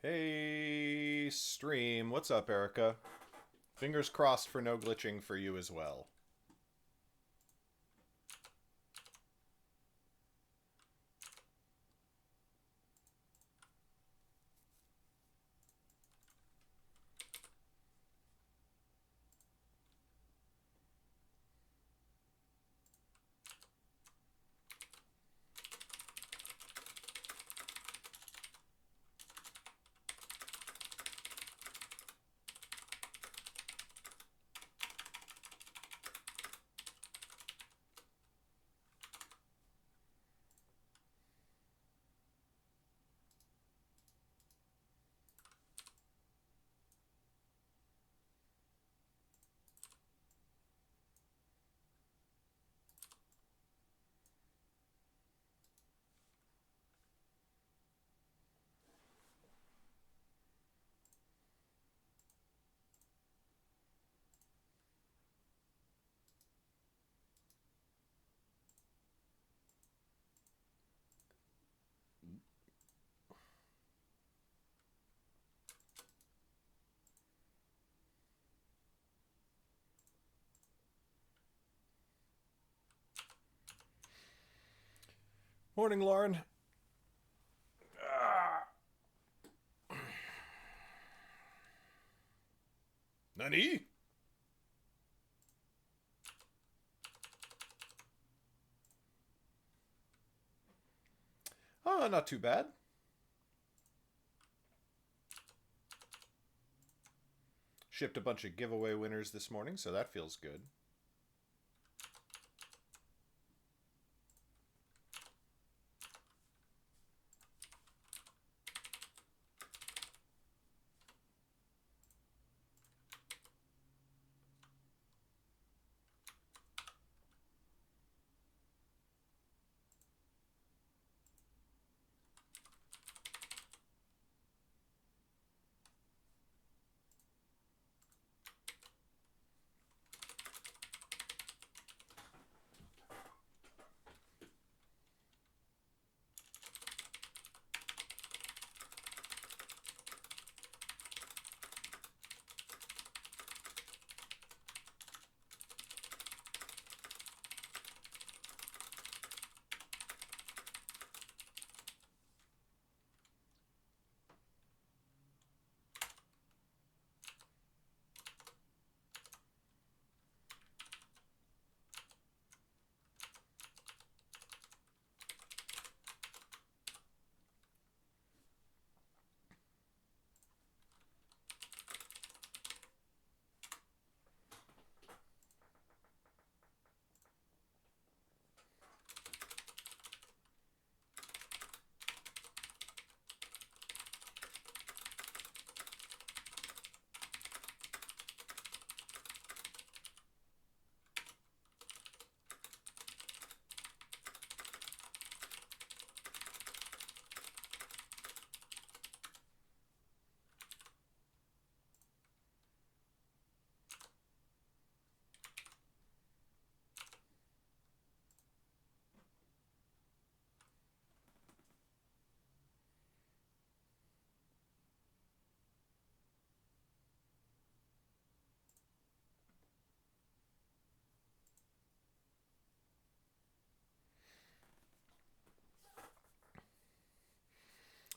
Hey, stream. What's up, Erica? Fingers crossed for no glitching for you as well. Morning, Lauren. Nani? Oh, not too bad. Shipped a bunch of giveaway winners this morning, so that feels good.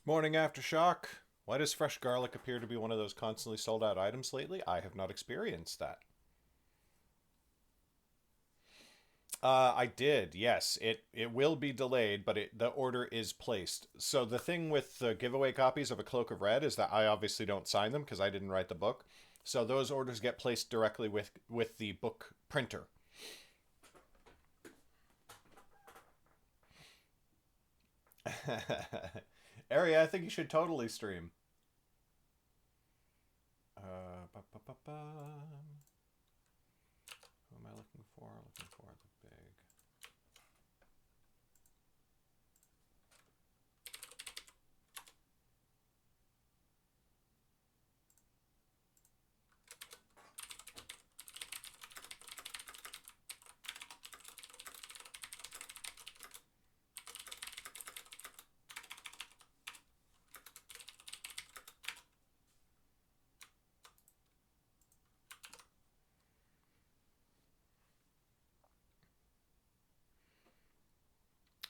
Morning, Aftershock. Why does fresh garlic appear to be one of those constantly sold out items lately? I have not experienced that. I did, yes. It will be delayed, but the order is placed. So the thing with the giveaway copies of A Cloak of Red is that I obviously don't sign them because I didn't write the book. So those orders get placed directly with the book printer. Ari, I think you should totally stream. Ba, ba, ba, ba. Who am I looking for? Looking for the big.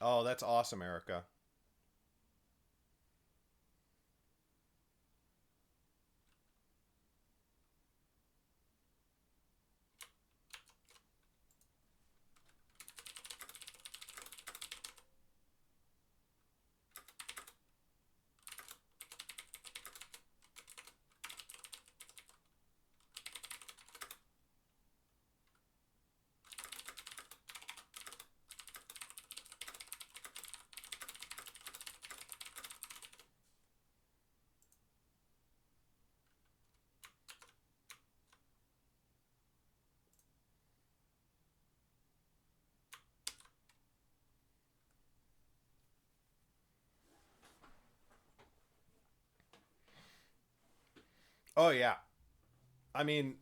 Oh, that's awesome, Erica. Oh yeah. I mean,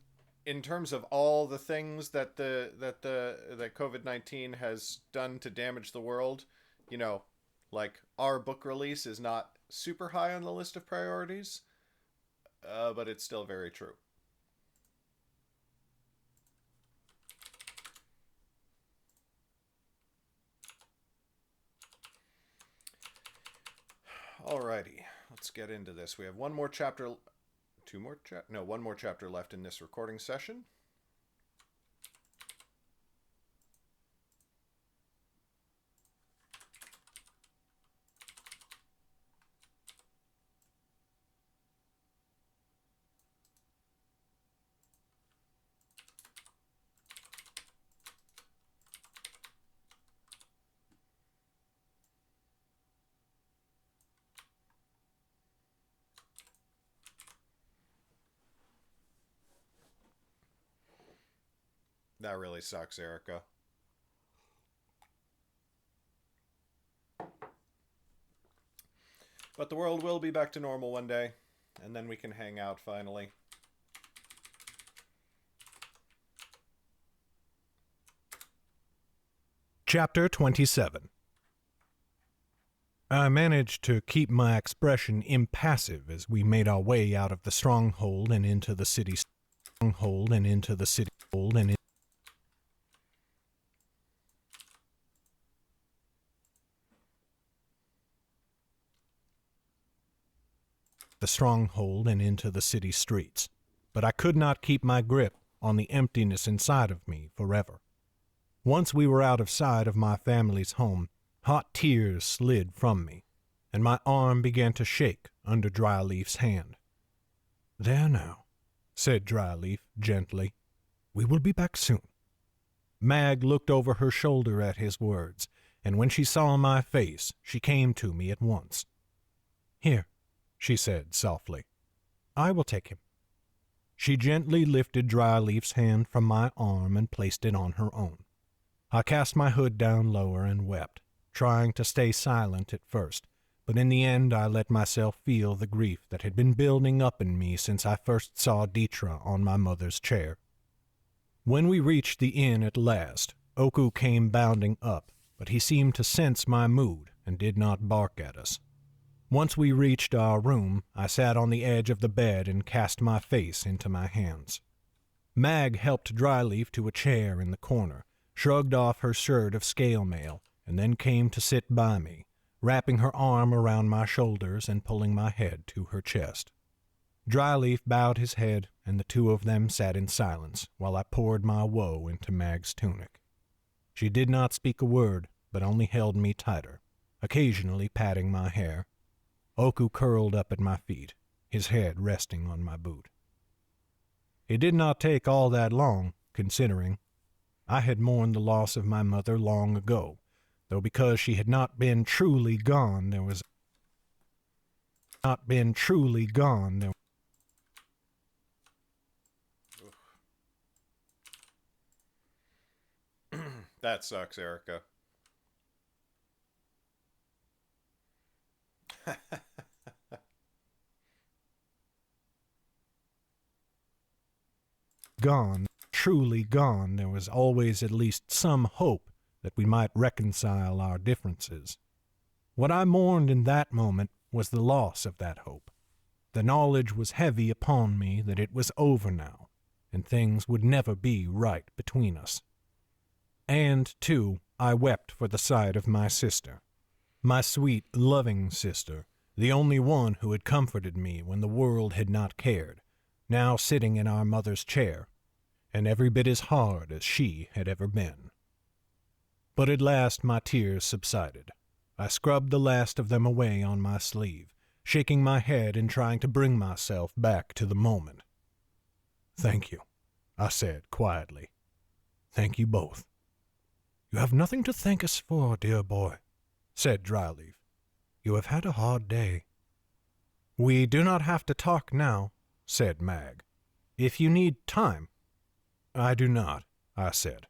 in terms of all the things that COVID-19 has done to damage the world, you know, like our book release is not super high on the list of priorities, but it's still very true. Alrighty, let's get into this. We have one more chapter, two more chap, no, one more chapter left in this recording session. That really sucks, Erica. But the world will be back to normal one day, and then we can hang out finally. Chapter 27. I managed to keep my expression impassive as we made our way out of the stronghold and into the city. Stronghold and into the city. And the stronghold and into the city streets. But I could not keep my grip on the emptiness inside of me forever. Once we were out of sight of my family's home, hot tears slid from me, and my arm began to shake under Dryleaf's hand. "There now," said Dryleaf gently. "We will be back soon." Mag looked over her shoulder at his words, and when she saw my face, she came to me at once. "Here," she said softly. "I will take him." She gently lifted Dryleaf's hand from my arm and placed it on her own. I cast my hood down lower and wept, trying to stay silent at first, but in the end I let myself feel the grief that had been building up in me since I first saw Dietra on my mother's chair. When we reached the inn at last, Oku came bounding up, but he seemed to sense my mood and did not bark at us. Once we reached our room, I sat on the edge of the bed and cast my face into my hands. Mag helped Dryleaf to a chair in the corner, shrugged off her shirt of scale mail, and then came to sit by me, wrapping her arm around my shoulders and pulling my head to her chest. Dryleaf bowed his head, and the two of them sat in silence while I poured my woe into Mag's tunic. She did not speak a word, but only held me tighter, occasionally patting my hair. Oku curled up at my feet, his head resting on my boot. It did not take all that long, considering. I had mourned the loss of my mother long ago, though because she had not been truly gone, there was not been truly gone. That sucks, Erica. Gone, truly gone, there was always at least some hope that we might reconcile our differences. What I mourned in that moment was the loss of that hope. The knowledge was heavy upon me that it was over now, and things would never be right between us. And, too, I wept for the sight of my sister, my sweet, loving sister, the only one who had comforted me when the world had not cared, now sitting in our mother's chair, and every bit as hard as she had ever been. But at last my tears subsided. I scrubbed the last of them away on my sleeve, shaking my head and trying to bring myself back to the moment. "Thank you," I said quietly. "Thank you both." "You have nothing to thank us for, dear boy," said Dryleaf. "You have had a hard day." "We do not have to talk now," said Mag. "If you need time." "I do not," I said.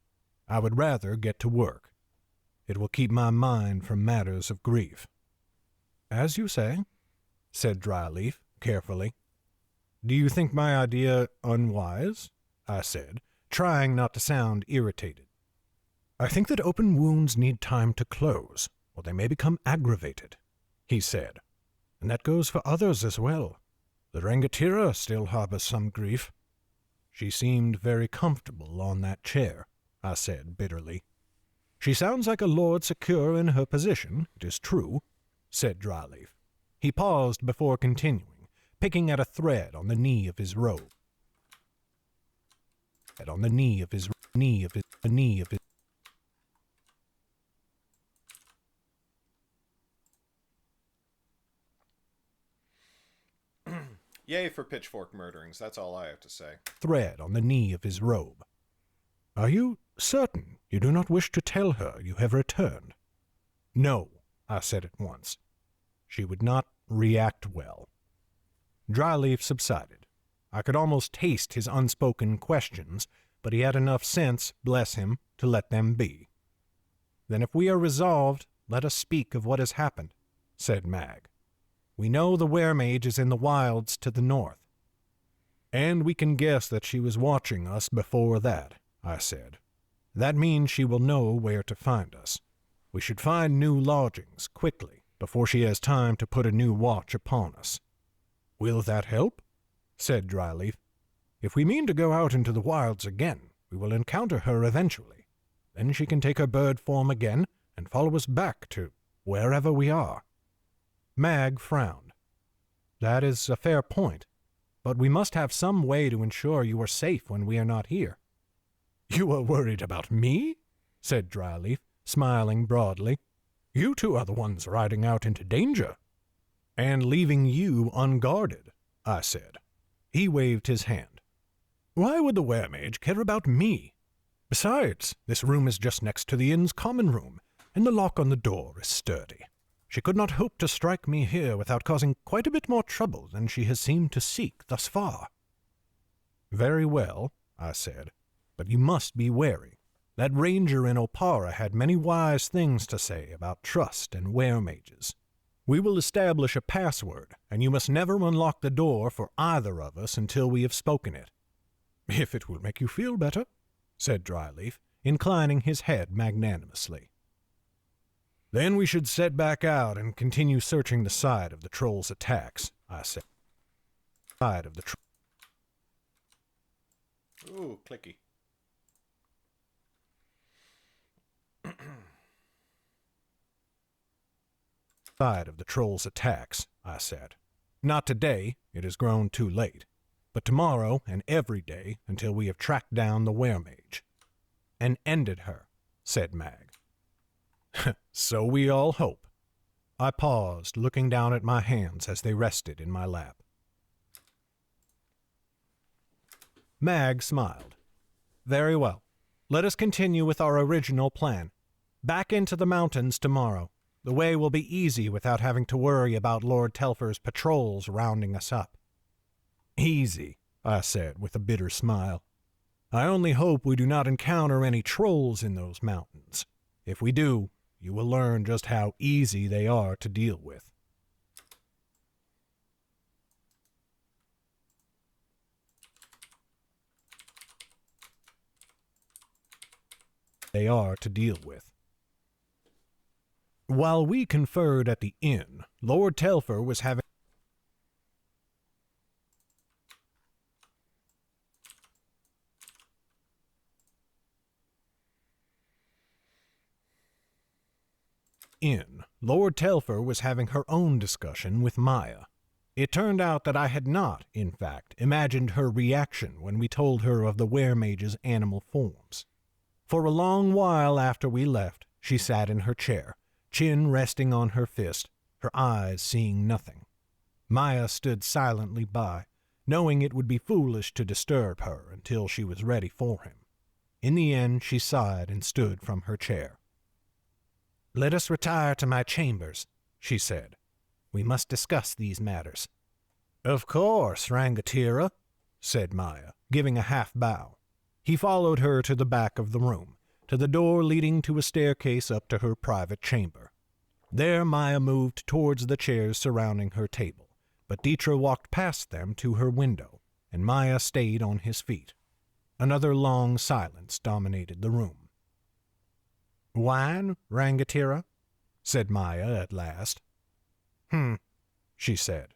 "I would rather get to work. It will keep my mind from matters of grief." "As you say," said Dryleaf, carefully. "Do you think my idea unwise?" I said, trying not to sound irritated. "I think that open wounds need time to close, or they may become aggravated," he said. "And that goes for others as well. The Rangatira still harbors some grief." "She seemed very comfortable on that chair," I said bitterly. "She sounds like a lord secure in her position, it is true," said Dryleaf. He paused before continuing, picking at a thread on the knee of his robe. On the knee of his. Yay for pitchfork murderings, that's all I have to say. Thread on the knee of his robe. "Are you certain you do not wish to tell her you have returned?" "No," I said at once. She would not react well. Dryleaf subsided. I could almost taste his unspoken questions, but he had enough sense, bless him, to let them be. "Then if we are resolved, let us speak of what has happened," said Mag. "We know the weremage is in the wilds to the north." "And we can guess that she was watching us before that," I said. "That means she will know where to find us. We should find new lodgings, quickly, before she has time to put a new watch upon us." "Will that help?" said Dryleaf. "If we mean to go out into the wilds again, we will encounter her eventually. Then she can take her bird form again and follow us back to wherever we are." Mag frowned. "That is a fair point, but we must have some way to ensure you are safe when we are not here." "You are worried about me?" said Dryleaf, smiling broadly. "You two are the ones riding out into danger." "And leaving you unguarded," I said. He waved his hand. "Why would the weremage care about me? Besides, this room is just next to the inn's common room, and the lock on the door is sturdy. She could not hope to strike me here without causing quite a bit more trouble than she has seemed to seek thus far." "Very well," I said, "but you must be wary. That ranger in Opara had many wise things to say about trust and weremages. We will establish a password, and you must never unlock the door for either of us until we have spoken it." "If it will make you feel better," said Dryleaf, inclining his head magnanimously. "Then we should set back out and continue searching the site of the troll's attacks," I said. Ooh, clicky. "Side of the troll's attacks," I said. "Not today, it has grown too late, but tomorrow and every day until we have tracked down the weremage." "And ended her," said Mag. "So we all hope." I paused, looking down at my hands as they rested in my lap. Mag smiled. "Very well. Let us continue with our original plan. Back into the mountains tomorrow. The way will be easy without having to worry about Lord Telfer's patrols rounding us up." "Easy," I said with a bitter smile. "I only hope we do not encounter any trolls in those mountains. If we do, you will learn just how easy they are to deal with." While we conferred at the inn, Lord Telfer was having inn, Lord Telfer was having her own discussion with Maya. It turned out that I had not, in fact, imagined her reaction when we told her of the weremage's animal forms. For a long while after we left, she sat in her chair, chin resting on her fist, her eyes seeing nothing. Maya stood silently by, knowing it would be foolish to disturb her until she was ready for him. In the end, she sighed and stood from her chair. "Let us retire to my chambers," she said. "We must discuss these matters." "Of course, Rangatira," said Maya, giving a half-bow. He followed her to the back of the room, to the door leading to a staircase up to her private chamber. There Maya moved towards the chairs surrounding her table, but Dietra walked past them to her window, and Maya stayed on his feet. Another long silence dominated the room. "Wine, Rangatira?" said Maya at last. She said.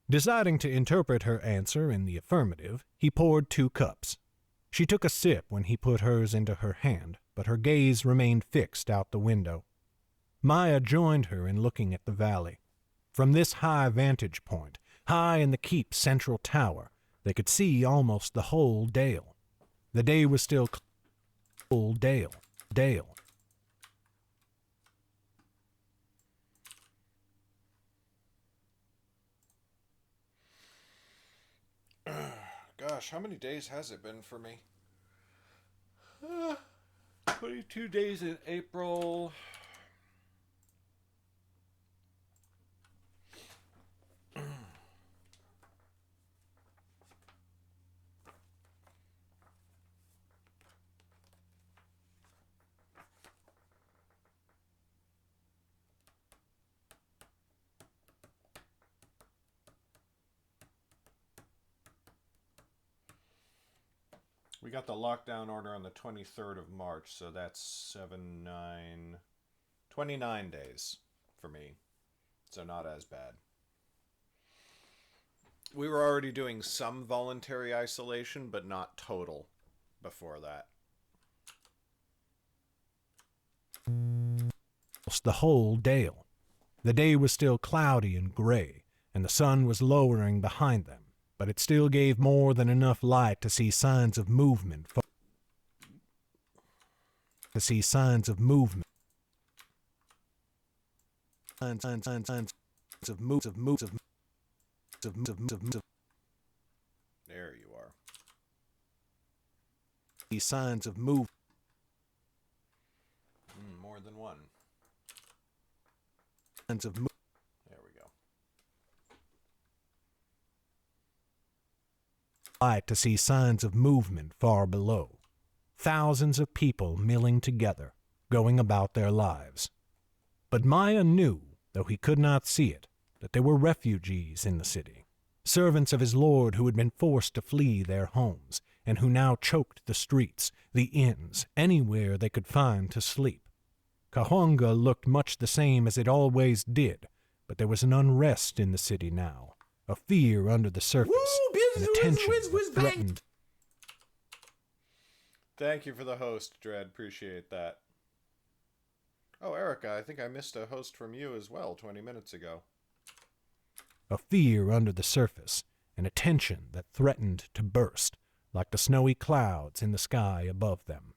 Deciding to interpret her answer in the affirmative, he poured 2 cups. She took a sip when he put hers into her hand, but her gaze remained fixed out the window. Maya joined her in looking at the valley. From this high vantage point, high in the keep's central tower, they could see almost the whole dale. The day was still whole dale. Gosh, how many days has it been for me? 22 days in April. We got the lockdown order on the 23rd of March, so that's 7, 9, 29 days for me. So not as bad. We were already doing some voluntary isolation, but not total before that. The whole dale. The day was still cloudy and gray, and the sun was lowering behind them, but it still gave more than enough light to see signs of movement. Signs of movement. There you are. These signs of movement. More than one. Signs of There we go. Light to see signs of movement far below. Thousands of people milling together, going about their lives. But Maya knew, though he could not see it, that there were refugees in the city, servants of his lord who had been forced to flee their homes, and who now choked the streets, the inns, anywhere they could find to sleep. Cahuenga looked much the same as it always did, but there was an unrest in the city now, a fear under the surface, an attention that threatened. Thank you for the host, Dread. Appreciate that. Oh, Erica, I think I missed a host from you as well 20 minutes ago. A fear under the surface, an attention that threatened to burst, like the snowy clouds in the sky above them.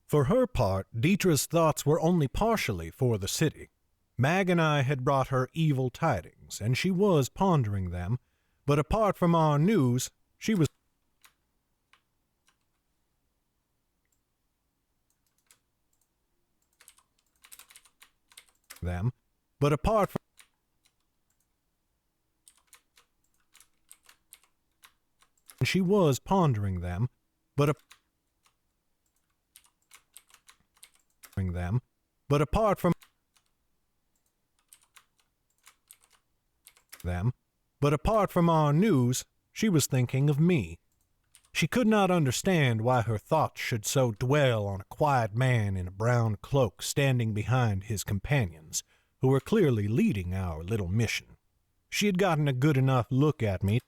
For her part, Dietra's thoughts were only partially for the city. Mag and I had brought her evil tidings, and she was pondering them, but apart from our news, she was them, but apart from she was pondering them, but apart from them, but apart from our news, she was thinking of me. She could not understand why her thoughts should so dwell on a quiet man in a brown cloak standing behind his companions, who were clearly leading our little mission. She had gotten a good enough look at me.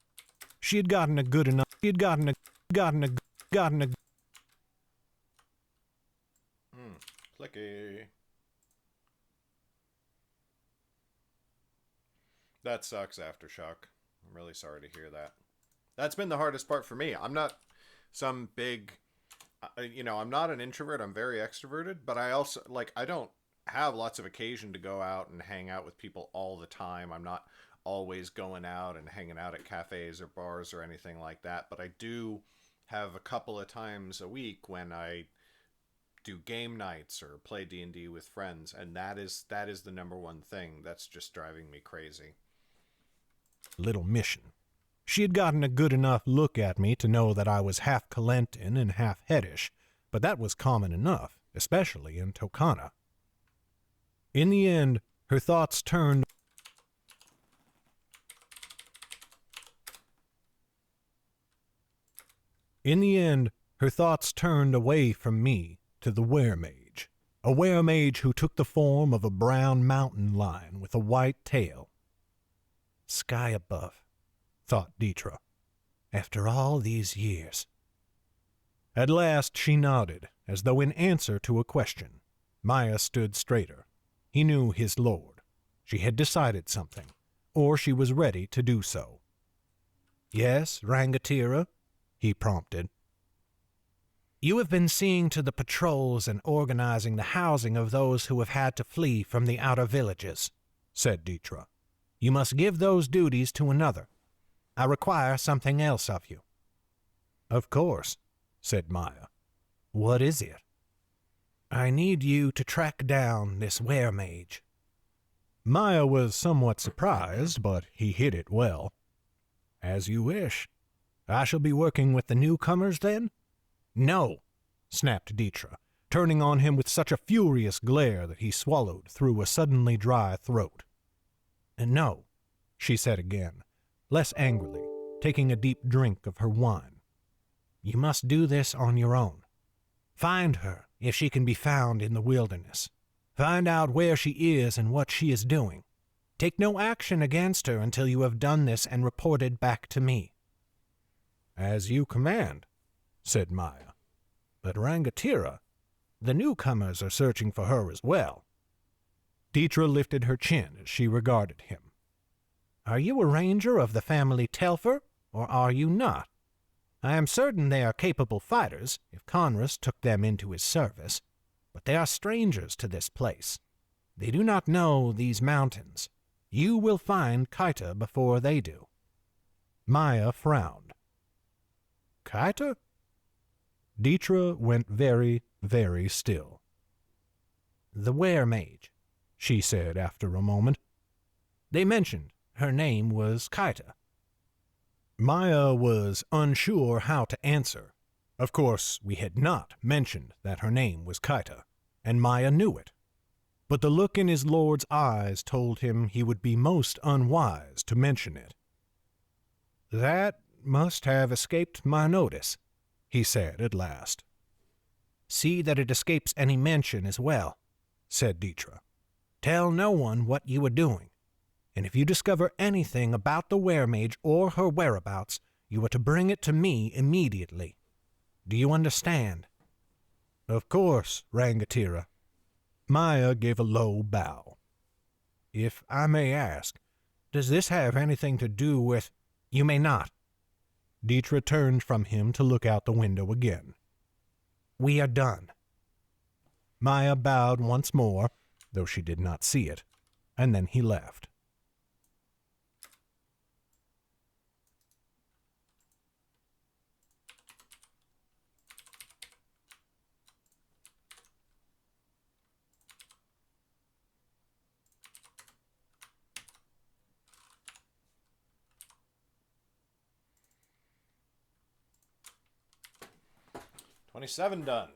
Clicky. That sucks, Aftershock. I'm really sorry to hear that. That's been the hardest part for me. I'm not some big, I'm not an introvert. I'm very extroverted, but I also, like, I don't have lots of occasion to go out and hang out with people all the time. I'm not always going out and hanging out at cafes or bars or anything like that, but I do have a couple of times a week when I do game nights or play D&D with friends, and that is the number one thing that's just driving me crazy. Little mission. She had gotten a good enough look at me to know that I was half Calentin and half Heddish, but that was common enough, especially in Tokana. In the end, her thoughts turned away from me to the weremage, a weremage who took the form of a brown mountain lion with a white tail. Sky above, thought Deetra, after all these years. At last she nodded, as though in answer to a question. Maya stood straighter. He knew his lord. She had decided something, or she was ready to do so. Yes, Rangatira, he prompted. You have been seeing to the patrols and organizing the housing of those who have had to flee from the outer villages, said Deetra. You must give those duties to another. I require something else of you. Of course, said Maya. What is it? I need you to track down this weremage. Maya was somewhat surprised, but he hid it well. As you wish. I shall be working with the newcomers, then? No, snapped Deetra, turning on him with such a furious glare that he swallowed through a suddenly dry throat. No, she said again, less angrily, taking a deep drink of her wine. You must do this on your own. Find her, if she can be found in the wilderness. Find out where she is and what she is doing. Take no action against her until you have done this and reported back to me. As you command, said Maya. But Rangatira, the newcomers are searching for her as well. Deetra lifted her chin as she regarded him. Are you a ranger of the family Telfer, or are you not? I am certain they are capable fighters, if Conrus took them into his service, but they are strangers to this place. They do not know these mountains. You will find Kaita before they do. Maya frowned. Kaita? Deetra went very, very still. The weremage, she said after a moment. They mentioned her name was Kaita. Maya was unsure how to answer. Of course, we had not mentioned that her name was Kaita, and Maya knew it. But the look in his lord's eyes told him he would be most unwise to mention it. That must have escaped my notice, he said at last. See that it escapes any mention as well, said Deetra. Tell no one what you are doing, and if you discover anything about the weremage or her whereabouts, you are to bring it to me immediately. Do you understand? Of course, Rangatira. Maya gave a low bow. If I may ask, does this have anything to do with... You may not. Deetra turned from him to look out the window again. We are done. Maya bowed once more, though she did not see it, and then he left. $27 done.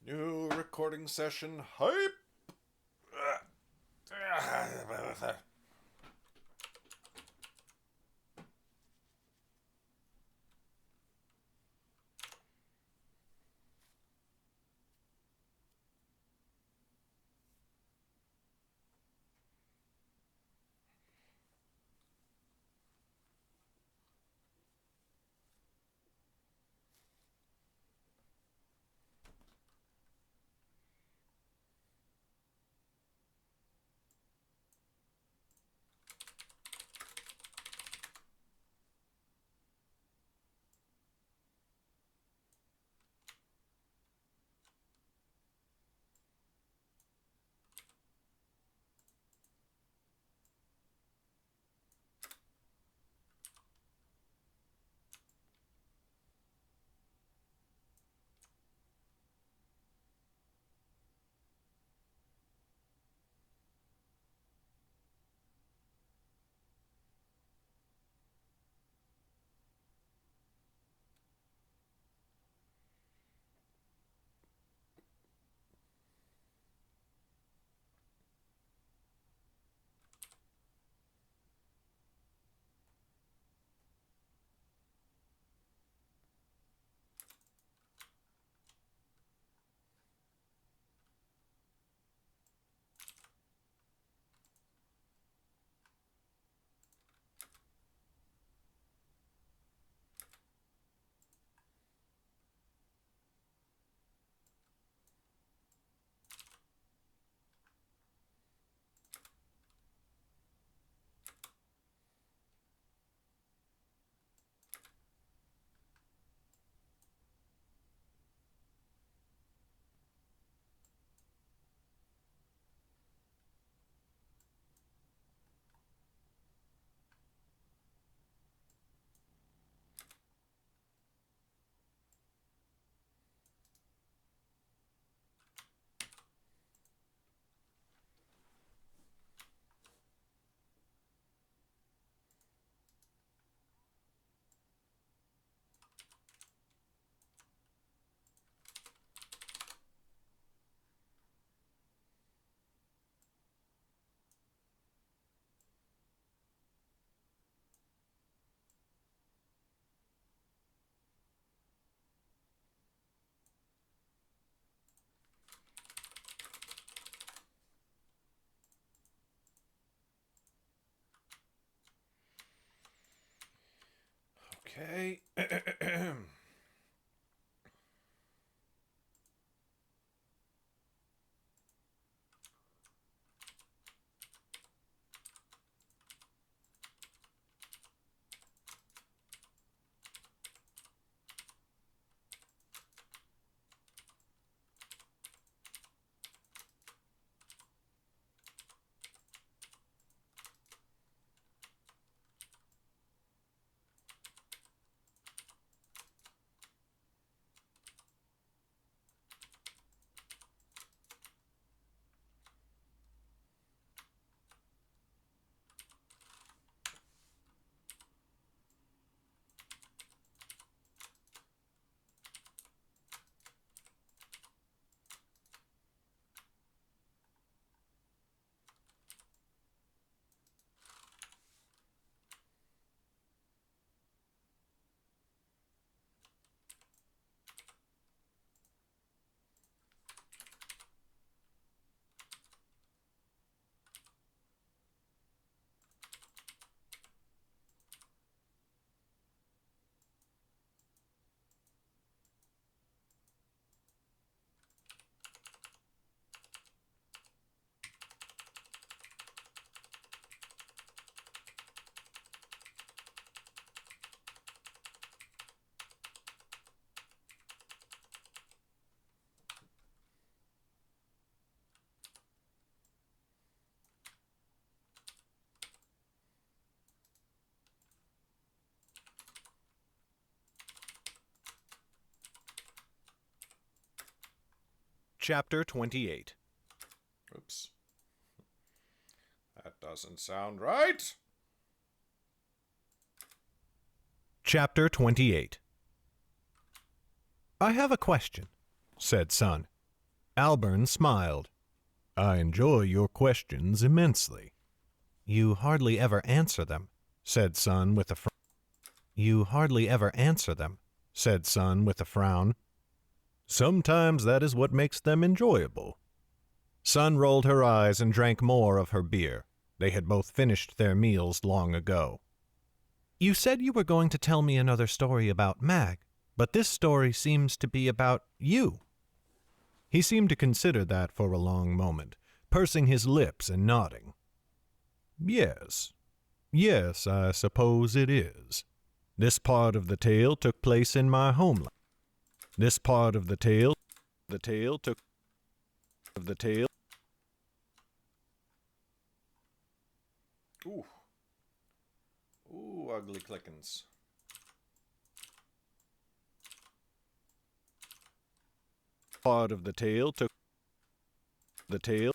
New recording session hype. Okay. Chapter 28. Oops. That doesn't sound right. Chapter 28. I have a question, said Sun. Albern smiled. I enjoy your questions immensely. You hardly ever answer them, said Sun with a frown. You hardly ever answer them, said Sun with a frown. Sometimes that is what makes them enjoyable. Sun rolled her eyes and drank more of her beer. They had both finished their meals long ago. You said you were going to tell me another story about Mag, but this story seems to be about you. He seemed to consider that for a long moment, pursing his lips and nodding. Yes, I suppose it is. This part of the tale took place in my homeland. This part of the tale took of the tale. Ooh. Ooh, ugly clickins. Part of the tale took the tale.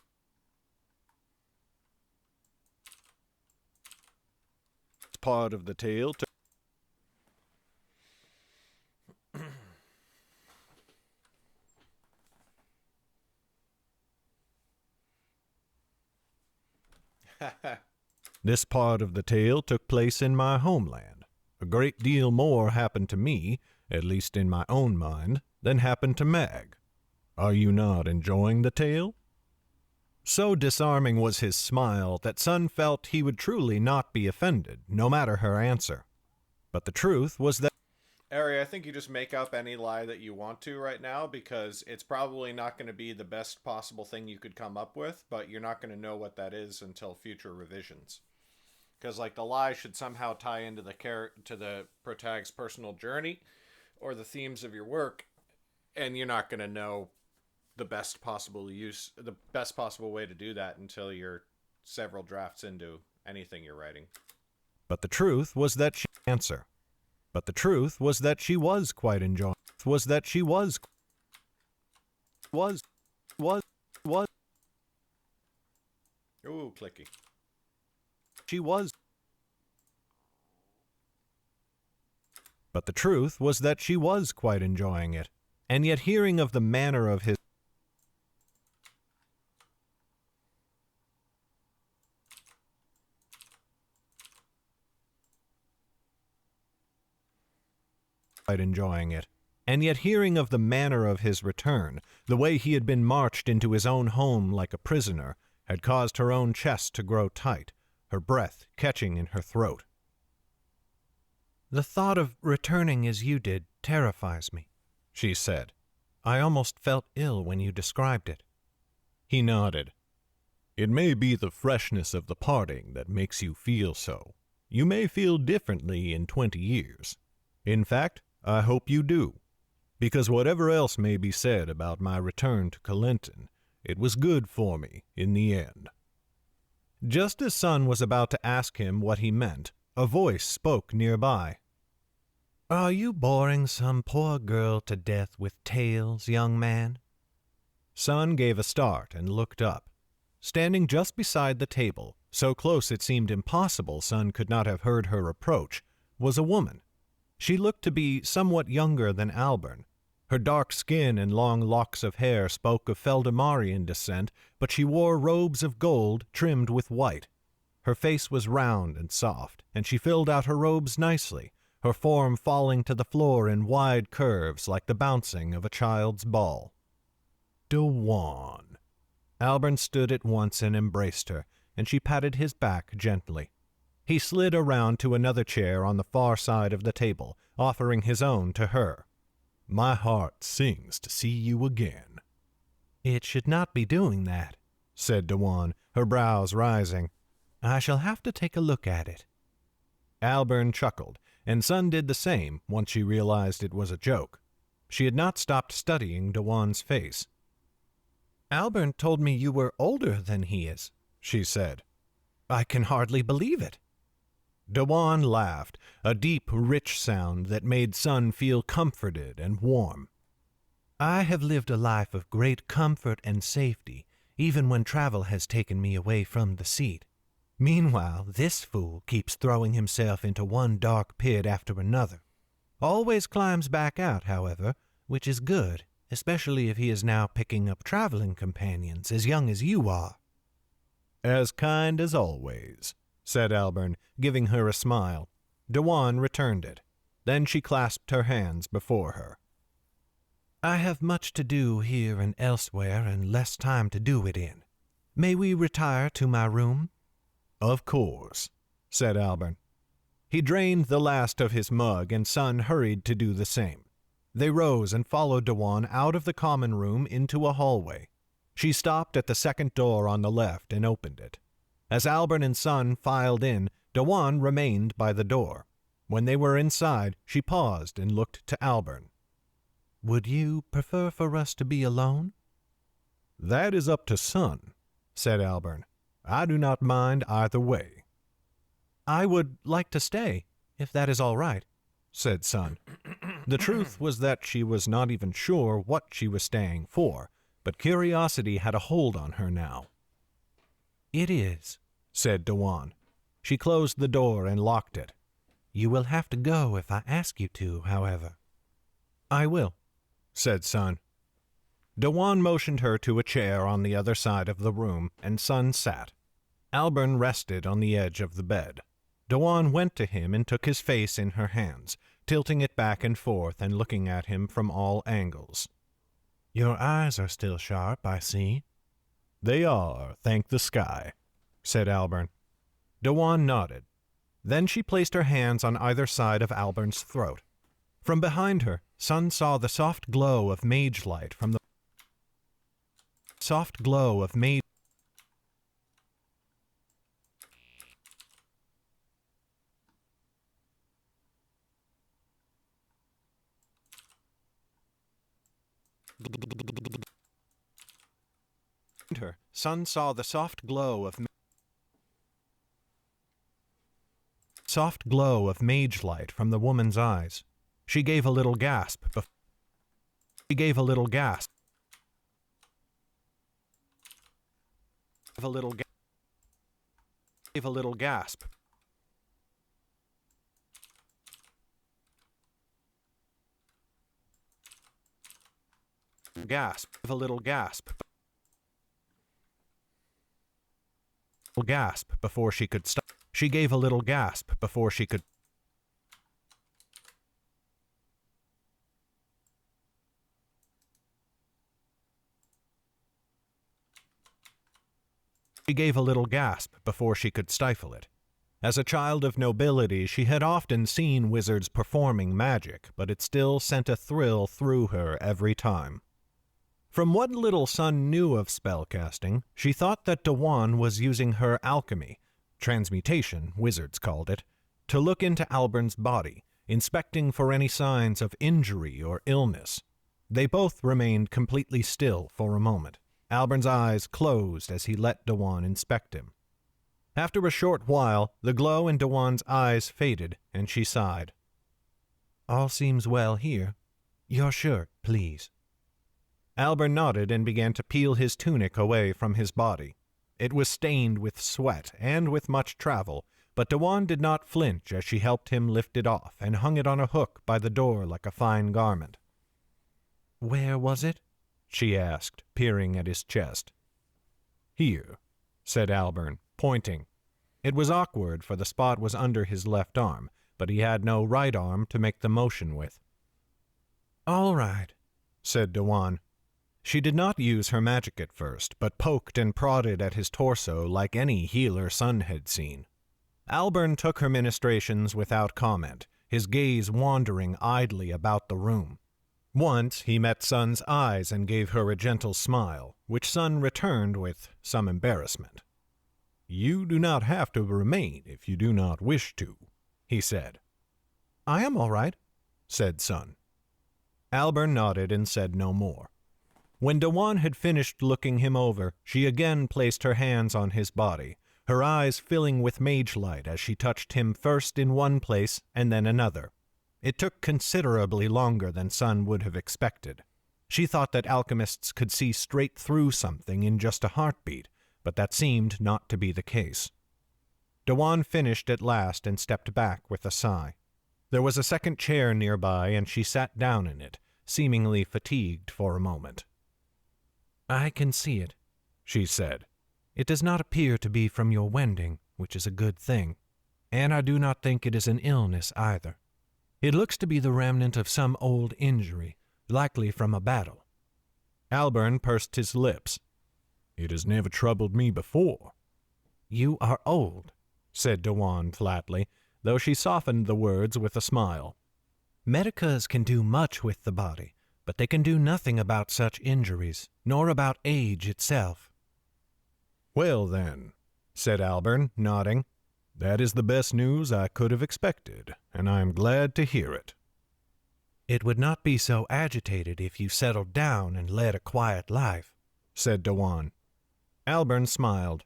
Part of the tale took. This part of the tale took place in my homeland. A great deal more happened to me, at least in my own mind, than happened to Mag. Are you not enjoying the tale? So disarming was his smile that Sun felt he would truly not be offended, no matter her answer. But the truth was that... Ari, I think you just make up any lie that you want to right now, because it's probably not going to be the best possible thing you could come up with, but you're not going to know what that is until future revisions. Because, like, the lie should somehow tie into the protag's personal journey or the themes of your work, and you're not going to know the best possible way to do that until you're several drafts into anything you're writing. But the truth was that she answer. But the truth was that she was quite enjoying. Was that she was. Ooh, clicky. She was. But the truth was that she was quite enjoying it, and yet hearing of the manner of his return, the way he had been marched into his own home like a prisoner, had caused her own chest to grow tight, her breath catching in her throat. The thought of returning as you did terrifies me, she said. I almost felt ill when you described it. He nodded. It may be the freshness of the parting that makes you feel so. You may feel differently in 20 years. In fact, I hope you do, because whatever else may be said about my return to Calenton, it was good for me in the end. Just as Sun was about to ask him what he meant, a voice spoke nearby. Are you boring some poor girl to death with tales, young man? Sun gave a start and looked up. Standing just beside the table, so close it seemed impossible Sun could not have heard her approach, was a woman. She looked to be somewhat younger than Albern. Her dark skin and long locks of hair spoke of Feldemarian descent, but she wore robes of gold trimmed with white. Her face was round and soft, and she filled out her robes nicely, her form falling to the floor in wide curves like the bouncing of a child's ball. Dewan. Albern stood at once and embraced her, and she patted his back gently. He slid around to another chair on the far side of the table, offering his own to her. My heart sings to see you again. It should not be doing that, said Dewan, her brows rising. I shall have to take a look at it. Albern chuckled, and Sun did the same once she realized it was a joke. She had not stopped studying Dewan's face. Albern told me you were older than he is, she said. I can hardly believe it. Dewan laughed, a deep, rich sound that made Sun feel comforted and warm. I have lived a life of great comfort and safety, even when travel has taken me away from the seat. Meanwhile, this fool keeps throwing himself into one dark pit after another. Always climbs back out, however, which is good, especially if he is now picking up traveling companions as young as you are." "As kind as always," said Albern, giving her a smile. Dewan returned it. Then she clasped her hands before her. "I have much to do here and elsewhere, and less time to do it in. May we retire to my room?" "Of course," said Albern. He drained the last of his mug, and Sun hurried to do the same. They rose and followed Dewan out of the common room into a hallway. She stopped at the second door on the left and opened it. As Albern and Sun filed in, Dewan remained by the door. When they were inside, she paused and looked to Albern. "Would you prefer for us to be alone?" "That is up to Sun," said Albern. "I do not mind either way." "I would like to stay, if that is all right," said Sun. The truth was that she was not even sure what she was staying for, but curiosity had a hold on her now. "It is," said Dewan. She closed the door and locked it. "You will have to go if I ask you to, however." "I will," said Sun. Dewan motioned her to a chair on the other side of the room, and Sun sat. Albern rested on the edge of the bed. Dewan went to him and took his face in her hands, tilting it back and forth and looking at him from all angles. "Your eyes are still sharp, I see." "They are, thank the sky," said Albern. Dewan nodded. Then she placed her hands on either side of Albern's throat. From behind her, Sun saw the soft glow of mage light from the Sun saw the soft glow of mage light from the woman's eyes. She gave a little gasp. She gave a little gasp. Gave a little gasp. Gasp. A little gasp. Gasp before she could stop. She gave a little gasp before she could. She gave a little gasp before she could stifle it. As a child of nobility, she had often seen wizards performing magic, but it still sent a thrill through her every time. From what little Sun knew of spellcasting, she thought that Dewan was using her alchemy, transmutation, wizards called it, to look into Albern's body, inspecting for any signs of injury or illness. They both remained completely still for a moment. Albern's eyes closed as he let Dewan inspect him. After a short while, the glow in Dewan's eyes faded, and she sighed. "All seems well here. Your shirt, please." Albern nodded and began to peel his tunic away from his body. It was stained with sweat and with much travel, but Dewan did not flinch as she helped him lift it off and hung it on a hook by the door like a fine garment. "Where was it?" she asked, peering at his chest. "Here," said Albern, pointing. It was awkward, for the spot was under his left arm, but he had no right arm to make the motion with. "All right," said Dewan. She did not use her magic at first, but poked and prodded at his torso like any healer Sun had seen. Albern took her ministrations without comment, his gaze wandering idly about the room. Once he met Sun's eyes and gave her a gentle smile, which Sun returned with some embarrassment. "You do not have to remain if you do not wish to," he said. "I am all right," said Sun. Albern nodded and said no more. When Dewan had finished looking him over, she again placed her hands on his body, her eyes filling with mage light as she touched him first in one place and then another. It took considerably longer than Sun would have expected. She thought that alchemists could see straight through something in just a heartbeat, but that seemed not to be the case. Dewan finished at last and stepped back with a sigh. There was a second chair nearby, and she sat down in it, seemingly fatigued for a moment. I can see it, she said. It does not appear to be from your wending, which is a good thing, and I do not think it is an illness either. It looks to be the remnant of some old injury, likely from a battle. Alburn pursed his lips. It has never troubled me before. You are old, said Dewan flatly, though she softened the words with a smile. Medicas can do much with the body, but they can do nothing about such injuries, nor about age itself. Well, then, said Alburn, nodding, that is the best news I could have expected, and I am glad to hear it. It would not be so agitated if you settled down and led a quiet life, said Dewan. Alburn smiled.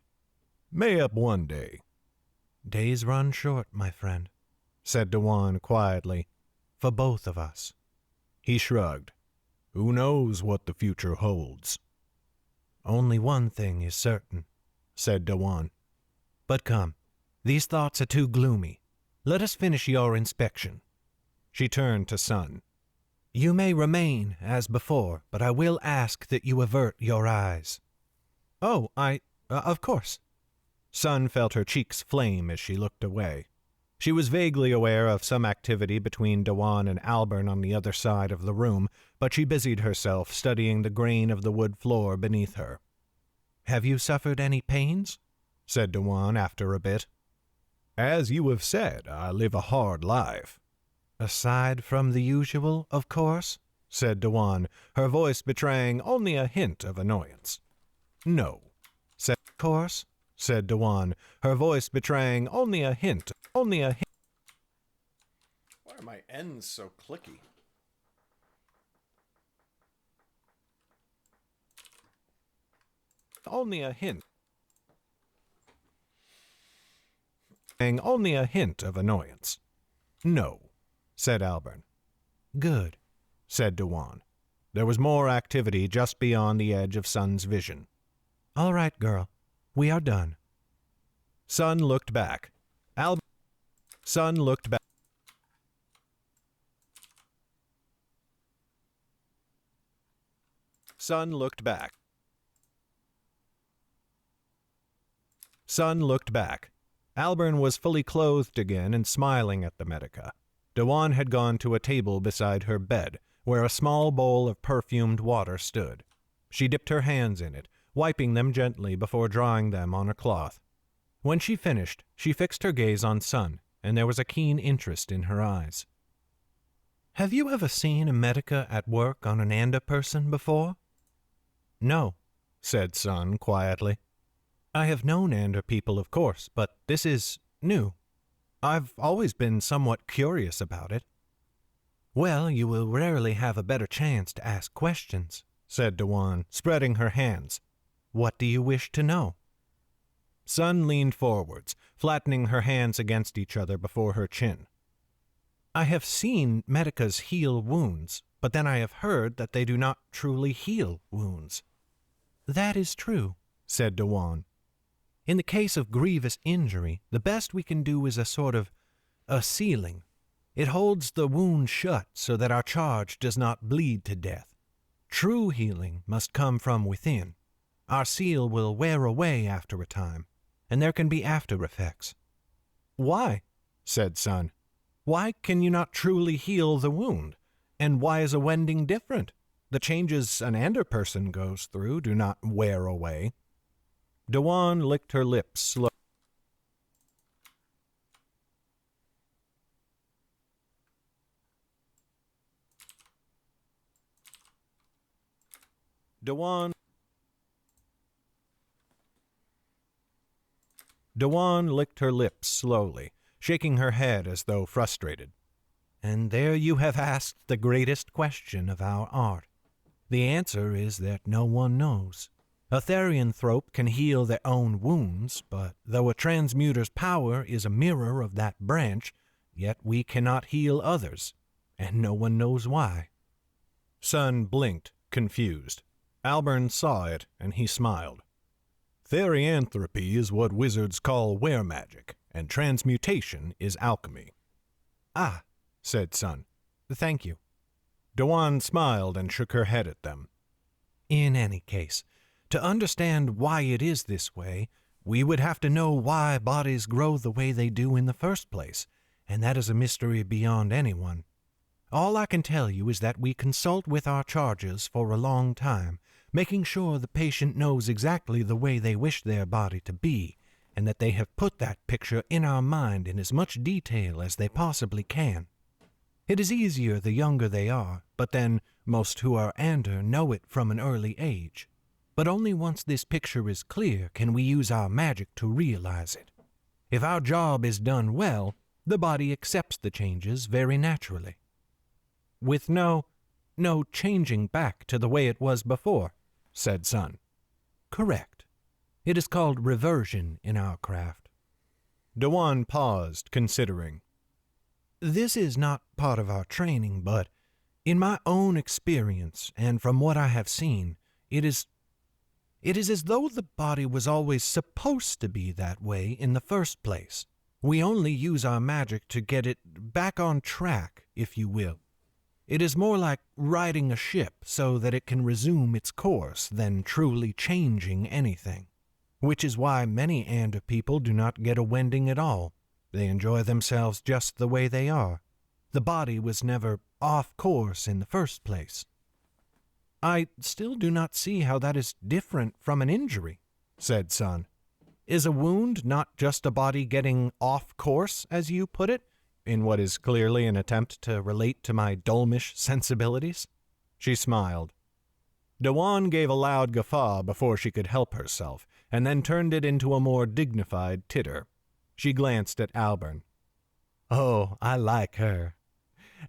Mayhap one day. Days run short, my friend, said Dewan quietly, for both of us. He shrugged. Who knows what the future holds? Only one thing is certain, said Dewan. But come, these thoughts are too gloomy. Let us finish your inspection. She turned to Sun. You may remain as before, but I will ask that you avert your eyes. Oh, of course. Sun felt her cheeks flame as she looked away. She was vaguely aware of some activity between Dewan and Alburn on the other side of the room, but she busied herself studying the grain of the wood floor beneath her. Have you suffered any pains? Said Dewan after a bit. As you have said, I live a hard life. Aside from the usual, of course, said Dewan, her voice betraying only a hint of annoyance. No, said of course, said Dewan, her voice betraying only a hint. Why are my ends so clicky? Only a hint. Only a hint of annoyance. No, said Alburn. Good, said Dewan. There was more activity just beyond the edge of Sun's vision. All right, girl. We are done. Sun looked back. Sun looked back. Sun looked back. Sun looked back. Alburn was fully clothed again and smiling at the Medica. Dewan had gone to a table beside her bed, where a small bowl of perfumed water stood. She dipped her hands in it, wiping them gently before drying them on a cloth. When she finished, she fixed her gaze on Sun, and there was a keen interest in her eyes. Have you ever seen a Medica at work on an Anda person before? No, said Sun quietly. I have known Anda people, of course, but this is new. I've always been somewhat curious about it. Well, you will rarely have a better chance to ask questions, said Dewan, spreading her hands. What do you wish to know? Sun leaned forwards, flattening her hands against each other before her chin. I have seen Medicas heal wounds, but then I have heard that they do not truly heal wounds. That is true, said Dewan. In the case of grievous injury, the best we can do is a sealing. It holds the wound shut so that our charge does not bleed to death. True healing must come from within. Our seal will wear away after a time, and there can be after effects. Why? Said Sun. Why can you not truly heal the wound? And why is a wending different? The changes an Anda person goes through do not wear away. Dewan licked her lips slowly. Dewan licked her lips slowly, shaking her head as though frustrated. And there you have asked the greatest question of our art. The answer is that no one knows. A therianthrope can heal their own wounds, but though a transmuter's power is a mirror of that branch, yet we cannot heal others, and no one knows why. Sun blinked, confused. Alburn saw it, and he smiled. Therianthropy is what wizards call were-magic, and transmutation is alchemy. Ah, said Sun. Thank you. Dewan smiled and shook her head at them. In any case, to understand why it is this way, we would have to know why bodies grow the way they do in the first place, and that is a mystery beyond anyone. All I can tell you is that we consult with our charges for a long time, making sure the patient knows exactly the way they wish their body to be, and that they have put that picture in our mind in as much detail as they possibly can. It is easier the younger they are, but then most who are Ander know it from an early age. But only once this picture is clear can we use our magic to realize it. If our job is done well, the body accepts the changes very naturally. With no changing back to the way it was before, said Sun. Correct. It is called reversion in our craft. Dewan paused, considering. This is not part of our training, but in my own experience and from what I have seen, it is as though the body was always supposed to be that way in the first place. We only use our magic to get it back on track, if you will. It is more like riding a ship so that it can resume its course than truly changing anything. Which is why many Ander people do not get a wending at all. They enjoy themselves just the way they are. The body was never off course in the first place. I still do not see how that is different from an injury, said Sun. Is a wound not just a body getting off course, as you put it, in what is clearly an attempt to relate to my dolmish sensibilities? She smiled. Dewan gave a loud guffaw before she could help herself, and then turned it into a more dignified titter. She glanced at Albern. Oh, I like her.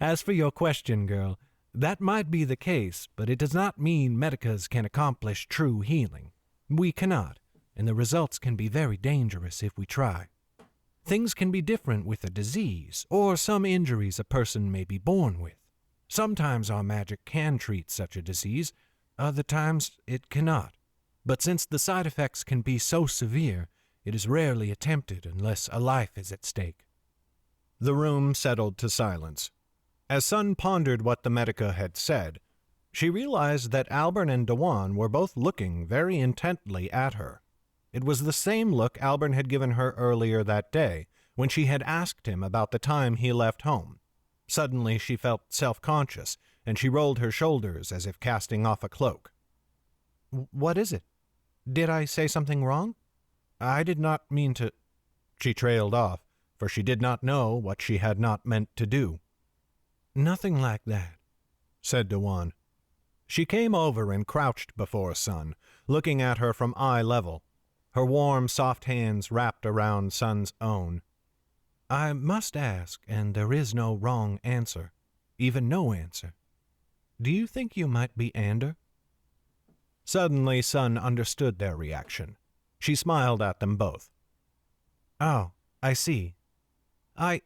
As for your question, girl, that might be the case, but it does not mean medicas can accomplish true healing. We cannot, and the results can be very dangerous if we try. Things can be different with a disease, or some injuries a person may be born with. Sometimes our magic can treat such a disease, other times it cannot. But since the side effects can be so severe, it is rarely attempted unless a life is at stake. The room settled to silence. As Sun pondered what the medica had said, she realized that Albern and Dewan were both looking very intently at her. It was the same look Albern had given her earlier that day, when she had asked him about the time he left home. Suddenly she felt self-conscious, and she rolled her shoulders as if casting off a cloak. What is it? Did I say something wrong? I did not mean to... She trailed off, for she did not know what she had not meant to do. Nothing like that, said Dewan. She came over and crouched before Sun, looking at her from eye level, her warm, soft hands wrapped around Sun's own. I must ask, and there is no wrong answer, even no answer. Do you think you might be Ander? Suddenly Sun understood their reaction. She smiled at them both. Oh, I see. I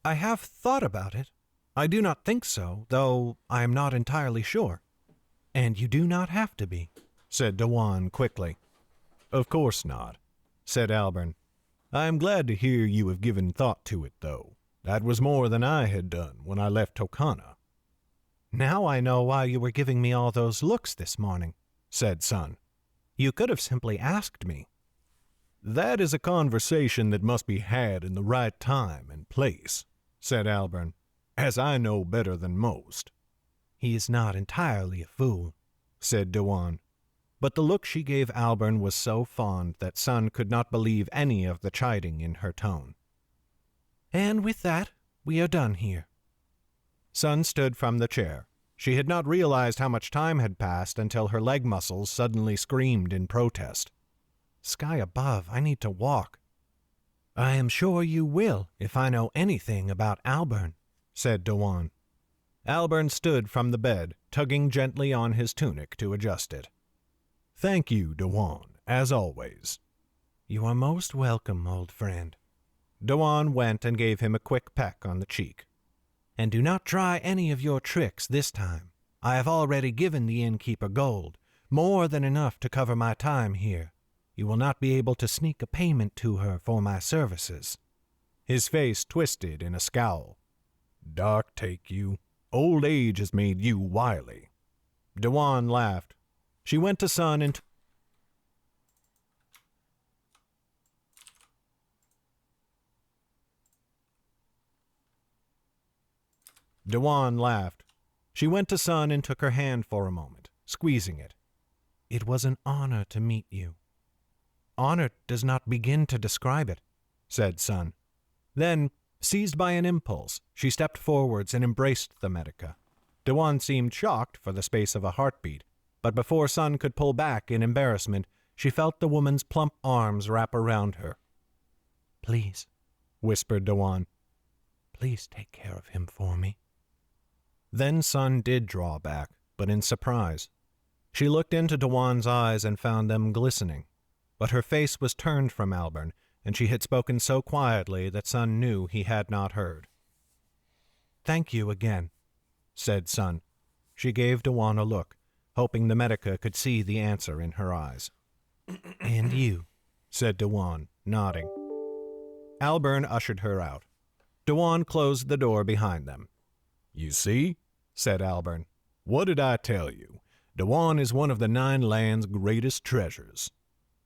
have thought about it. I do not think so, though I am not entirely sure. And you do not have to be, said Dewan quickly. Of course not, said Albern. I am glad to hear you have given thought to it, though. That was more than I had done when I left Tokana. Now I know why you were giving me all those looks this morning, said Sun. You could have simply asked me. That is a conversation that must be had in the right time and place, said Albern, as I know better than most. He is not entirely a fool, said Dewan. But the look she gave Albern was so fond that Sun could not believe any of the chiding in her tone. And with that, we are done here. Sun stood from the chair. She had not realized how much time had passed until her leg muscles suddenly screamed in protest. Sky above, I need to walk. I am sure you will, if I know anything about Albern, said Dewan. Albern stood from the bed, tugging gently on his tunic to adjust it. Thank you, Dewan, as always. You are most welcome, old friend. Dewan went and gave him a quick peck on the cheek. And do not try any of your tricks this time. I have already given the innkeeper gold, more than enough to cover my time here. You will not be able to sneak a payment to her for my services. His face twisted in a scowl. Dark take you, Old age has made you wily. Dewan laughed. She went to Sun and Dewan laughed. She went to Sun and took her hand for a moment, squeezing it. It was an honor to meet you. Honor does not begin to describe it, said Sun. Then, seized by an impulse, she stepped forwards and embraced the Medica. Dewan seemed shocked for the space of a heartbeat, but before Sun could pull back in embarrassment, she felt the woman's plump arms wrap around her. Please, whispered Dewan. Please take care of him for me. Then Sun did draw back, but in surprise. She looked into Dewan's eyes and found them glistening, but her face was turned from Albern, and she had spoken so quietly that Sun knew he had not heard. Thank you again, said Sun. She gave Dewan a look, hoping the Medica could see the answer in her eyes. And you, said Dewan, nodding. Albern ushered her out. Dewan closed the door behind them. You see, said Albern. What did I tell you? Dewan is one of the 9 land's greatest treasures.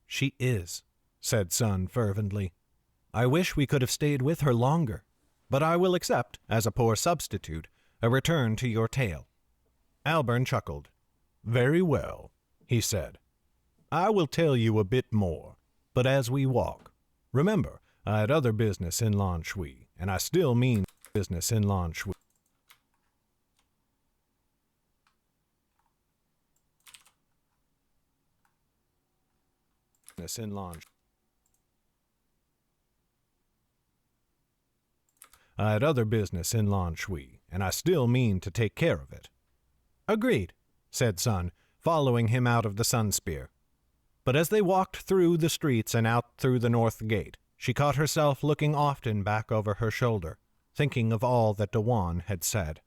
She is, said Sun fervently. I wish we could have stayed with her longer, but I will accept, as a poor substitute, a return to your tale. Albern chuckled. Very well, he said. I will tell you a bit more, but as we walk. Remember, I had other business in Lan Shui, and I still mean business in Lan Shui. In Lan. I had other business in Lan Shui, and I still mean to take care of it. Agreed, said Sun, following him out of the Sun Spear. But as they walked through the streets and out through the north gate, she caught herself looking often back over her shoulder, thinking of all that Dewan had said.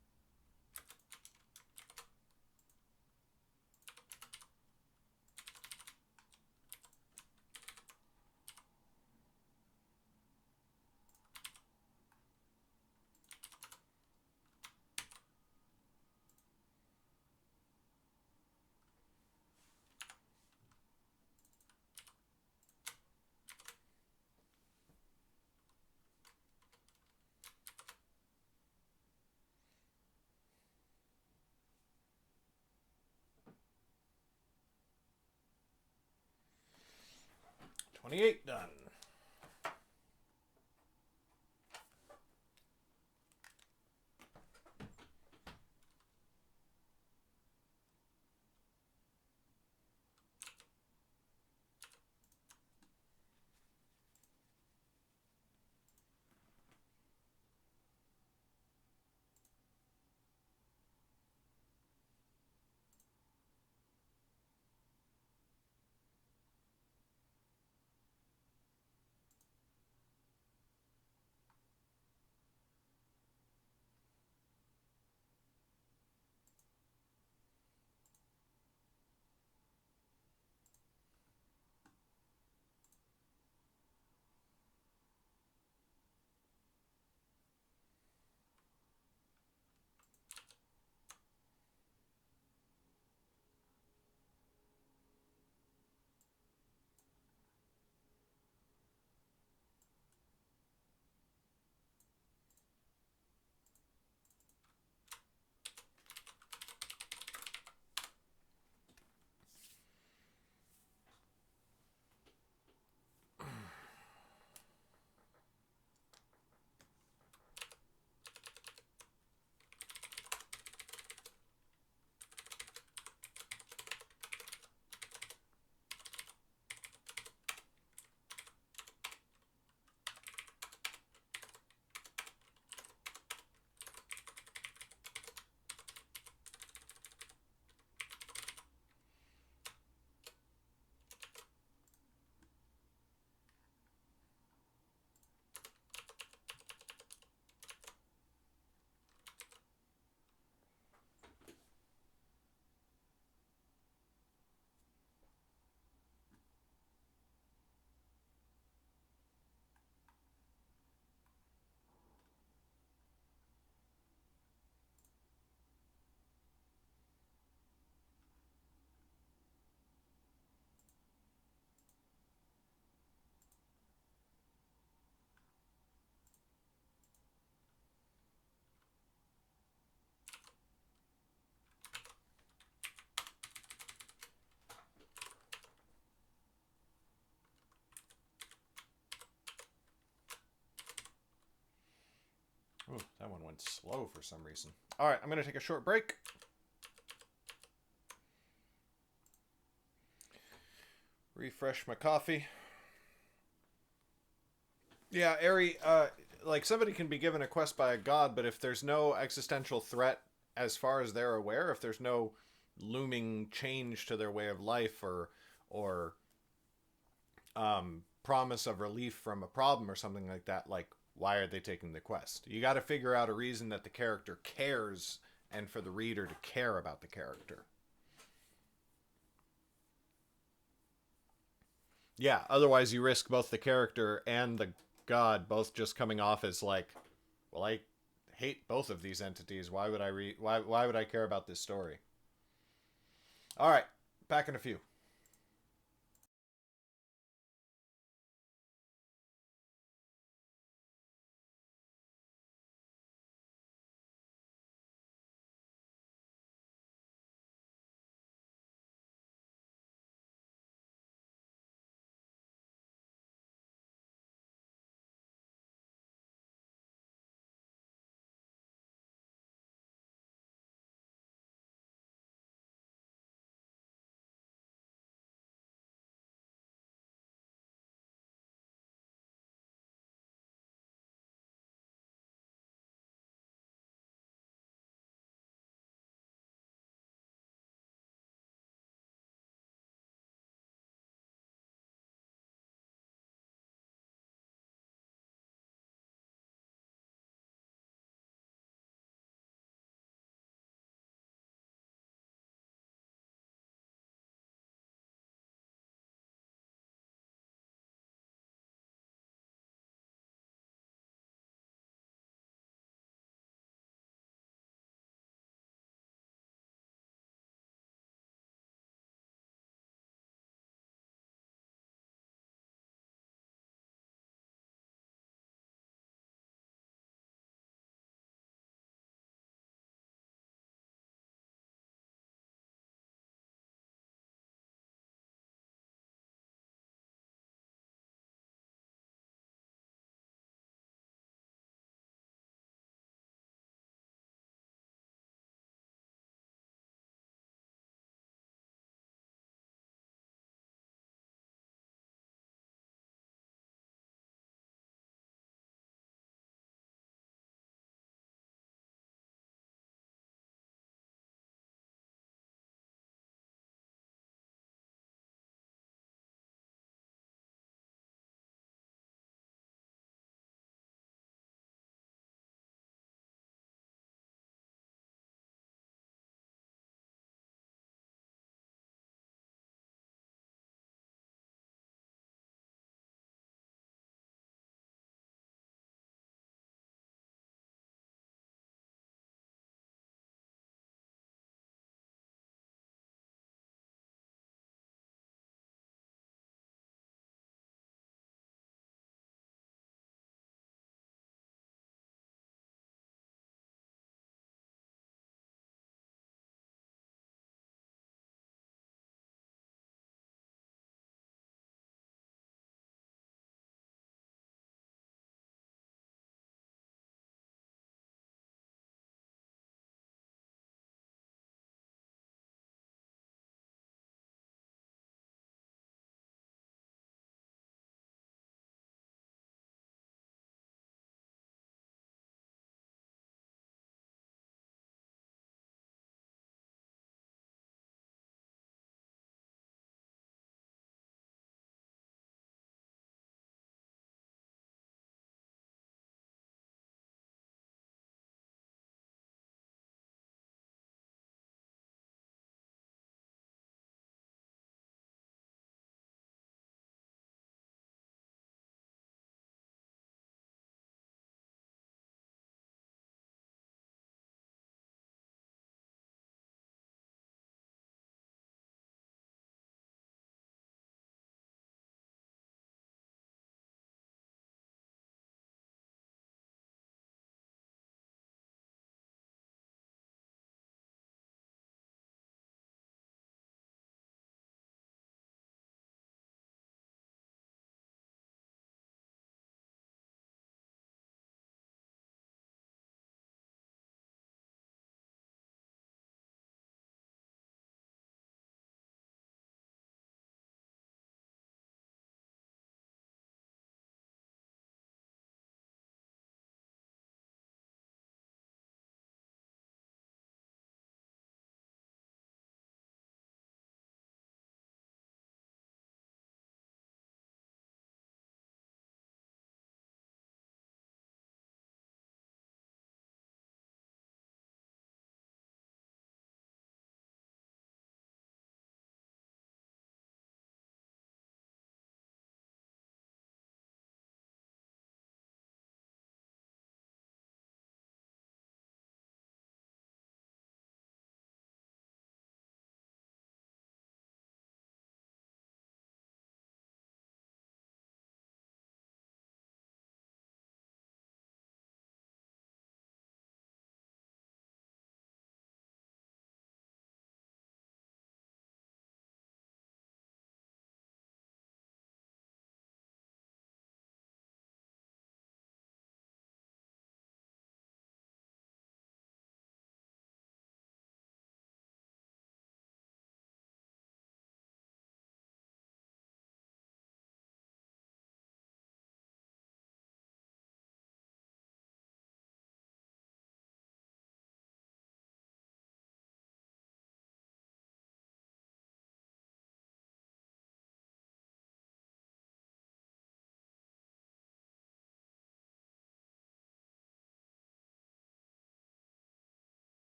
$28 done. Ooh, that one went slow for some reason. All right, I'm going to take a short break. Refresh my coffee. Yeah, Ari, like somebody can be given a quest by a god, but if there's no existential threat as far as they're aware, if there's no looming change to their way of life or promise of relief from a problem or something like that, like why are they taking the quest? You got to figure out a reason that the character cares and for the reader to care about the character. Yeah, otherwise you risk both the character and the god both just coming off as like, well, I hate both of these entities. Why would I why would I care about this story? All right, back in a few.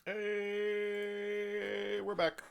Hey, we're back.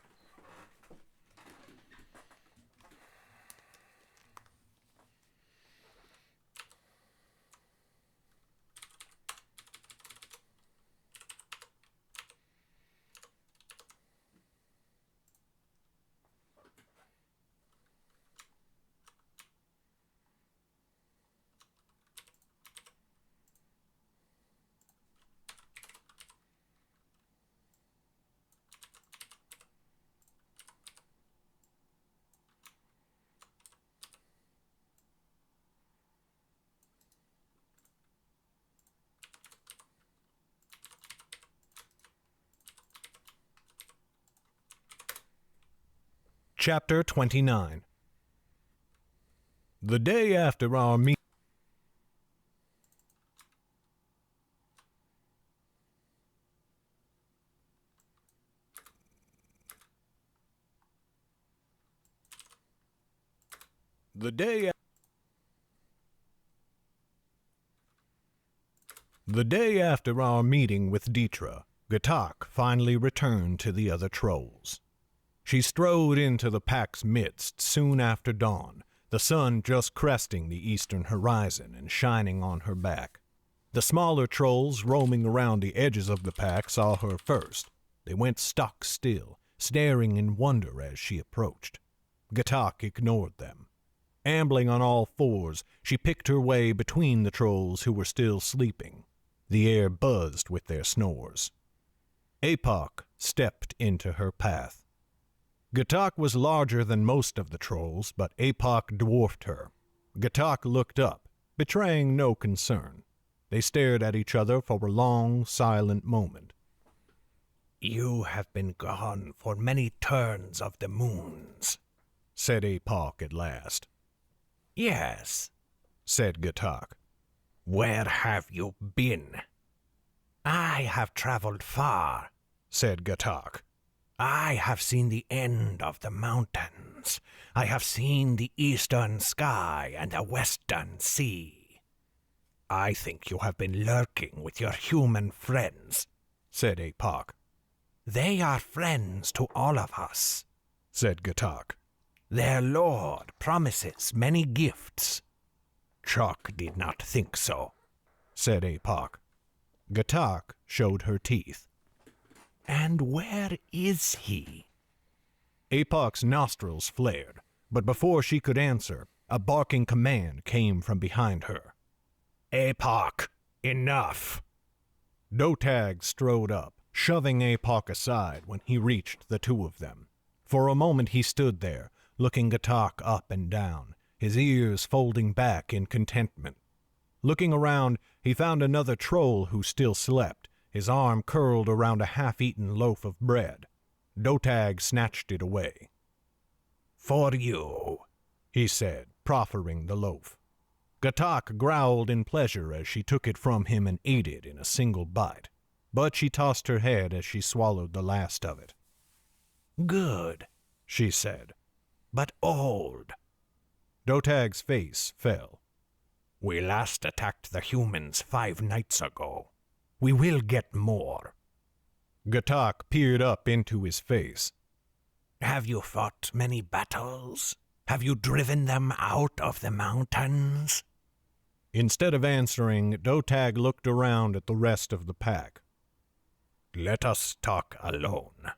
Chapter 29. The day after our meeting. The day after our meeting with Dietra, Gatak finally returned to the other trolls. She strode into the pack's midst soon after dawn, the sun just cresting the eastern horizon and shining on her back. The smaller trolls roaming around the edges of the pack saw her first. They went stock still, staring in wonder as she approached. Gatak ignored them. Ambling on all fours, she picked her way between the trolls who were still sleeping. The air buzzed with their snores. Apoc stepped into her path. Gatak was larger than most of the trolls, but Apoc dwarfed her. Gatak looked up, betraying no concern. They stared at each other for a long, silent moment. "You have been gone for many turns of the moons," said Apoc at last. "Yes," said Gatak. "Where have you been?" "I have traveled far," said Gatak. "I have seen the end of the mountains. I have seen the eastern sky and the western sea." "I think you have been lurking with your human friends," said Apoc. "They are friends to all of us," said Gatak. "Their lord promises many gifts." "Chuck did not think so," said Apoc. Gatak showed her teeth. "And where is he?" Apoc's nostrils flared, but before she could answer, a barking command came from behind her. "Apoc, enough!" Dotag strode up, shoving Apoc aside when he reached the two of them. For a moment he stood there, looking Gatak up and down, his ears folding back in contentment. Looking around, he found another troll who still slept, his arm curled around a half-eaten loaf of bread. Dotag snatched it away. "For you," he said, proffering the loaf. Gatak growled in pleasure as she took it from him and ate it in a single bite, but she tossed her head as she swallowed the last of it. "Good," she said, "but old." Dotag's face fell. "We last attacked the humans 5 nights ago. We will get more." Gatak peered up into his face. "Have you fought many battles? Have you driven them out of the mountains?" Instead of answering, Dotag looked around at the rest of the pack. "Let us talk alone."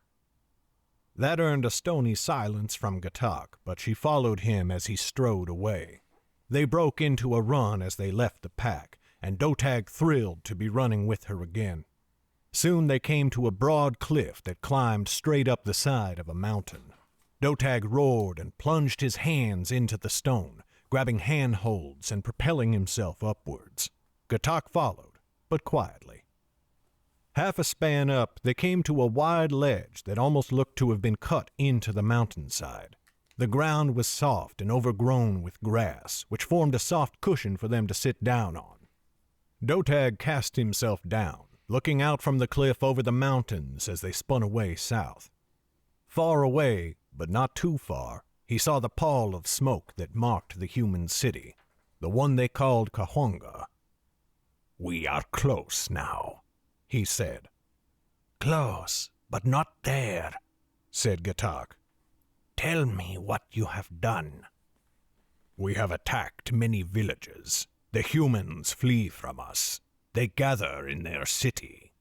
That earned a stony silence from Gatak, but she followed him as he strode away. They broke into a run as they left the pack, and Dotag thrilled to be running with her again. Soon they came to a broad cliff that climbed straight up the side of a mountain. Dotag roared and plunged his hands into the stone, grabbing handholds and propelling himself upwards. Gatak followed, but quietly. Half a span up, they came to a wide ledge that almost looked to have been cut into the mountainside. The ground was soft and overgrown with grass, which formed a soft cushion for them to sit down on. Dotag cast himself down, looking out from the cliff over the mountains as they spun away south. Far away, but not too far, he saw the pall of smoke that marked the human city, the one they called Kahonga. "We are close now," he said. Close, but not there, said Gatak. Tell me what you have done. We have attacked many villages. The humans flee from us. They gather in their city.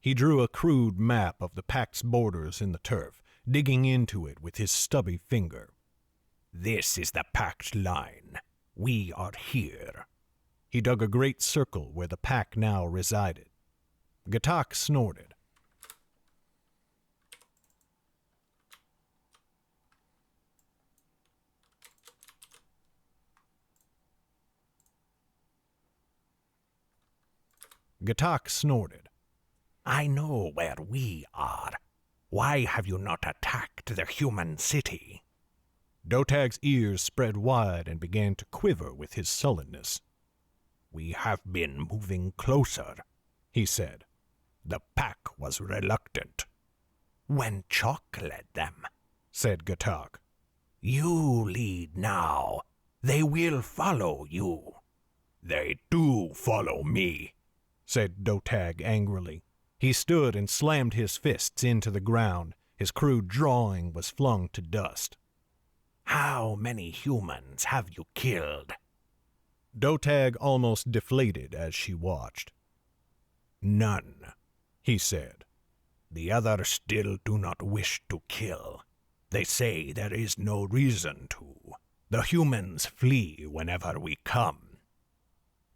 He drew a crude map of the Pact's borders in the turf, digging into it with his stubby finger. This is the Pact line. We are here. He dug a great circle where the Pact now resided. Gatak snorted. Gatak snorted. I know where we are. Why have you not attacked the human city? Dotag's ears spread wide and began to quiver with his sullenness. We have been moving closer, he said. The pack was reluctant. When Chalk led them, said Gatak. You lead now. They will follow you. They do follow me, said Dotag angrily. He stood and slammed his fists into the ground. His crude drawing was flung to dust. How many humans have you killed? Dotag almost deflated as she watched. None, he said. The others still do not wish to kill. They say there is no reason to. The humans flee whenever we come.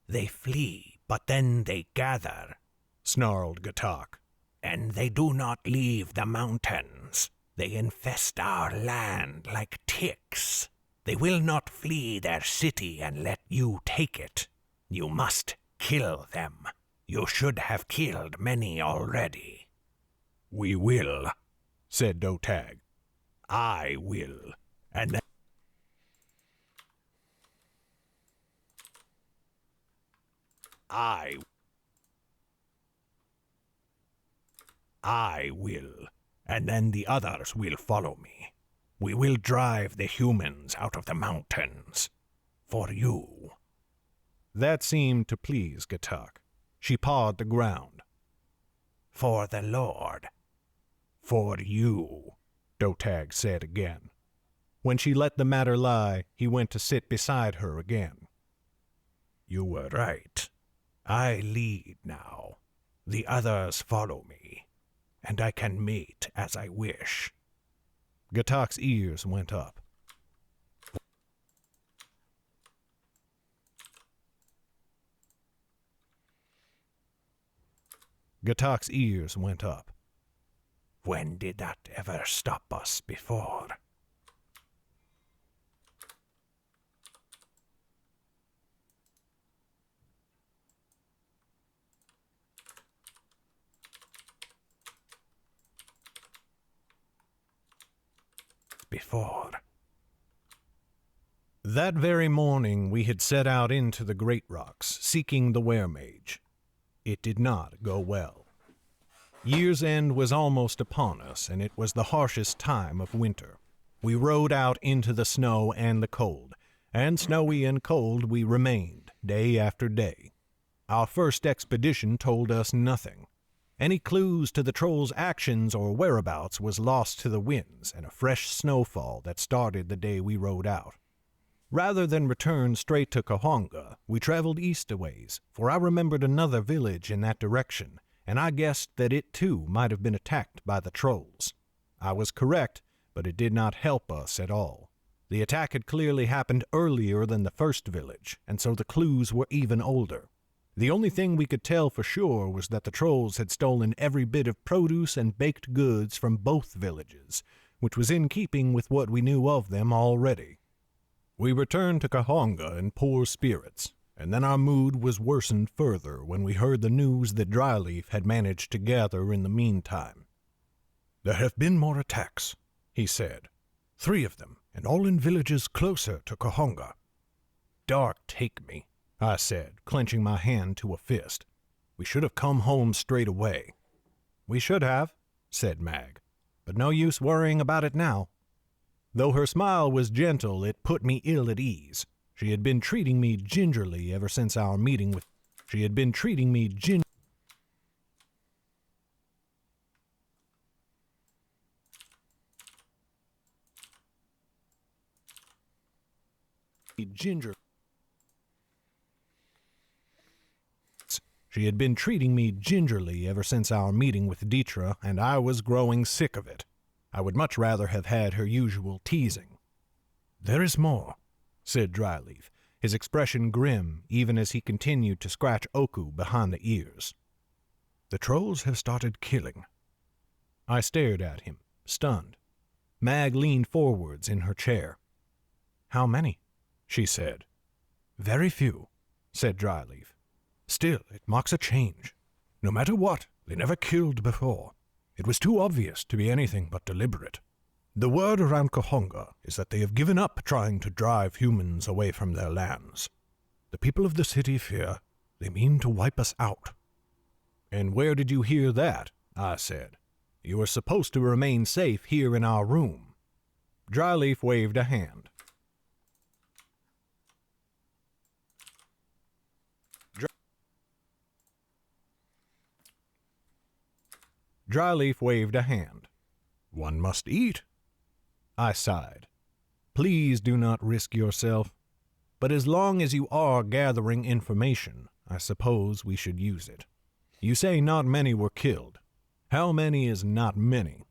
They flee, but then they gather, snarled Gatak. And they do not leave the mountains. They infest our land like ticks. They will not flee their city and let you take it. You must kill them. You should have killed many already. We will, said Dotag. I will. And then I will, and then the others will follow me. We will drive the humans out of the mountains. For you. That seemed to please Gatak. She pawed the ground. For the Lord. For you, Dotag said again. When she let the matter lie, he went to sit beside her again. You were right. I lead now. The others follow me. And I can mate as I wish. Gatak's ears went up. Gatak's ears went up. When did that ever stop us before? That very morning we had set out into the Great Rocks, seeking the Weremage. It did not go well. Year's End was almost upon us, and it was the harshest time of winter. We rode out into the snow and the cold, and snowy and cold we remained, day after day. Our first expedition told us nothing. Any clues to the Troll's actions or whereabouts was lost to the winds and a fresh snowfall that started the day we rode out. Rather than return straight to Kahonga, we traveled east a ways, for I remembered another village in that direction, and I guessed that it too might have been attacked by the Trolls. I was correct, but it did not help us at all. The attack had clearly happened earlier than the first village, and so the clues were even older. The only thing we could tell for sure was that the Trolls had stolen every bit of produce and baked goods from both villages, which was in keeping with what we knew of them already. We returned to Kahonga in poor spirits, and then our mood was worsened further when we heard the news that Dryleaf had managed to gather in the meantime. There have been more attacks, he said. 3 of them, and all in villages closer to Kahonga. Dark take me, I said, clenching my hand to a fist. We should have come home straight away. We should have, said Mag, but no use worrying about it now. Though her smile was gentle, it put me ill at ease. She had been treating me gingerly ever since our meeting with... ginger. She had been treating me gingerly ever since our meeting with Dietra, and I was growing sick of it. I would much rather have had her usual teasing. "There is more," said Dryleaf, his expression grim even as he continued to scratch Oku behind the ears. "The trolls have started killing." I stared at him, stunned. Mag leaned forwards in her chair. "How many?" she said. "Very few," said Dryleaf. "Still, it marks a change. No matter what, they never killed before. It was too obvious to be anything but deliberate. The word around Kahonga is that they have given up trying to drive humans away from their lands. The people of the city fear they mean to wipe us out." "And where did you hear that?" I said. "You are supposed to remain safe here in our room." Dryleaf waved a hand. Dryleaf waved a hand. "One must eat." I sighed. "Please do not risk yourself. But as long as you are gathering information, I suppose we should use it. You say not many were killed. How many is not many?"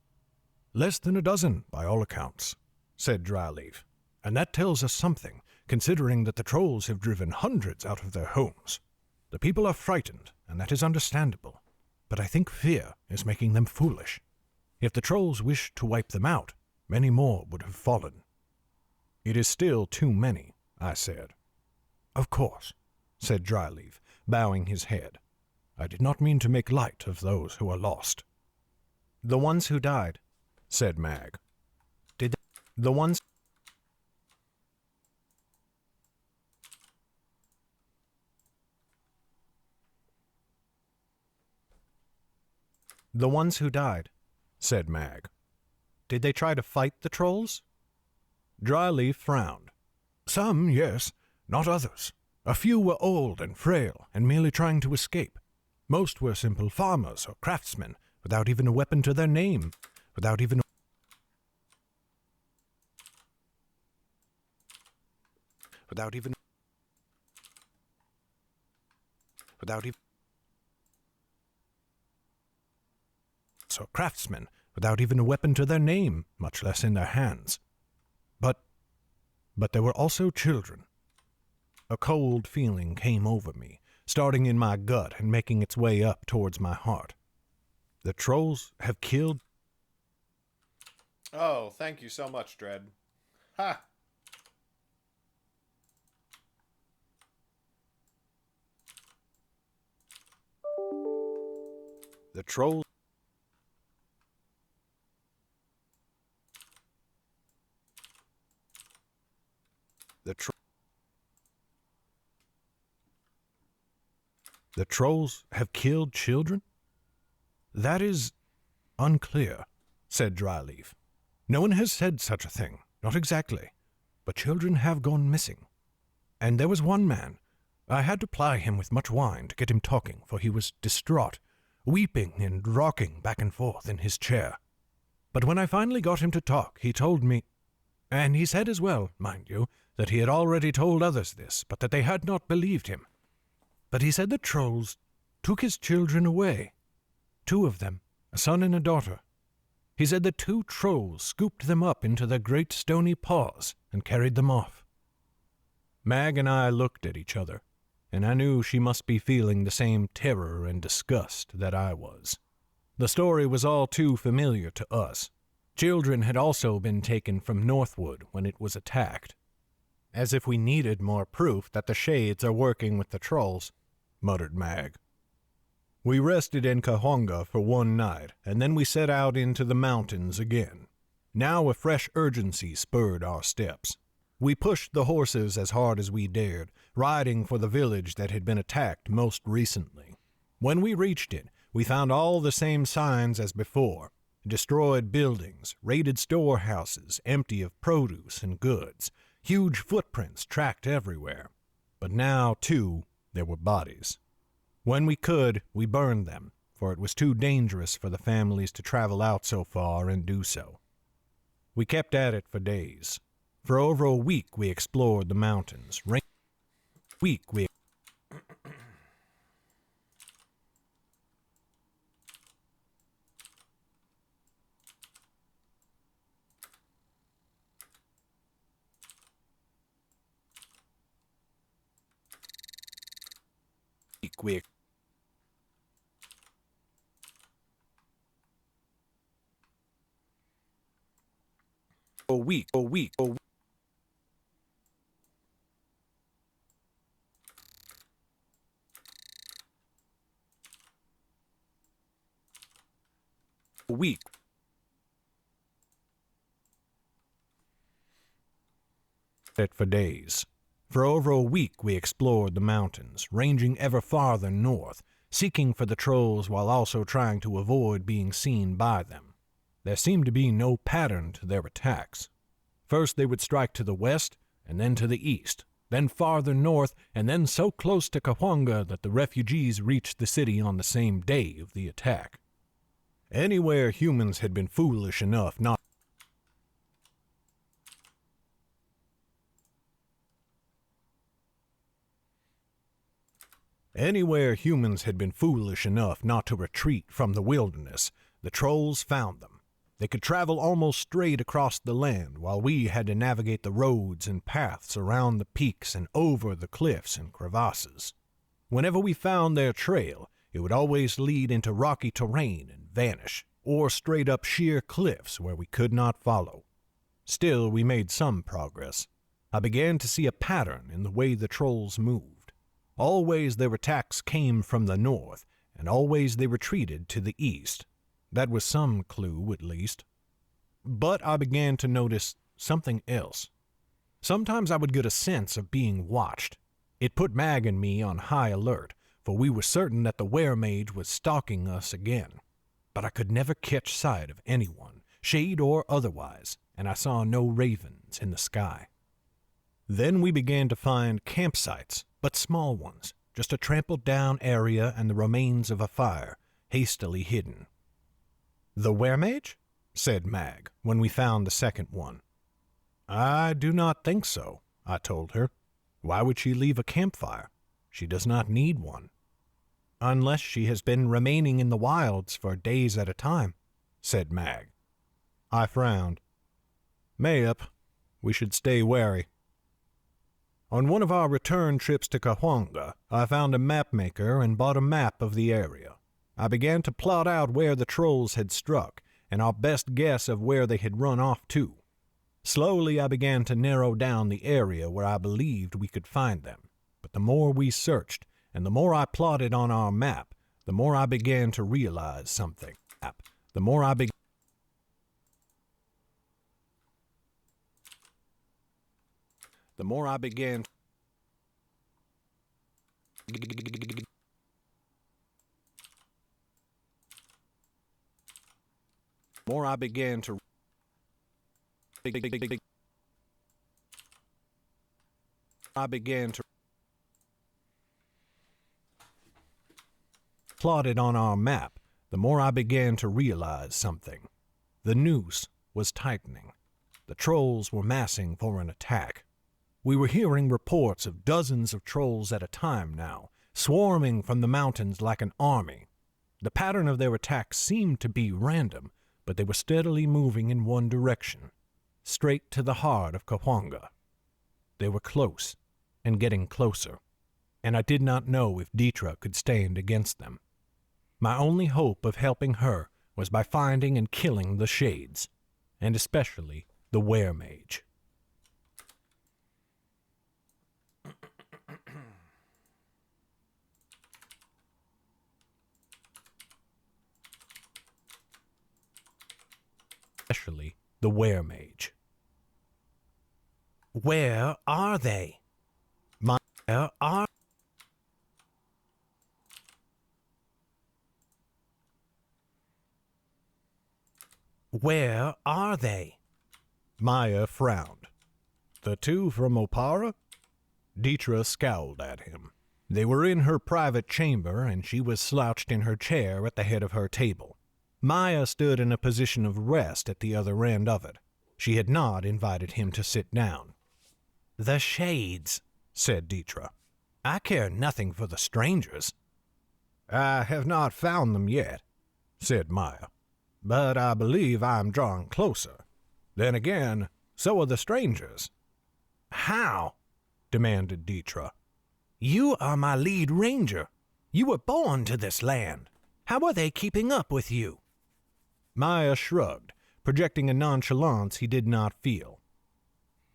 "Less than a dozen, by all accounts," said Dryleaf. "And that tells us something, considering that the trolls have driven hundreds out of their homes. The people are frightened, and that is understandable. But I think fear is making them foolish. If the trolls wished to wipe them out, many more would have fallen." "It is still too many," I said. "Of course," said Dryleaf, bowing his head. "I did not mean to make light of those who are lost." "The ones who died," said Mag. "Did they, the ones "The ones who died," said Mag. "Did they try to fight the trolls?" Dryleaf frowned. "Some, yes, not others. A few were old and frail and merely trying to escape. Most were simple farmers or craftsmen, without even a weapon to their name, without even without even without even or craftsmen, without even a weapon to their name, much less in their hands. But there were also children." A cold feeling came over me, starting in my gut and making its way up towards my heart. "The trolls have killed—" Oh, thank you so much, Dread. Ha! The trolls The trolls have killed children? "That is unclear," said Dryleaf. "No one has said such a thing, not exactly. But children have gone missing. And there was one man. I had to ply him with much wine to get him talking, for he was distraught, weeping and rocking back and forth in his chair. But when I finally got him to talk, he told me, and he said as well, mind you, that he had already told others this, but that they had not believed him. But he said the trolls took his children away. 2 of them, a son and a daughter. He said the 2 trolls scooped them up into their great stony paws and carried them off." Mag and I looked at each other, and I knew she must be feeling the same terror and disgust that I was. The story was all too familiar to us. Children had also been taken from Northwood when it was attacked. "As if we needed more proof that the Shades are working with the trolls," muttered Mag. We rested in Kahonga for one night, and then we set out into the mountains again. Now a fresh urgency spurred our steps. We pushed the horses as hard as we dared, riding for the village that had been attacked most recently. When we reached it, we found all the same signs as before: destroyed buildings, raided storehouses empty of produce and goods, huge footprints tracked everywhere. But now, too, there were bodies. When we could, we burned them, for it was too dangerous for the families to travel out so far and do so. We kept at it for days. For over a week we explored the mountains. Week we we a week a week it for days. For over a week we explored the mountains, ranging ever farther north, seeking for the trolls while also trying to avoid being seen by them. There seemed to be no pattern to their attacks. First they would strike to the west, and then to the east, then farther north, and then so close to Cahuenga that the refugees reached the city on the same day of the attack. Anywhere humans had been foolish enough not Anywhere humans had been foolish enough not to retreat from the wilderness, the trolls found them. They could travel almost straight across the land, while we had to navigate the roads and paths around the peaks and over the cliffs and crevasses. Whenever we found their trail, it would always lead into rocky terrain and vanish, or straight up sheer cliffs where we could not follow. Still, we made some progress. I began to see a pattern in the way the trolls moved. Always their attacks came from the north, and always they retreated to the east. That was some clue, at least. But I began to notice something else. Sometimes I would get a sense of being watched. It put Mag and me on high alert, for we were certain that the were-mage was stalking us again. But I could never catch sight of anyone, shade or otherwise, and I saw no ravens in the sky. Then we began to find campsites, but small ones, just a trampled-down area and the remains of a fire, hastily hidden. "The were-mage?" said Mag, when we found the second one. "I do not think so," I told her. "Why would she leave a campfire? She does not need one." "Unless she has been remaining in the wilds for days at a time," said Mag. I frowned. "Mayhap, we should stay wary." On one of our return trips to Cahuenga, I found a map maker and bought a map of the area. I began to plot out where the trolls had struck, and our best guess of where they had run off to. Slowly I began to narrow down the area where I believed we could find them, but the more we searched, and the more I plotted on our map, the more I began to realize something. The more I began The more I began to plotted on our map, the more I began to realize something. The noose was tightening. The trolls were massing for an attack. We were hearing reports of dozens of trolls at a time now, swarming from the mountains like an army. The pattern of their attacks seemed to be random, but they were steadily moving in one direction, straight to the heart of Cahuenga. They were close, and getting closer, and I did not know if Dietra could stand against them. My only hope of helping her was by finding and killing the Shades, and especially the were-mage. Especially the were-mage. Where are they? Where are they? Maya frowned. The two from Opara? Dietra scowled at him. They were in her private chamber, and she was slouched in her chair at the head of her table. Maya stood in a position of rest at the other end of it. She had not invited him to sit down. "The shades," said Dietra. "I care nothing for the strangers." "I have not found them yet," said Maya, "but I believe I am drawing closer. Then again, so are the strangers." "How?" demanded Dietra. "You are my lead ranger. You were born to this land. How are they keeping up with you?" Maya shrugged, projecting a nonchalance he did not feel.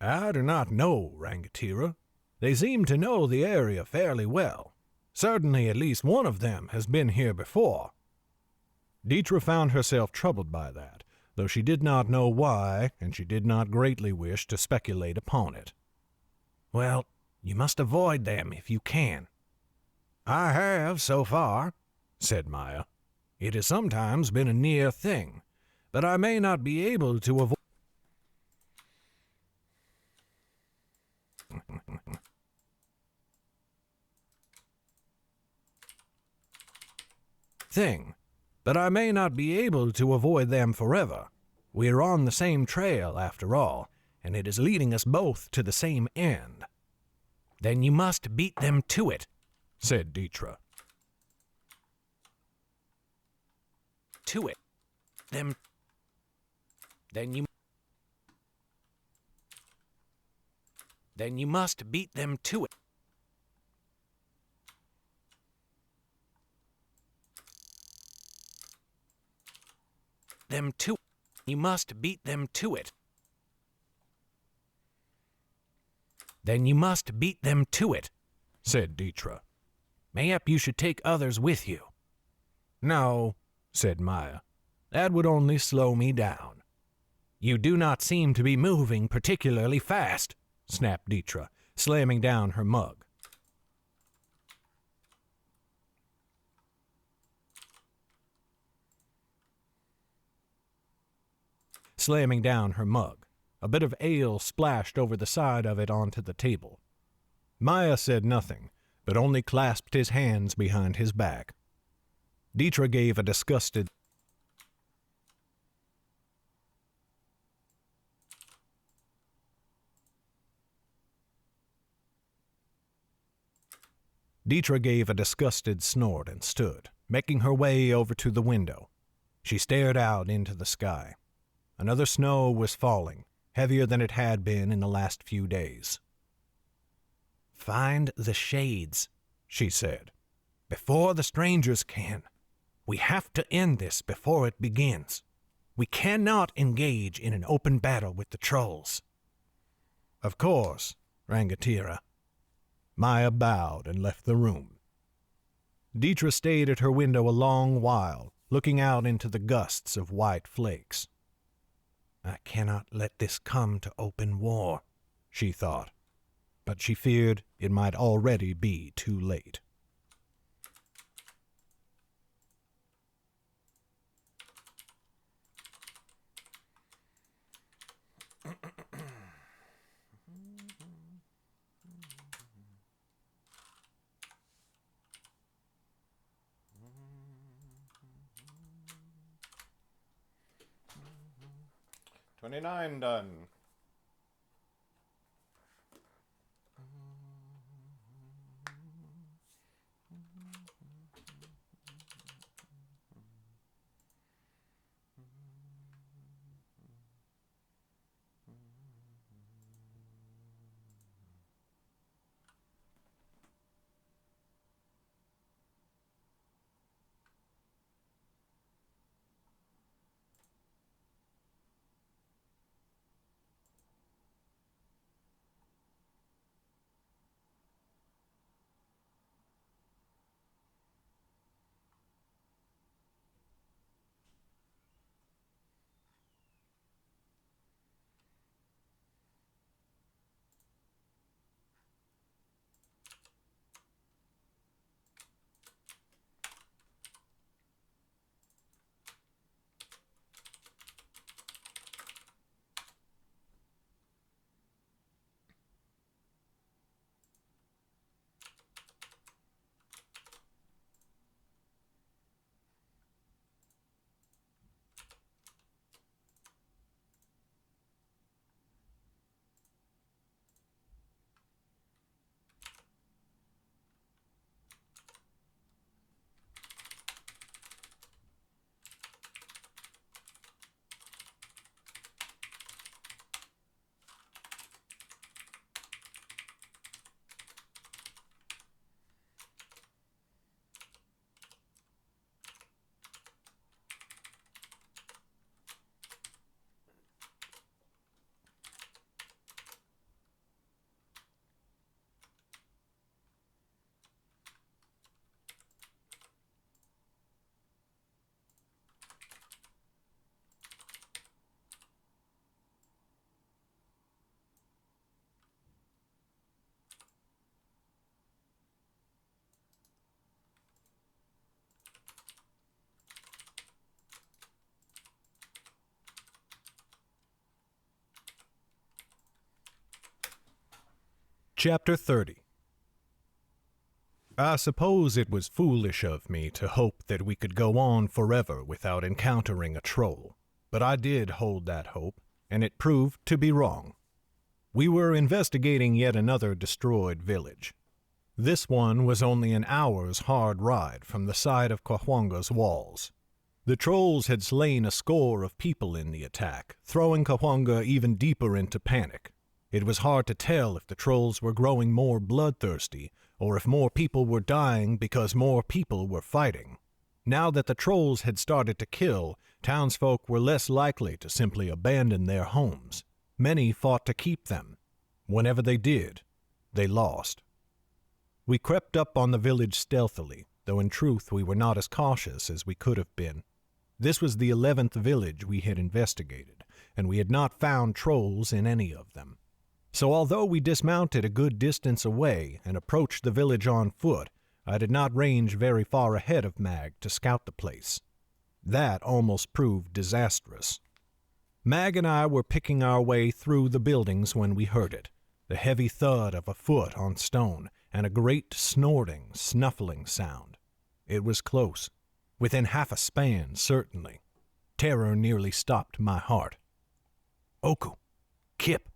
"I do not know, Rangatira. They seem to know the area fairly well. Certainly at least one of them has been here before." Dietra found herself troubled by that, though she did not know why, and she did not greatly wish to speculate upon it. "Well, you must avoid them if you can." "I have, so far," said Maya. "It has sometimes been a near thing, but I may not be able to avoid them forever. We are on the same trail, after all, and it is leading us both to the same end." "Then you must beat them to it," said Dietra. "To it. Them. Then you must beat them to it. Them to. You must beat them to it. Then you must beat them to it," said Dietra. "Mayhap you should take others with you." "No," said Maya. "That would only slow me down." "You do not seem to be moving particularly fast," snapped Dietra, slamming down her mug. A bit of ale splashed over the side of it onto the table. Maya said nothing, but only clasped his hands behind his back. Dietra gave a disgusted snort and stood, making her way over to the window. She stared out into the sky. Another snow was falling, heavier than it had been in the last few days. "Find the shades," she said, "before the strangers can. We have to end this before it begins. We cannot engage in an open battle with the trolls." "Of course, Rangatira." Maya bowed and left the room. Dietra stayed at her window a long while, looking out into the gusts of white flakes. "I cannot let this come to open war," she thought, but she feared it might already be too late. $29 done. Chapter 30. I suppose it was foolish of me to hope that we could go on forever without encountering a troll, but I did hold that hope, and it proved to be wrong. We were investigating yet another destroyed village. This one was only an hour's hard ride from the side of Cahuanga's walls. The trolls had slain a score of people in the attack, throwing Cahuanga even deeper into panic. It was hard to tell if the trolls were growing more bloodthirsty, or if more people were dying because more people were fighting. Now that the trolls had started to kill, townsfolk were less likely to simply abandon their homes. Many fought to keep them. Whenever they did, they lost. We crept up on the village stealthily, though in truth we were not as cautious as we could have been. This was the 11th village we had investigated, and we had not found trolls in any of them. So although we dismounted a good distance away and approached the village on foot, I did not range very far ahead of Mag to scout the place. That almost proved disastrous. Mag and I were picking our way through the buildings when we heard it, the heavy thud of a foot on stone, and a great snorting, snuffling sound. It was close, within half a span, certainly. Terror nearly stopped my heart. "Oku! Kip!"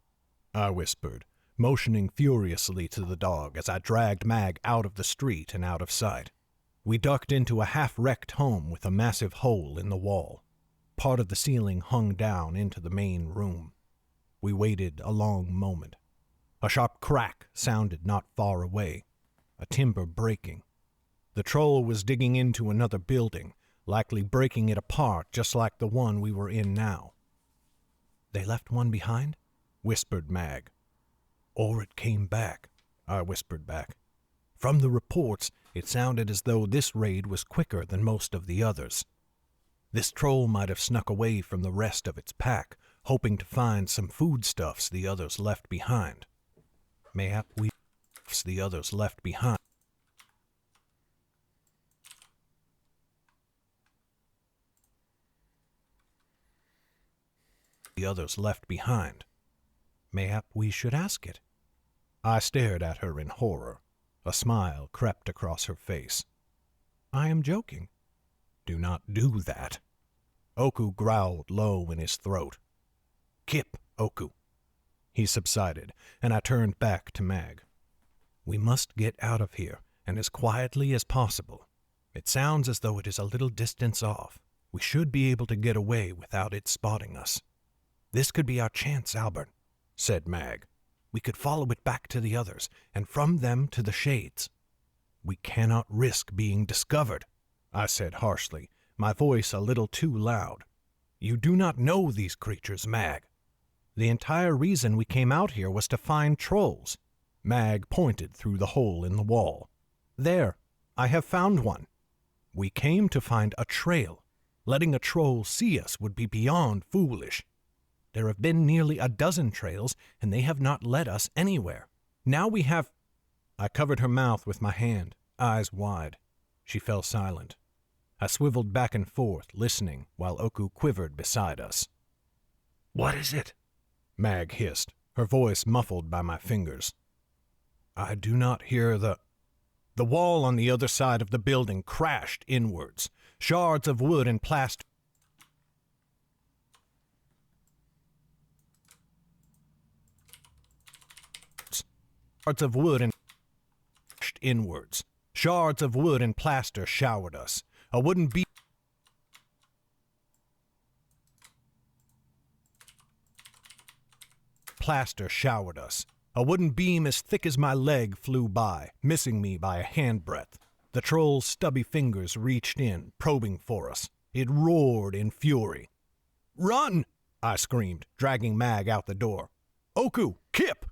I whispered, motioning furiously to the dog as I dragged Mag out of the street and out of sight. We ducked into a half-wrecked home with a massive hole in the wall. Part of the ceiling hung down into the main room. We waited a long moment. A sharp crack sounded not far away, a timber breaking. The troll was digging into another building, likely breaking it apart just like the one we were in now. "They left one behind?" whispered Mag. "Or it came back," I whispered back. From the reports, it sounded as though this raid was quicker than most of the others. This troll might have snuck away from the rest of its pack, hoping to find some foodstuffs the others left behind. Mayhap the others left behind. The others left behind. Mayhap we should ask it. I stared at her in horror. A smile crept across her face. "I am joking." "Do not do that." Oku growled low in his throat. "Kip, Oku." He subsided, and I turned back to Mag. "We must get out of here, and as quietly as possible. It sounds as though it is a little distance off. We should be able to get away without it spotting us." "This could be our chance, Albert," said Mag. "We could follow it back to the others, and from them to the shades." "We cannot risk being discovered," I said harshly, my voice a little too loud. "You do not know these creatures, Mag. The entire reason we came out here was to find trolls." Mag pointed through the hole in the wall. "There, I have found one." "We came to find a trail. Letting a troll see us would be beyond foolish. There have been nearly a dozen trails, and they have not led us anywhere. Now we have—" I covered her mouth with my hand, eyes wide. She fell silent. I swiveled back and forth, listening, while Oku quivered beside us. "What is it?" Mag hissed, her voice muffled by my fingers. "I do not hear the—" The wall on the other side of the building crashed inwards. Shards of wood and plaster inwards. Shards of wood and plaster showered us. A wooden beam as thick as my leg flew by, missing me by a handbreadth. The troll's stubby fingers reached in, probing for us. It roared in fury. "Run!" I screamed, dragging Mag out the door. "Oku! Kip!"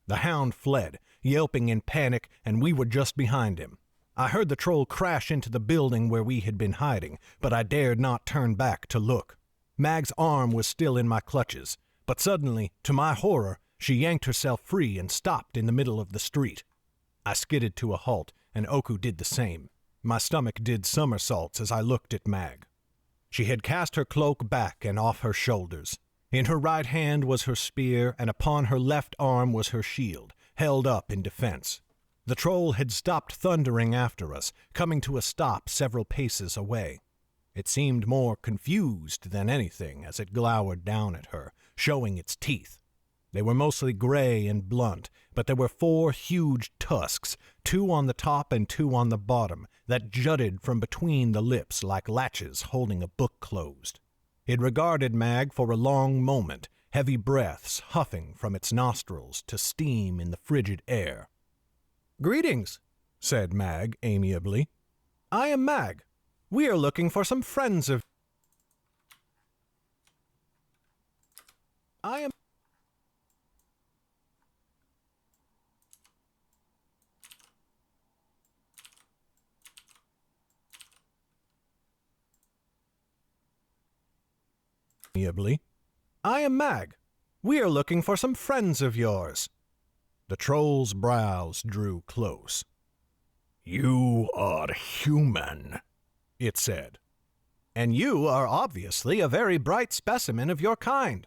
The hound fled, yelping in panic, and we were just behind him. I heard the troll crash into the building where we had been hiding, but I dared not turn back to look. Mag's arm was still in my clutches, but suddenly, to my horror, she yanked herself free and stopped in the middle of the street. I skidded to a halt, and Oku did the same. My stomach did somersaults as I looked at Mag. She had cast her cloak back and off her shoulders. In her right hand was her spear, and upon her left arm was her shield, held up in defense. The troll had stopped thundering after us, coming to a stop several paces away. It seemed more confused than anything as it glowered down at her, showing its teeth. They were mostly gray and blunt, but there were 4 huge tusks, 2 on the top and 2 on the bottom, that jutted from between the lips like latches holding a book closed. It regarded Mag for a long moment, heavy breaths huffing from its nostrils to steam in the frigid air. "Greetings," said Mag amiably. "I am Mag. We are looking for some friends of... I am... amiably. "I am Mag. We are looking for some friends of yours." The troll's brows drew close. "You are human," it said. "And you are obviously a very bright specimen of your kind."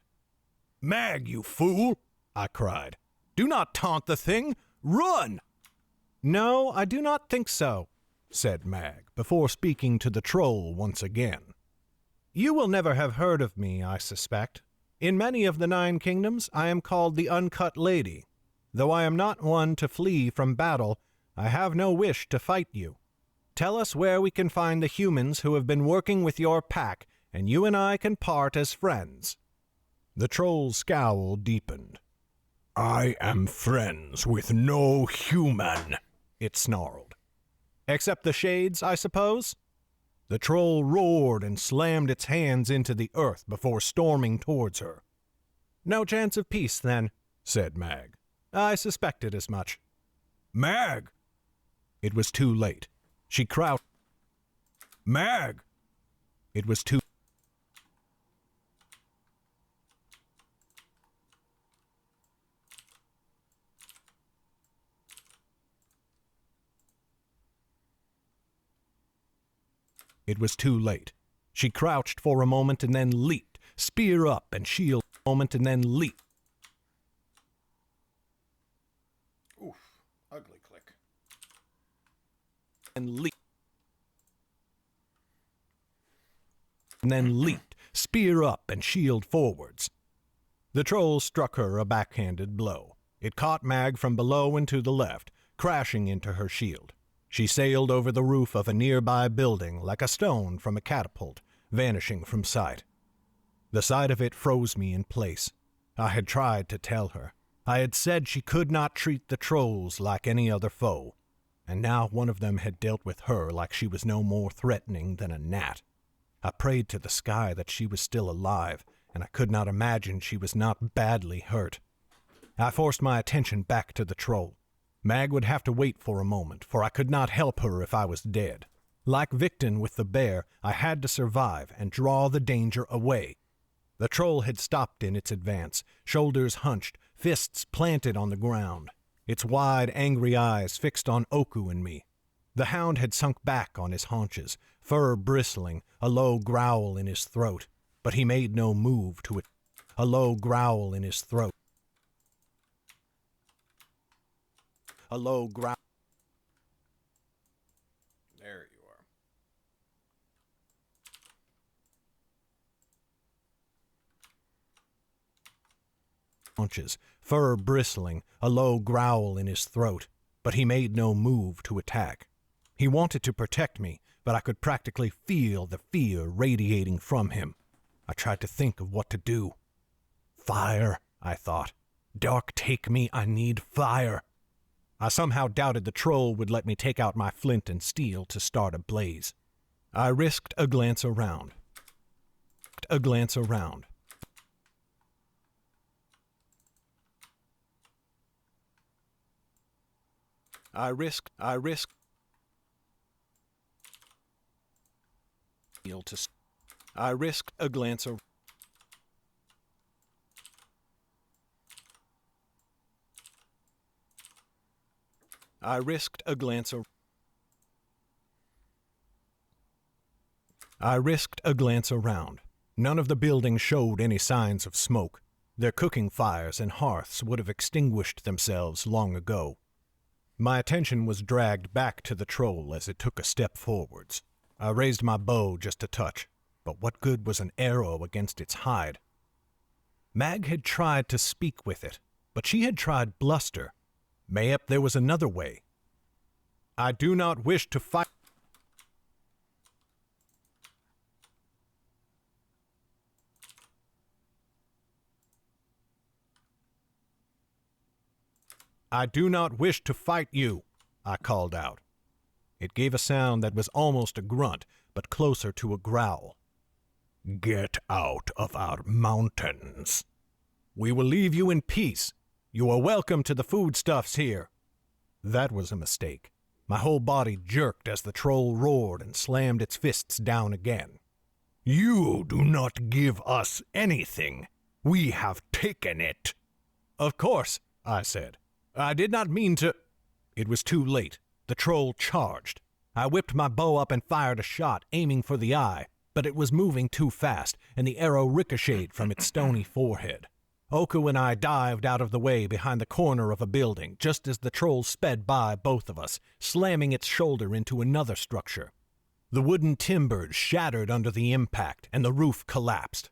"Mag, you fool!" I cried. "Do not taunt the thing! Run!" "No, I do not think so," said Mag, before speaking to the troll once again. "You will never have heard of me, I suspect. In many of the 9 kingdoms, I am called the Uncut Lady. Though I am not one to flee from battle, I have no wish to fight you. Tell us where we can find the humans who have been working with your pack, and you and I can part as friends." The troll's scowl deepened. "I am friends with no human," it snarled. "Except the shades, I suppose?" The troll roared and slammed its hands into the earth before storming towards her. "No chance of peace, then," said Mag. "I suspected as much." "Mag!" It was too late. She crouched. "Mag!" It was too... It was too late. She crouched for a moment and then leaped, spear up and shield moment and then leaped. Oof, ugly click. And leaped. And then leaped, spear up and shield forwards. The troll struck her a backhanded blow. It caught Mag from below and to the left, crashing into her shield. She sailed over the roof of a nearby building like a stone from a catapult, vanishing from sight. The sight of it froze me in place. I had tried to tell her. I had said she could not treat the trolls like any other foe, and now one of them had dealt with her like she was no more threatening than a gnat. I prayed to the sky that she was still alive, and I could not imagine she was not badly hurt. I forced my attention back to the troll. Mag would have to wait for a moment, for I could not help her if I was dead. Like Victon with the bear, I had to survive and draw the danger away. The troll had stopped in its advance, shoulders hunched, fists planted on the ground, its wide, angry eyes fixed on Oku and me. The hound had sunk back on his haunches, fur bristling, a low growl in his throat, but he made no move to it. A low growl in his throat. A low growl. There you are. Haunches, fur bristling, a low growl in his throat, but he made no move to attack. He wanted to protect me, but I could practically feel the fear radiating from him. I tried to think of what to do. Fire, I thought. Dark take me, I need fire. I somehow doubted the troll would let me take out my flint and steel to start a blaze. I risked a glance around. I risked a glance around. I risked a glance around. None of the buildings showed any signs of smoke. Their cooking fires and hearths would have extinguished themselves long ago. My attention was dragged back to the troll as it took a step forwards. I raised my bow just a touch, but what good was an arrow against its hide? Mag had tried to speak with it, but she had tried bluster. Mayhap there was another way. I do not wish to fight. I do not wish to fight you, I called out. It gave a sound that was almost a grunt, but closer to a growl. Get out of our mountains. We will leave you in peace. You are welcome to the foodstuffs here. That was a mistake. My whole body jerked as the troll roared and slammed its fists down again. You do not give us anything. We have taken it. Of course, I said. I did not mean to. It was too late. The troll charged. I whipped my bow up and fired a shot, aiming for the eye, but it was moving too fast, and the arrow ricocheted from its stony forehead. Oku and I dived out of the way behind the corner of a building, just as the troll sped by both of us, slamming its shoulder into another structure. The wooden timbers shattered under the impact, and the roof collapsed.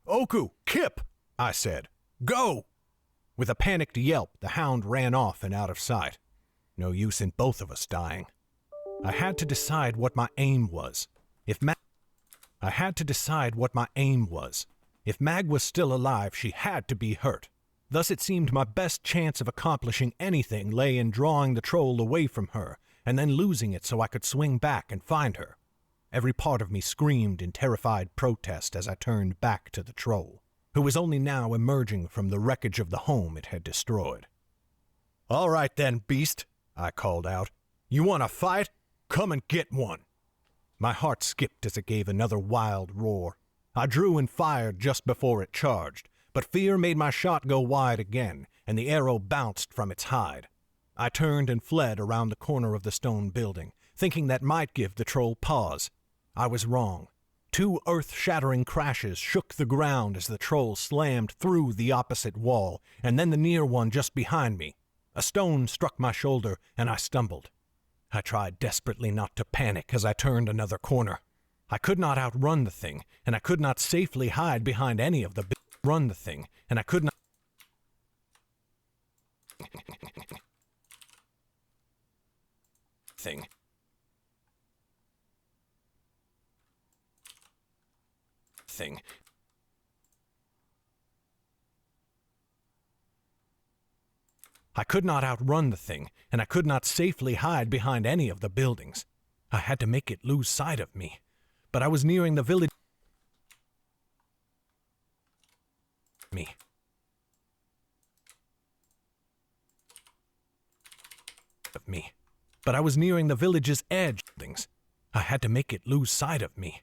Oku, Kip, I said. Go! With a panicked yelp, the hound ran off and out of sight. No use in both of us dying. I had to decide what my aim was. If Mag was still alive, she had to be hurt. Thus it seemed my best chance of accomplishing anything lay in drawing the troll away from her, and then losing it so I could swing back and find her. Every part of me screamed in terrified protest as I turned back to the troll, who was only now emerging from the wreckage of the home it had destroyed. All right then, beast, I called out. You want to fight? Come and get one. My heart skipped as it gave another wild roar. I drew and fired just before it charged, but fear made my shot go wide again, and the arrow bounced from its hide. I turned and fled around the corner of the stone building, thinking that might give the troll pause. I was wrong. 2 earth-shattering crashes shook the ground as the troll slammed through the opposite wall, and then the near one just behind me. A stone struck my shoulder, and I stumbled. I tried desperately not to panic as I turned another corner. I could not outrun the thing, and I could not safely hide behind any of the run the thing, and I could not thing. I could not outrun the thing, and I could not safely hide behind any of the buildings. I had to make it lose sight of me. But I was nearing the village. But I was nearing the village's edge. I had to make it lose sight of me.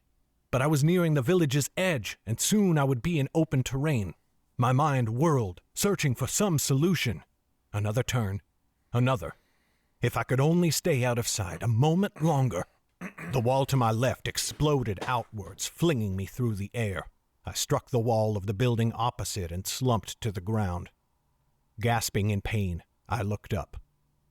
But I was nearing the village's edge, and soon I would be in open terrain. My mind whirled, searching for some solution. Another turn. Another. If I could only stay out of sight a moment longer. The wall to my left exploded outwards, flinging me through the air. I struck the wall of the building opposite and slumped to the ground. Gasping in pain, I looked up.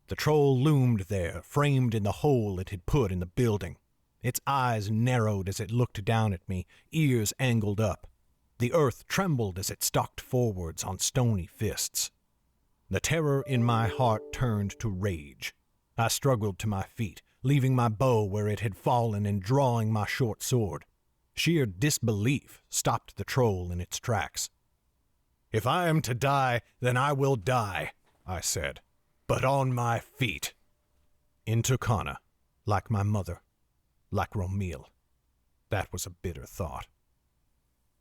The troll loomed there, framed in the hole it had put in the building. Its eyes narrowed as it looked down at me, ears angled up. The earth trembled as it stalked forwards on stony fists. The terror in my heart turned to rage. I struggled to my feet, leaving my bow where it had fallen and drawing my short sword. Sheer disbelief stopped the troll in its tracks. If I am to die, then I will die, I said, but on my feet. In Turkana, like my mother, like Romil. That was a bitter thought.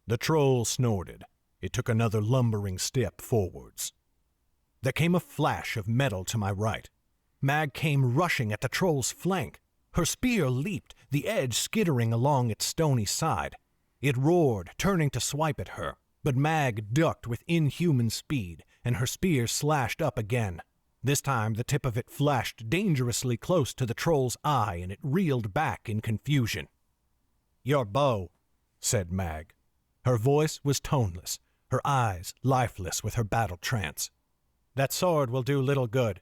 The troll snorted. It took another lumbering step forwards. There came a flash of metal to my right. Mag came rushing at the troll's flank. Her spear leaped, the edge skittering along its stony side. It roared, turning to swipe at her, but Mag ducked with inhuman speed, and her spear slashed up again. This time the tip of it flashed dangerously close to the troll's eye, and it reeled back in confusion. "Your bow," said Mag. Her voice was toneless. her eyes lifeless with her battle trance. "That sword will do little good."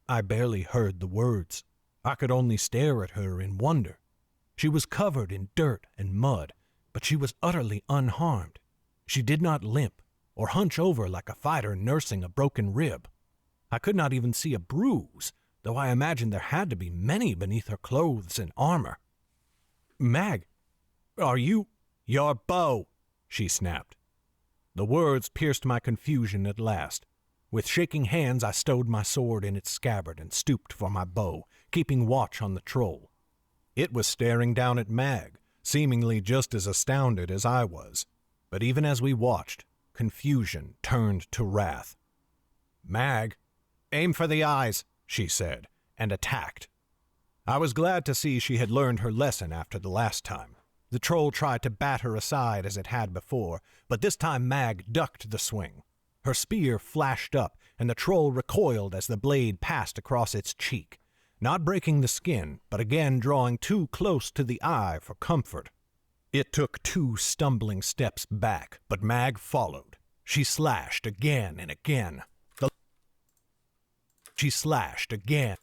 I barely heard the words. I could only stare at her in wonder. She was covered in dirt and mud, but she was utterly unharmed. She did not limp or hunch over like a fighter nursing a broken rib. I could not even see a bruise, though I imagined there had to be many beneath her clothes and armor. "Mag, are you—" "Your bow," she snapped. The words pierced my confusion at last. With shaking hands, I stowed my sword in its scabbard and stooped for my bow, keeping watch on the troll. It was staring down at Mag, seemingly just as astounded as I was. But even as we watched, confusion turned to wrath. "Mag, aim for the eyes," she said, and attacked. I was glad to see she had learned her lesson after the last time. The troll tried to bat her aside as it had before, but this time Mag ducked the swing. Her spear flashed up, and the troll recoiled as the blade passed across its cheek, not breaking the skin, but again drawing too close to the eye for comfort. It took 2 stumbling steps back, but Mag followed. She slashed again and again. She slashed again.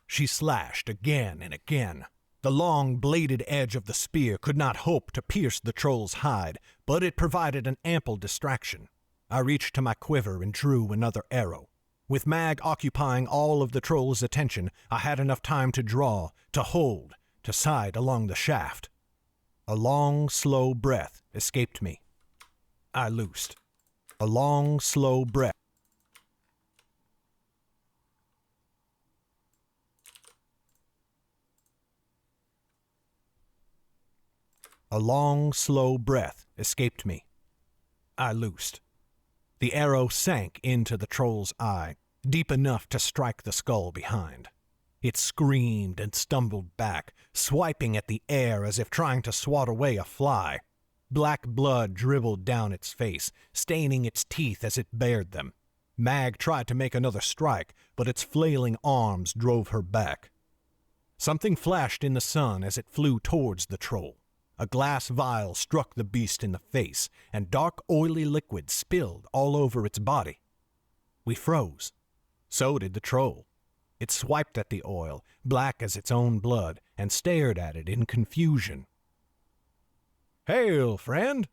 She slashed again and again. The long, bladed edge of the spear could not hope to pierce the troll's hide, but it provided an ample distraction. I reached to my quiver and drew another arrow. With Mag occupying all of the troll's attention, I had enough time to draw, to hold, to sight along the shaft. A long, slow breath escaped me. I loosed. A long, slow breath. A long, slow breath escaped me. I loosed. The arrow sank into the troll's eye, deep enough to strike the skull behind. It screamed and stumbled back, swiping at the air as if trying to swat away a fly. Black blood dribbled down its face, staining its teeth as it bared them. Mag tried to make another strike, but its flailing arms drove her back. Something flashed in the sun as it flew towards the troll. A glass vial struck the beast in the face, and dark, oily liquid spilled all over its body. We froze. So did the troll. It swiped at the oil, black as its own blood, and stared at it in confusion. "Hail, friend!"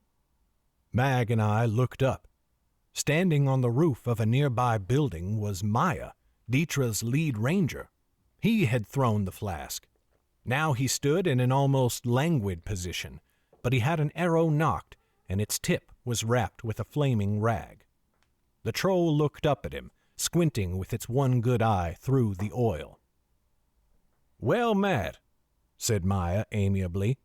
Mag and I looked up. Standing on the roof of a nearby building was Maya, Dietra's lead ranger. He had thrown the flask. Now he stood in an almost languid position, but he had an arrow nocked, and its tip was wrapped with a flaming rag. The troll looked up at him, squinting with its one good eye through the oil. "Well met," said Maya amiably.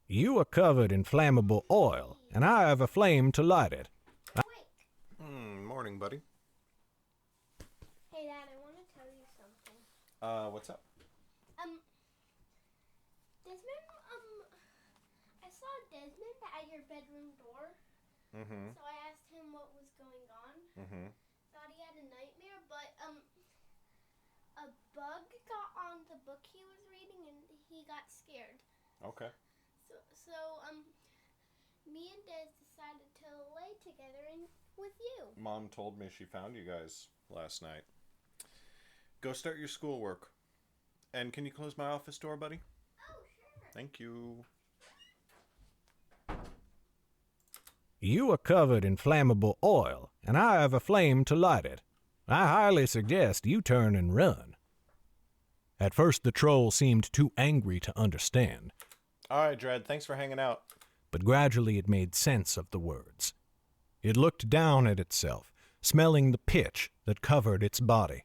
"You are covered in flammable oil, and I have a flame to light it." Morning, buddy. Hey, Dad, I want to tell you something. What's up? Desmond, I saw Desmond at your bedroom door. Mm-hmm. So I asked him what was going on. Mm-hmm. Thought he had a nightmare, but, a bug got on the book he was reading and he got scared. Okay. So, me and Des decided to lay together with you. Mom told me she found you guys last night. Go start your schoolwork. And can you close my office door, buddy? Oh, sure. Thank you. "You are covered in flammable oil, and I have a flame to light it. I highly suggest you turn and run." At first the troll seemed too angry to understand, All right, Dread. Thanks for hanging out. but gradually it made sense of the words. It looked down at itself, smelling the pitch that covered its body.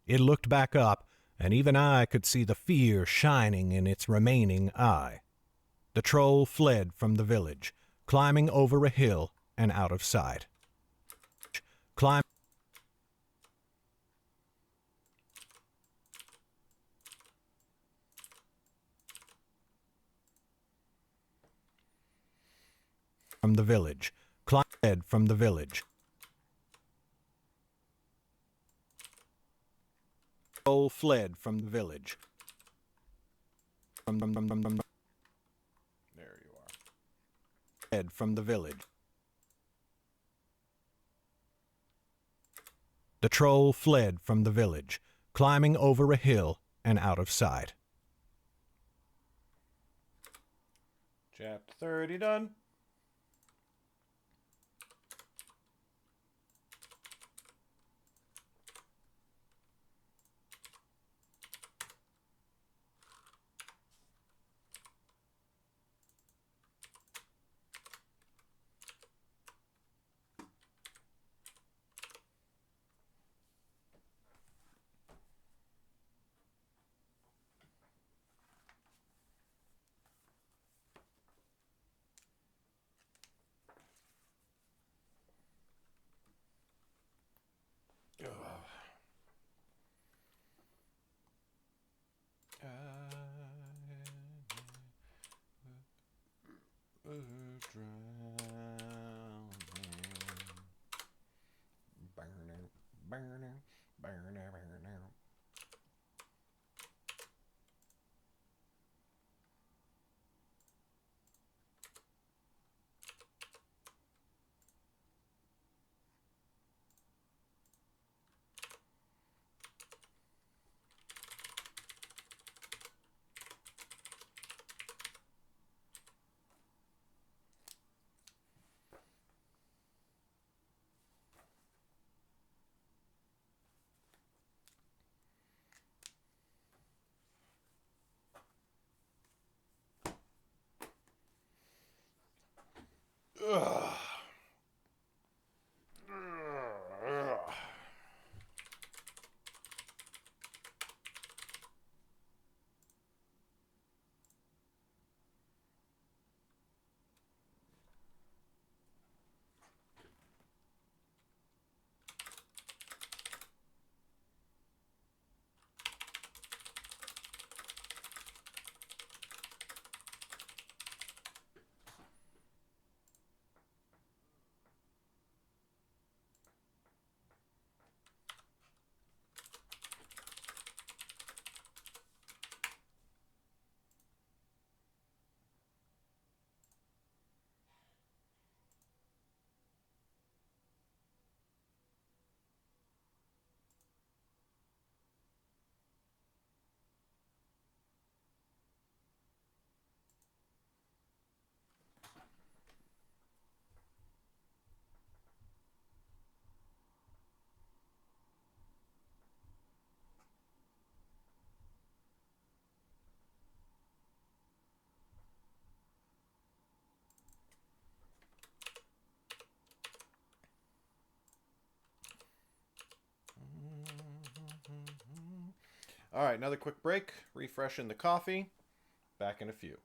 It looked back up, and even I could see the fear shining in its remaining eye. The troll fled from the village, climbing over a hill and out of sight. Climb from the village, fled from the village. Troll fled from the village. There you are. Fled from the village. The troll fled from the village, climbing over a hill and out of sight. Chapter 30 done. Ugh. All right, another quick break. Refreshing the coffee. Back in a few.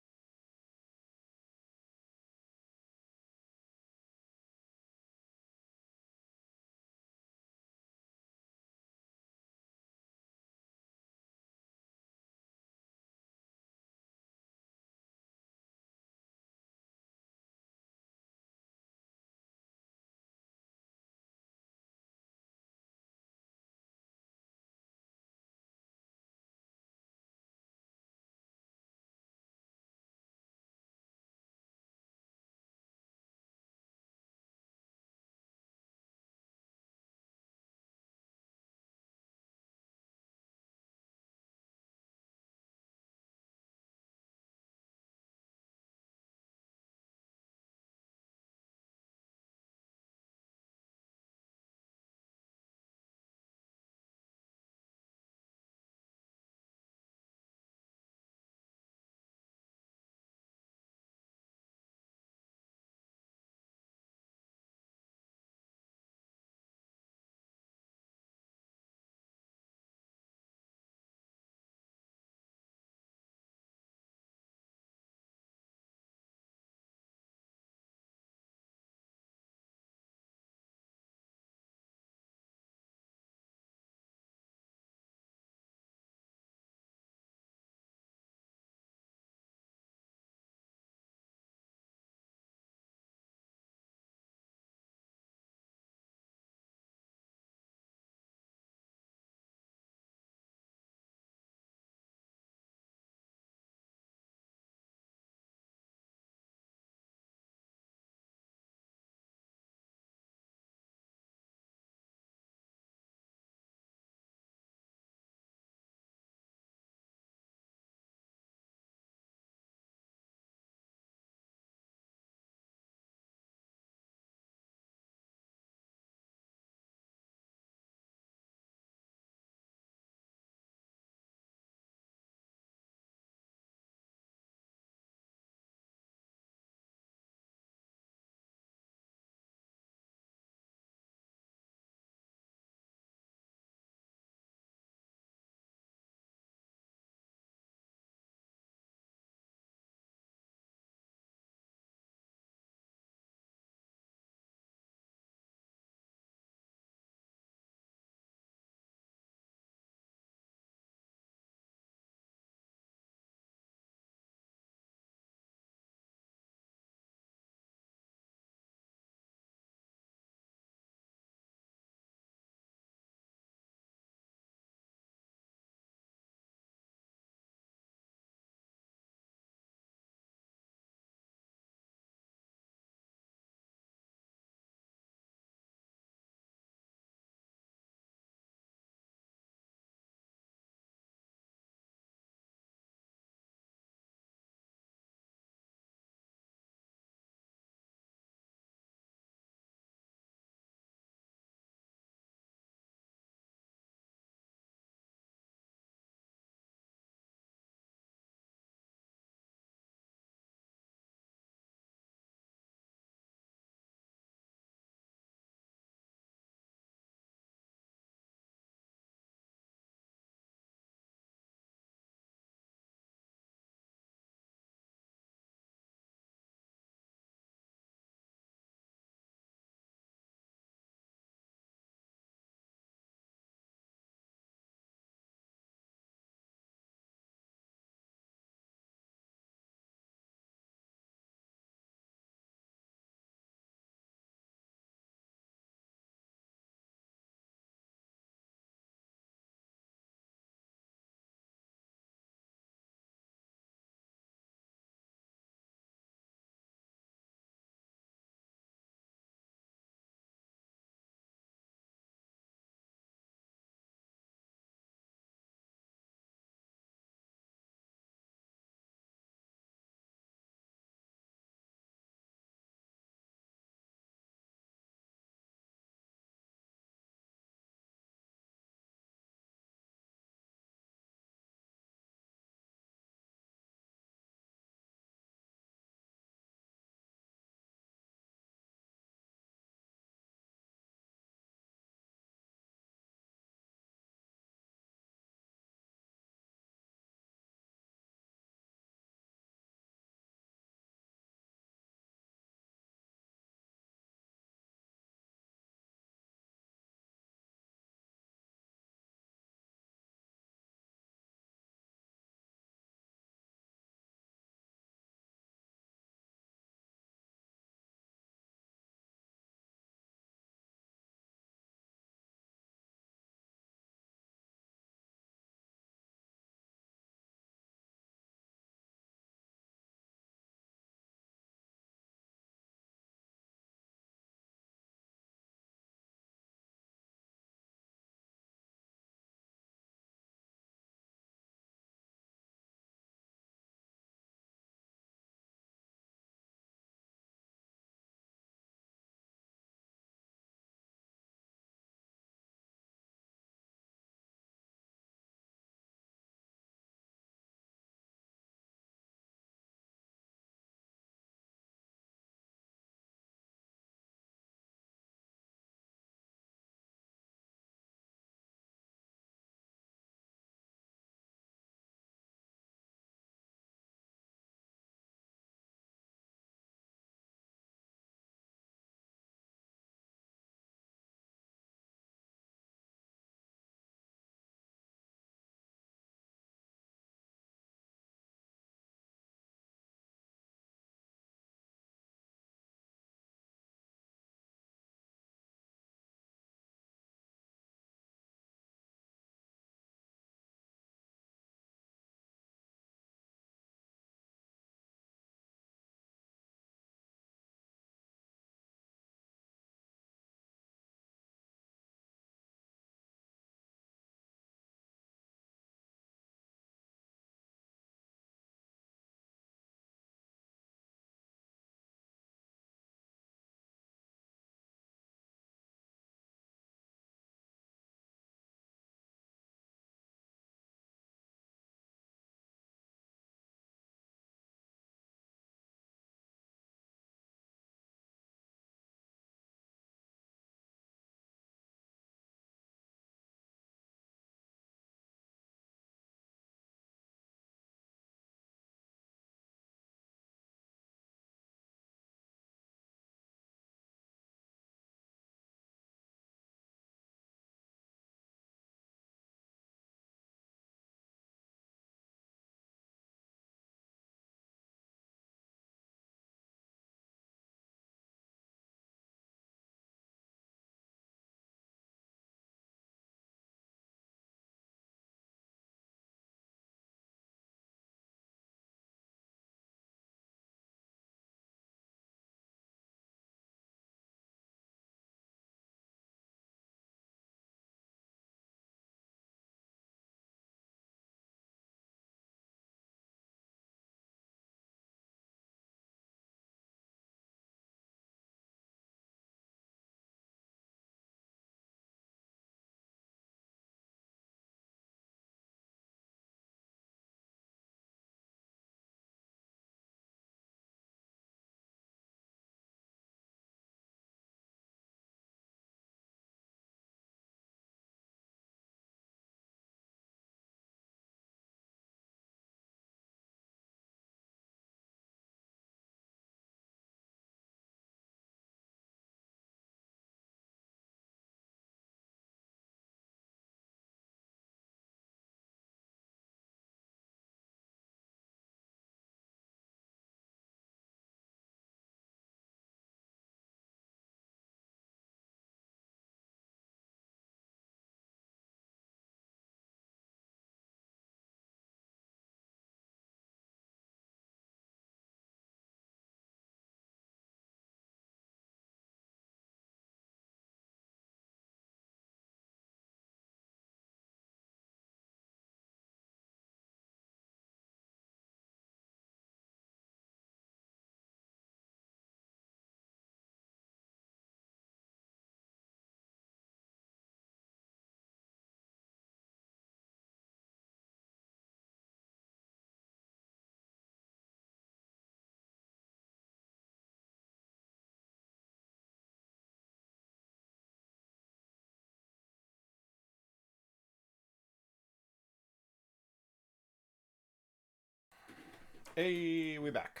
Hey, we back.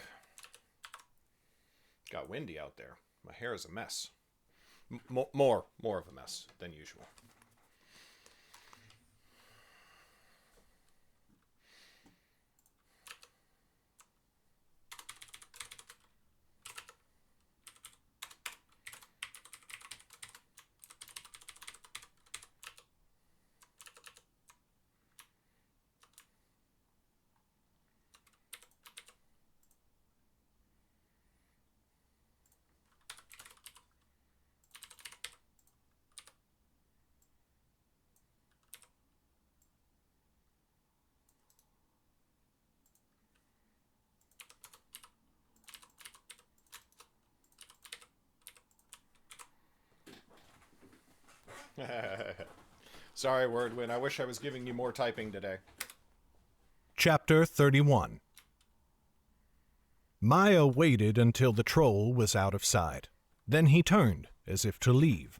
Got windy out there. My hair is a mess. More of a mess than usual. Sorry, Wordwin. I wish I was giving you more typing today. Chapter 31. Maya waited until the troll was out of sight. Then he turned, as if to leave.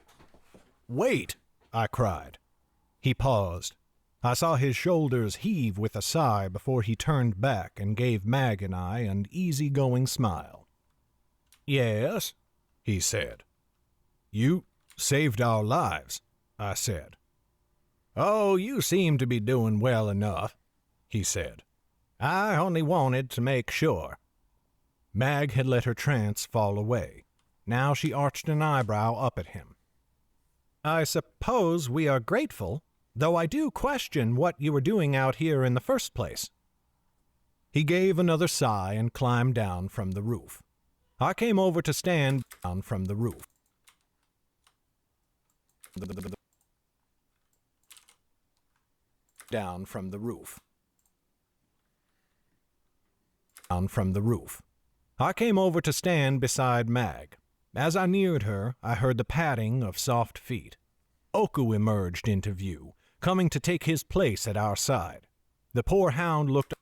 "Wait!" I cried. He paused. I saw his shoulders heave with a sigh before he turned back and gave Mag and I an easy-going smile. "Yes," he said. "You saved our lives," I said. "Oh, you seem to be doing well enough," he said. "I only wanted to make sure." Mag had let her trance fall away. Now she arched an eyebrow up at him. "I suppose we are grateful, though I do question what you were doing out here in the first place." He gave another sigh and climbed down from the roof. I came over to stand down from the roof. Down from the roof. Down from the roof. I came over to stand beside Mag. As I neared her, I heard the padding of soft feet. Oku emerged into view, coming to take his place at our side. The poor hound looked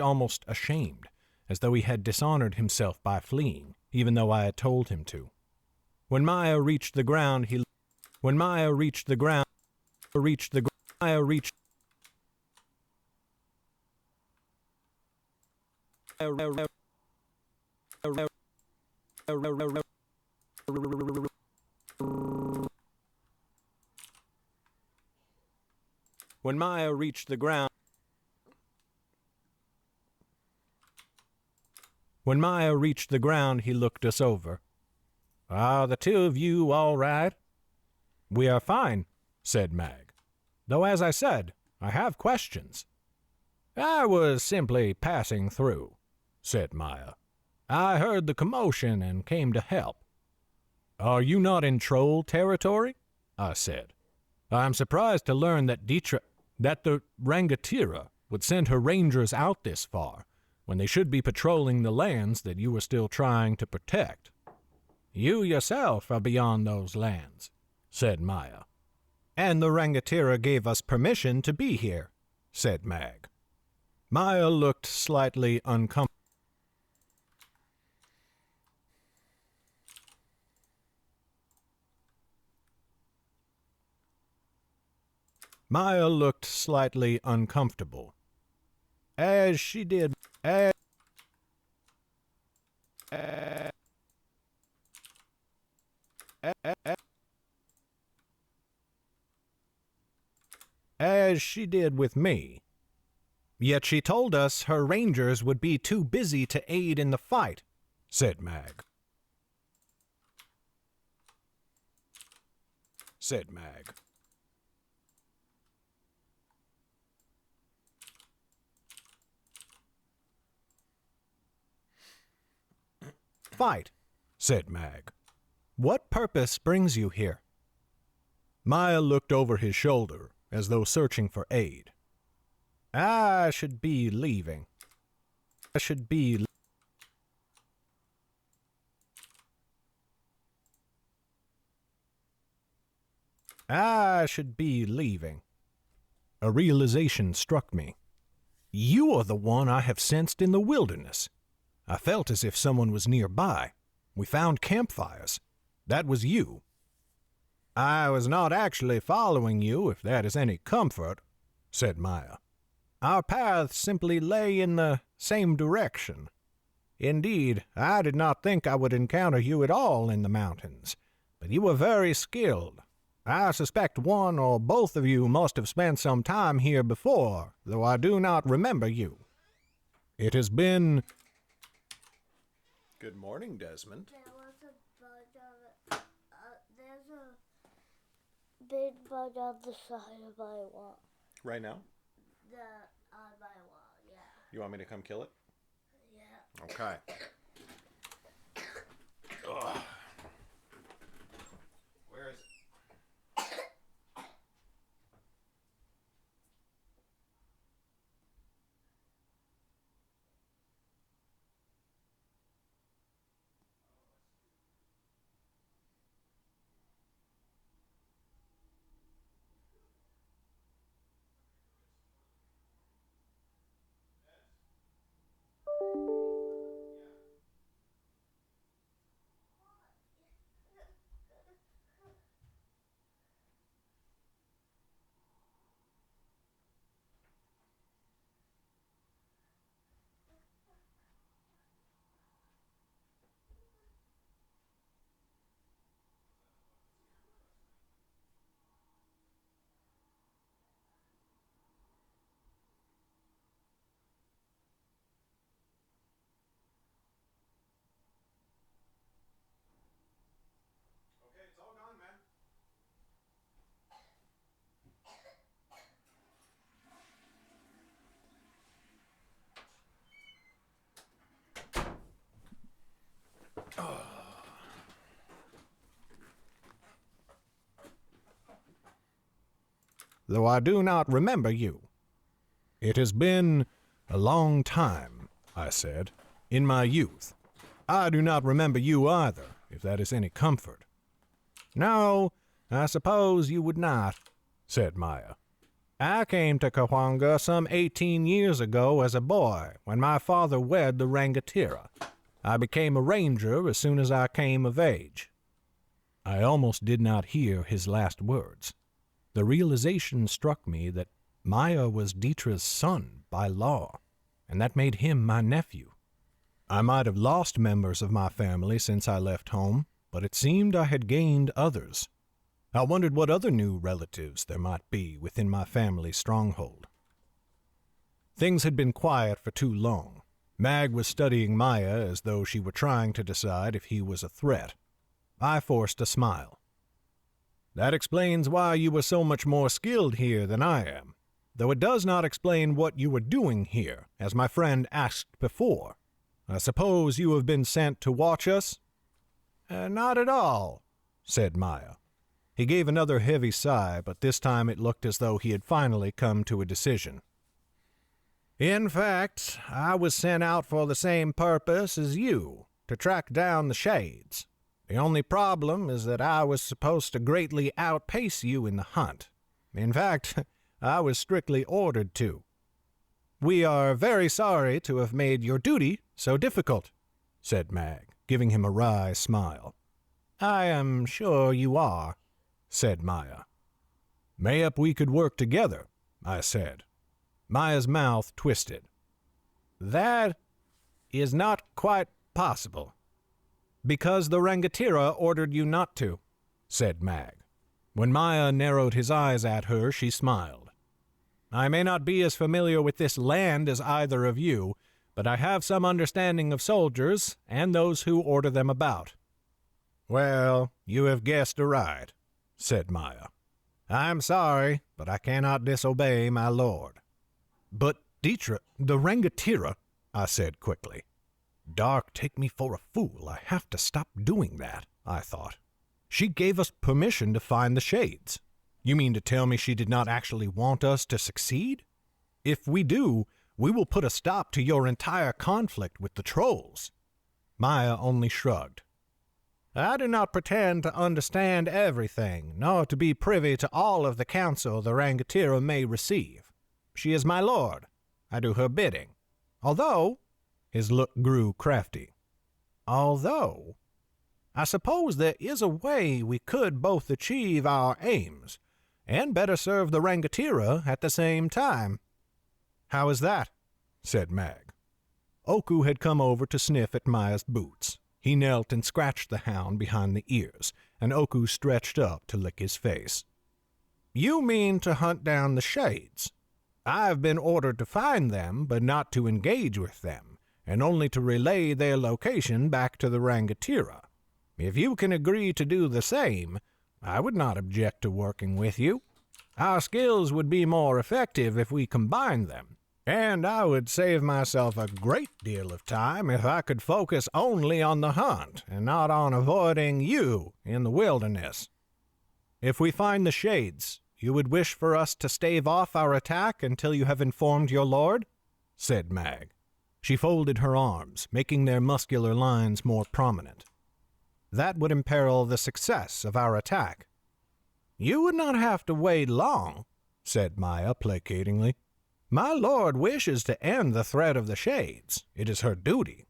almost ashamed, as though he had dishonored himself by fleeing, even though I had told him to. When Maya reached the ground, Maya reached When Maya reached the ground, he looked us over. "Are the two of you all right?" "We are fine," said Mag. "Though, as I said, I have questions." "I was simply passing through," said Maya. "I heard the commotion and came to help." "Are you not in troll territory?" I said. "I'm surprised to learn that the Rangatira would send her rangers out this far, when they should be patrolling the lands that you are still trying to protect." "You yourself are beyond those lands," said Maya. "And the Rangatira gave us permission to be here," said Mag. Maya looked slightly uncomfortable. Maya looked slightly uncomfortable. As she did with me. "Yet she told us her rangers would be too busy to aid in the fight," said Mag. "Fight," said Mag. "What purpose brings you here?" Maya looked over his shoulder, as though searching for aid. I should be leaving. A realization struck me. You are the one I have sensed in the wilderness. I felt as if someone was nearby. We found campfires. That was you. I was not actually following you, if that is any comfort, said Maya. Our paths simply lay in the same direction. Indeed, I did not think I would encounter you at all in the mountains, but you were very skilled. I suspect one or both of you must have spent some time here before, though I do not remember you. It has been... Good morning, Desmond. There was a bug on there's a big bug on the side of my wall. Right now? On my wall, yeah. You want me to come kill it? Yeah. Okay. Ugh. Where is it? Okay, it's all gone, man. Though I do not remember you. It has been a long time, I said, in my youth. I do not remember you either, if that is any comfort. No, I suppose you would not, said Maya. I came to Kawanga some 18 years ago as a boy, when my father wed the Rangatira. I became a ranger as soon as I came of age. I almost did not hear his last words. The realization struck me that Maya was Dietra's son by law, and that made him my nephew. I might have lost members of my family since I left home, but it seemed I had gained others. I wondered what other new relatives there might be within my family stronghold. Things had been quiet for too long. Mag was studying Maya as though she were trying to decide if he was a threat. I forced a smile. That explains why you were so much more skilled here than I am, though it does not explain what you were doing here, as my friend asked before. I suppose you have been sent to watch us? Not at all, said Maya. He gave another heavy sigh, but this time it looked as though he had finally come to a decision. In fact, I was sent out for the same purpose as you, to track down the Shades. The only problem is that I was supposed to greatly outpace you in the hunt. In fact, I was strictly ordered to. We are very sorry to have made your duty so difficult, said Mag, giving him a wry smile. I am sure you are, said Maya. Mayhap we could work together, I said. Maya's mouth twisted. That is not quite possible. Because the Rangatira ordered you not to, said Mag. When Maya narrowed his eyes at her, she smiled. I may not be as familiar with this land as either of you, but I have some understanding of soldiers and those who order them about. Well, you have guessed aright, said Maya. I am sorry, but I cannot disobey my lord. But, Dietra, the Rangatira, I said quickly. Dark take me for a fool. I have to stop doing that, I thought. She gave us permission to find the Shades. You mean to tell me she did not actually want us to succeed? If we do, we will put a stop to your entire conflict with the trolls. Maya only shrugged. I do not pretend to understand everything, nor to be privy to all of the counsel the Rangatira may receive. She is my lord. I do her bidding. Although... His look grew crafty. Although, I suppose there is a way we could both achieve our aims, and better serve the Rangatira at the same time. How is that? Said Mag. Oku had come over to sniff at Maya's boots. He knelt and scratched the hound behind the ears, and Oku stretched up to lick his face. You mean to hunt down the shades? I have been ordered to find them, but not to engage with them, and only to relay their location back to the Rangatira. If you can agree to do the same, I would not object to working with you. Our skills would be more effective if we combined them, and I would save myself a great deal of time if I could focus only on the hunt and not on avoiding you in the wilderness. If we find the shades, you would wish for us to stave off our attack until you have informed your lord? Said Mag. She folded her arms, making their muscular lines more prominent. That would imperil the success of our attack. You would not have to wait long, said Maya placatingly. My lord wishes to end the threat of the shades. It is her duty.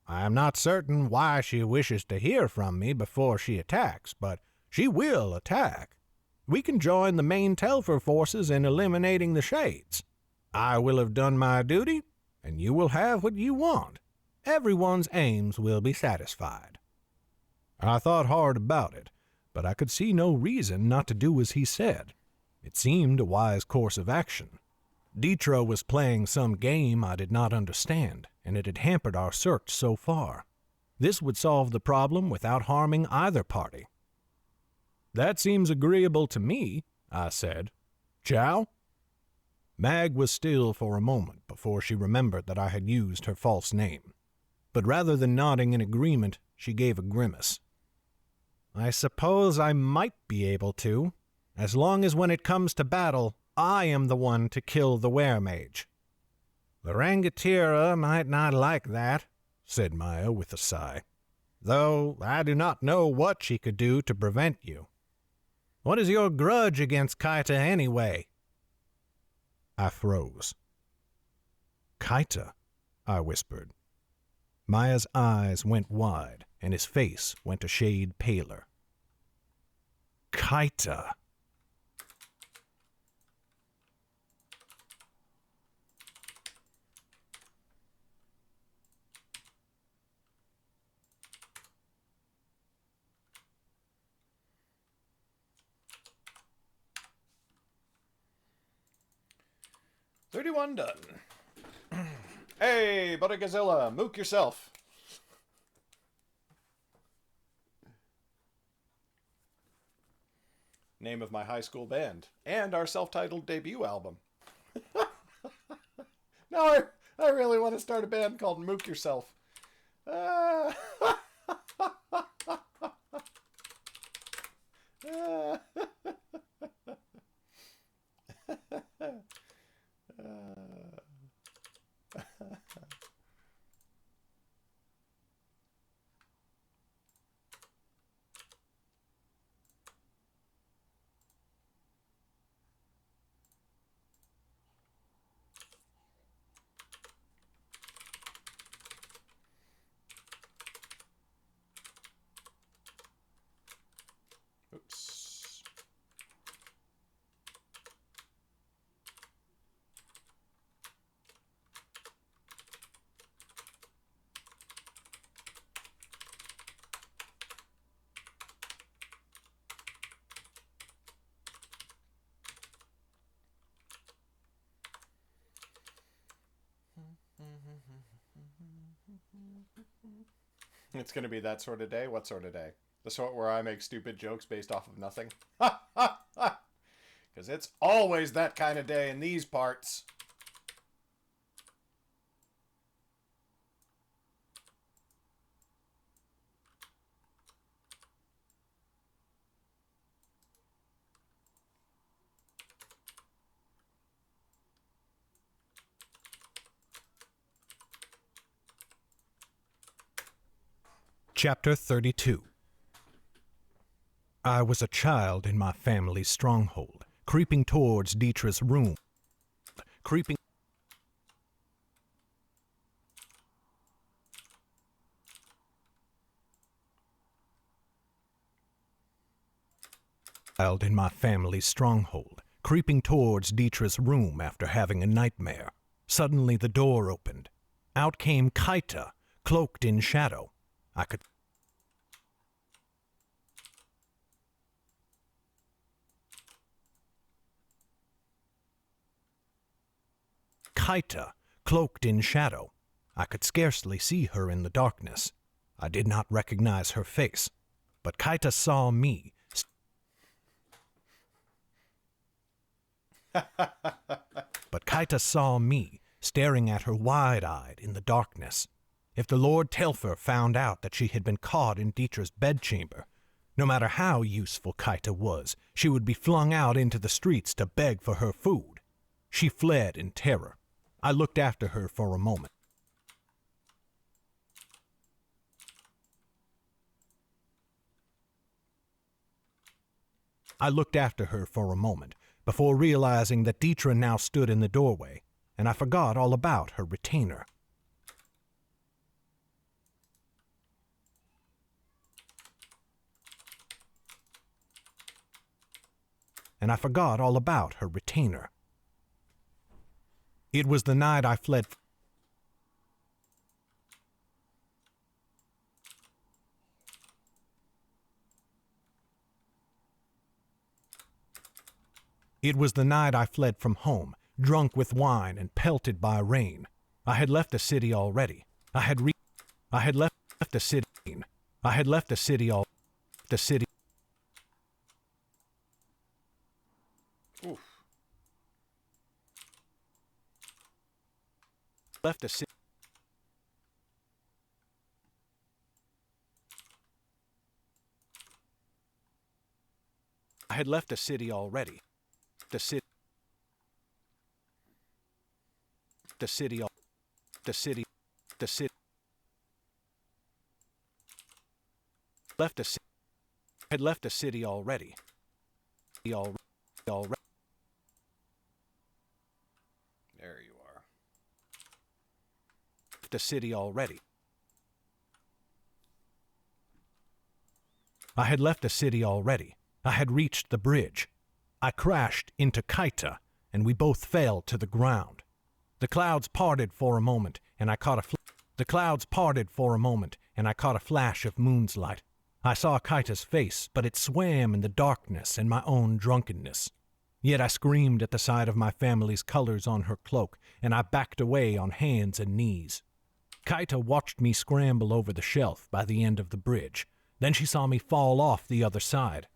I am not certain why she wishes to hear from me before she attacks, but she will attack. We can join the main Telfer forces in eliminating the shades. I will have done my duty, and you will have what you want. Everyone's aims will be satisfied. I thought hard about it, but I could see no reason not to do as he said. It seemed a wise course of action. Dietra was playing some game I did not understand, and it had hampered our search so far. This would solve the problem without harming either party. That seems agreeable to me, I said. Chow? Mag was still for a moment before she remembered that I had used her false name. But rather than nodding in agreement, she gave a grimace. I suppose I might be able to, as long as when it comes to battle, I am the one to kill the weremage. The Rangatira might not like that, said Maya with a sigh, though I do not know what she could do to prevent you. What is your grudge against Kaita anyway? I froze. Kaita, I whispered. Maya's eyes went wide, and his face went a shade paler. Kaita. $31 done. Hey, Buttergazilla, mook yourself. Name of my high school band. And our self-titled debut album. No, I really want to start a band called Mook Yourself. Oops. It's going to be that sort of day? What sort of day? The sort where I make stupid jokes based off of nothing? Ha ha ha! Because it's always that kind of day in these parts. Chapter 32. I was a child in my family's stronghold, creeping towards Dietra's room, creeping In my family's stronghold, creeping towards Dietrich's room after having a nightmare. Suddenly the door opened. Out came Kaita, cloaked in shadow. I could Kaita, cloaked in shadow. I could scarcely see her in the darkness. I did not recognize her face, but Kaita saw me. But Kaita saw me, staring at her wide-eyed in the darkness. If the Lord Telfer found out that she had been caught in Dietrich's bedchamber, no matter how useful Kaita was, she would be flung out into the streets to beg for her food. She fled in terror. I looked after her for a moment. Before realizing that Dietrich now stood in the doorway, and I forgot all about her retainer. It was the night I fled. It was the night I fled from home, drunk with wine and pelted by rain. I had left the city already. I had left the city. I had left the city all. The city. Oof. Left the city. I had left the city already. The city. The city. The city. The city. Left the city. Had left the city already. Already. There you are. The city already. I had left the city already. I had reached the bridge. I crashed into Kaita, and we both fell to the ground. The clouds parted for a moment, and I caught a flash of moon's light. I saw Kaita's face, but it swam in the darkness and my own drunkenness. Yet I screamed at the sight of my family's colors on her cloak, and I backed away on hands and knees. Kaita watched me scramble over the shelf by the end of the bridge. Then she saw me fall off the other side.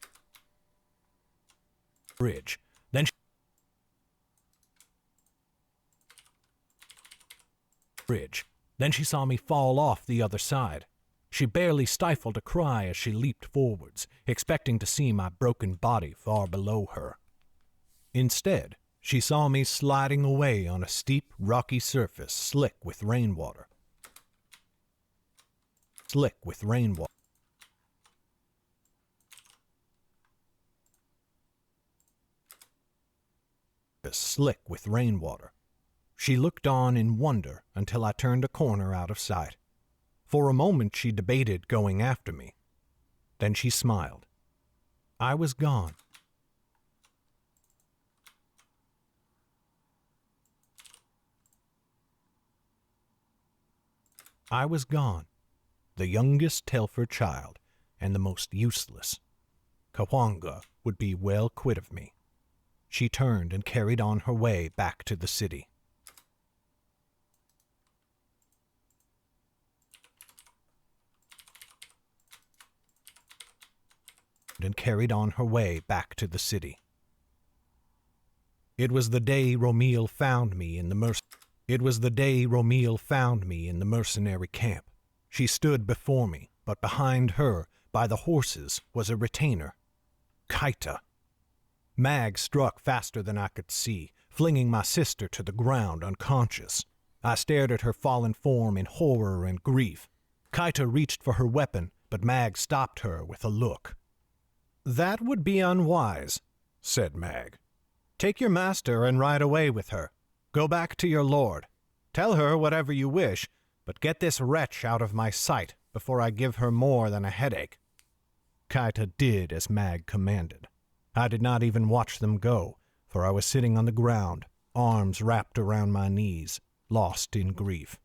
Then she saw me fall off the other side. She barely stifled a cry as she leaped forwards, expecting to see my broken body far below her. Instead, she saw me sliding away on a steep, rocky surface slick with rainwater. Slick with rainwater. She looked on in wonder until I turned a corner out of sight. For a moment she debated going after me. Then she smiled. I was gone. I was gone, the youngest Telfer child, and the most useless. Kawanga would be well quit of me. She turned and carried on her way back to the city. It was the day Romil found me in the mercenary camp. She stood before me, but behind her, by the horses, was a retainer. Kaita. Mag struck faster than I could see, flinging my sister to the ground unconscious. I stared at her fallen form in horror and grief. Kaita reached for her weapon, but Mag stopped her with a look. "That would be unwise," said Mag. "Take your master and ride away with her. Go back to your lord. Tell her whatever you wish, but get this wretch out of my sight before I give her more than a headache." Kaita did as Mag commanded. I did not even watch them go, for I was sitting on the ground, arms wrapped around my knees, lost in grief.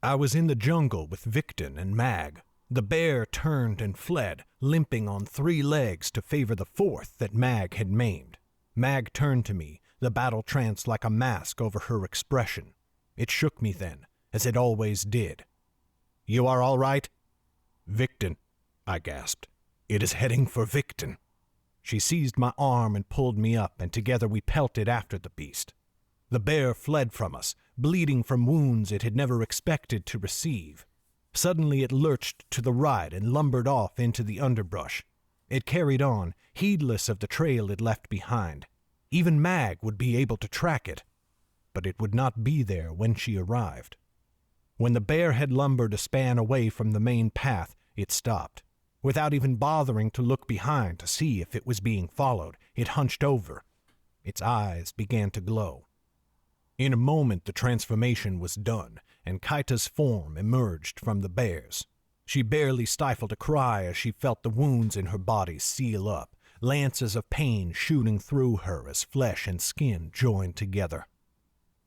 I was in the jungle with Victon and Mag. The bear turned and fled, limping on 3 legs to favor the 4th that Mag had maimed. Mag turned to me, the battle trance like a mask over her expression. It shook me then, as it always did. "You are all right?" "Victon," I gasped. "It is heading for Victon." She seized my arm and pulled me up, and together we pelted after the beast. The bear fled from us, bleeding from wounds it had never expected to receive. Suddenly it lurched to the right and lumbered off into the underbrush. It carried on, heedless of the trail it left behind. Even Mag would be able to track it, but it would not be there when she arrived. When the bear had lumbered a span away from the main path, it stopped. Without even bothering to look behind to see if it was being followed, it hunched over. Its eyes began to glow. In a moment the transformation was done, and Kaita's form emerged from the bear's. She barely stifled a cry as she felt the wounds in her body seal up, lances of pain shooting through her as flesh and skin joined together.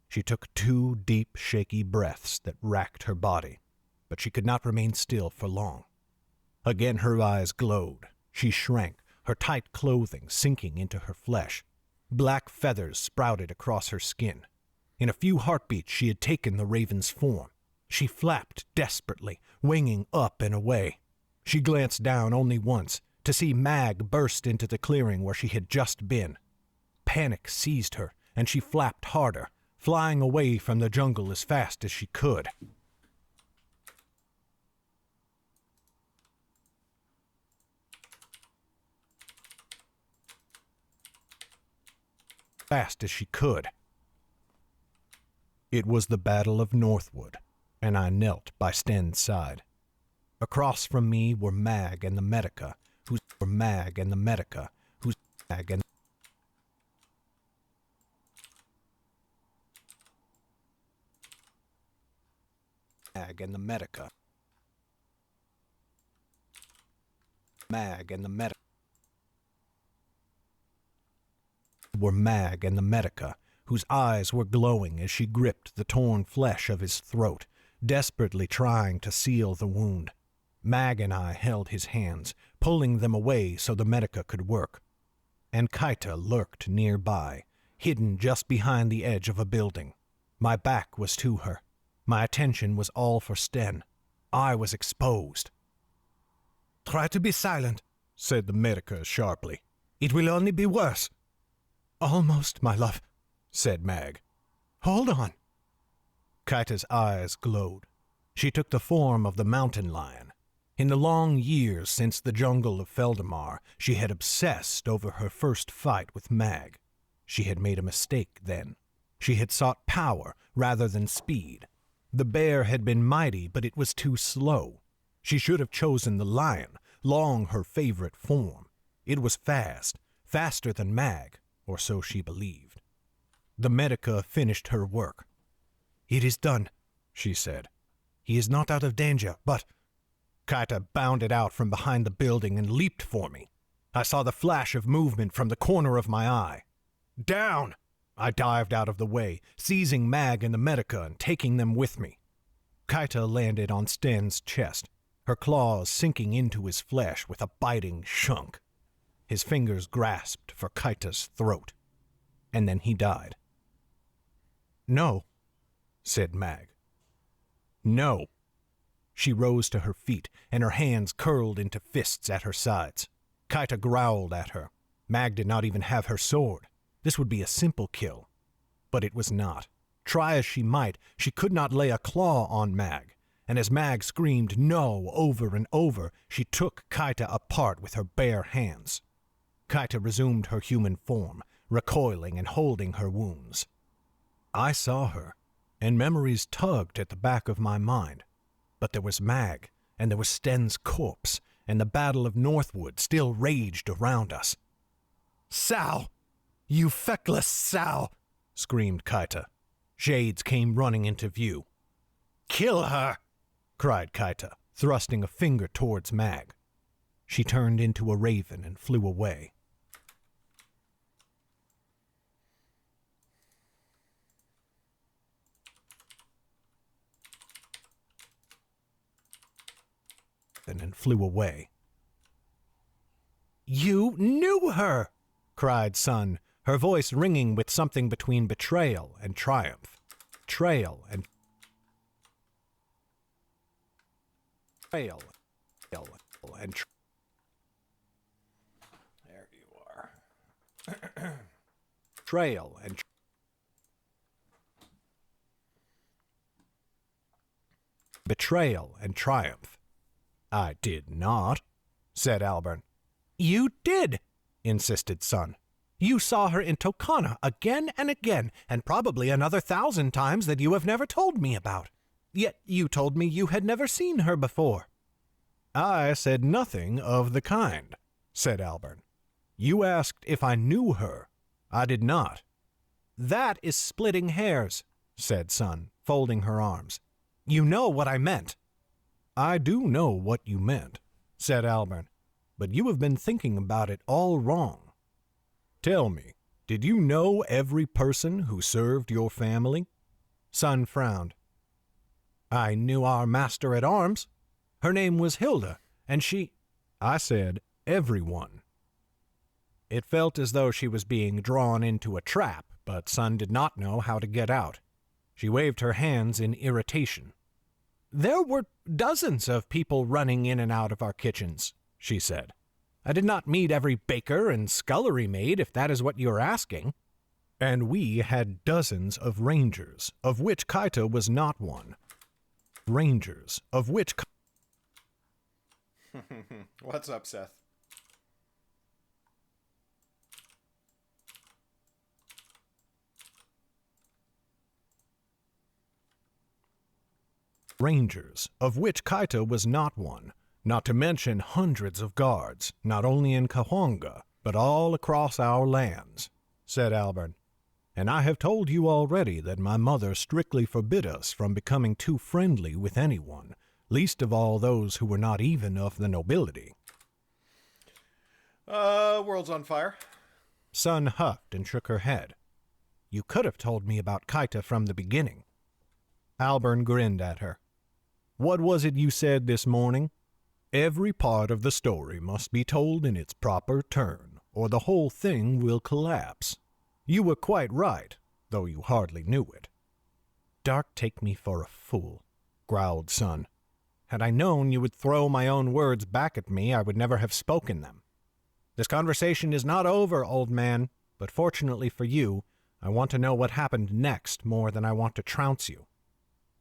She took 2 deep, shaky breaths that racked her body, but she could not remain still for long. Again her eyes glowed. She shrank, her tight clothing sinking into her flesh. Black feathers sprouted across her skin. In a few heartbeats she had taken the raven's form. She flapped desperately, winging up and away. She glanced down only once, to see Mag burst into the clearing where she had just been. Panic seized her, and she flapped harder, flying away from the jungle as fast as she could. It was the Battle of Northwood, and I knelt by Sten's side. Across from me were Mag and the Medica, whose Mag and the Medica, whose Mag and Mag and the Medica. Mag and the Medica were Mag and the Medica, whose eyes were glowing as she gripped the torn flesh of his throat, desperately trying to seal the wound. Mag and I held his hands, pulling them away so the Medica could work. And Kaita lurked nearby, hidden just behind the edge of a building. My back was to her. My attention was all for Sten. I was exposed. "Try to be silent," said the Medica sharply. "It will only be worse." "Almost, my love," said Mag. "Hold on." Kaita's eyes glowed. She took the form of the mountain lion. In the long years since the jungle of Feldamar, she had obsessed over her first fight with Mag. She had made a mistake then. She had sought power rather than speed. The bear had been mighty, but it was too slow. She should have chosen the lion, long her favorite form. It was fast, faster than Mag, or so she believed. The Medica finished her work. "It is done," she said. "He is not out of danger, but—" Kaita bounded out from behind the building and leaped for me. I saw the flash of movement from the corner of my eye. "Down!" I dived out of the way, seizing Mag and the Medica and taking them with me. Kaita landed on Sten's chest, her claws sinking into his flesh with a biting shunk. His fingers grasped for Kaita's throat, and then he died. "No," said Mag. "No." She rose to her feet, and her hands curled into fists at her sides. Kaita growled at her. Mag did not even have her sword. This would be a simple kill. But it was not. Try as she might, she could not lay a claw on Mag, and as Mag screamed no over and over, she took Kaita apart with her bare hands. Kaita resumed her human form, recoiling and holding her wounds. I saw her, and memories tugged at the back of my mind. But there was Mag, and there was Sten's corpse, and the Battle of Northwood still raged around us. "Sal! You feckless Sal!" screamed Kaita. Shades came running into view. "Kill her!" cried Kaita, thrusting a finger towards Mag. She turned into a raven and flew away. And flew away. "You knew her!" cried Sun, her voice ringing with something between betrayal and triumph. Betrayal and There you are. Trail and betrayal and triumph. "I did not," said Albern. "You did," insisted Sun. "You saw her in Tokana again and again, and probably another 1,000 times that you have never told me about. Yet you told me you had never seen her before." "I said nothing of the kind," said Albern. "You asked if I knew her. I did not." "That is splitting hairs," said Sun, folding her arms. "You know what I meant." "I do know what you meant," said Albern, "but you have been thinking about it all wrong. Tell me, did you know every person who served your family?" Sun frowned. "I knew our master-at-arms. Her name was Hilda, and she—" "I said everyone." It felt as though she was being drawn into a trap, but Sun did not know how to get out. She waved her hands in irritation. "There were dozens of people running in and out of our kitchens," she said. "I did not meet every baker and scullery maid, if that is what you are asking." "And we had dozens of rangers, of which Kaito was not one. Rangers, of which..." What's up, Seth? Rangers, of which Kaito was not one, not to mention hundreds of guards, not only in Kahwanga, but all across our lands, said Albern. "And I have told you already that my mother strictly forbid us from becoming too friendly with anyone, least of all those who were not even of the nobility." World's on fire. Sun huffed and shook her head. "You could have told me about Kaita from the beginning." Albern grinned at her. "What was it you said this morning? Every part of the story must be told in its proper turn, or the whole thing will collapse. You were quite right, though you hardly knew it." "Dark take me for a fool," growled Sun. "Had I known you would throw my own words back at me, I would never have spoken them. This conversation is not over, old man, but fortunately for you, I want to know what happened next more than I want to trounce you."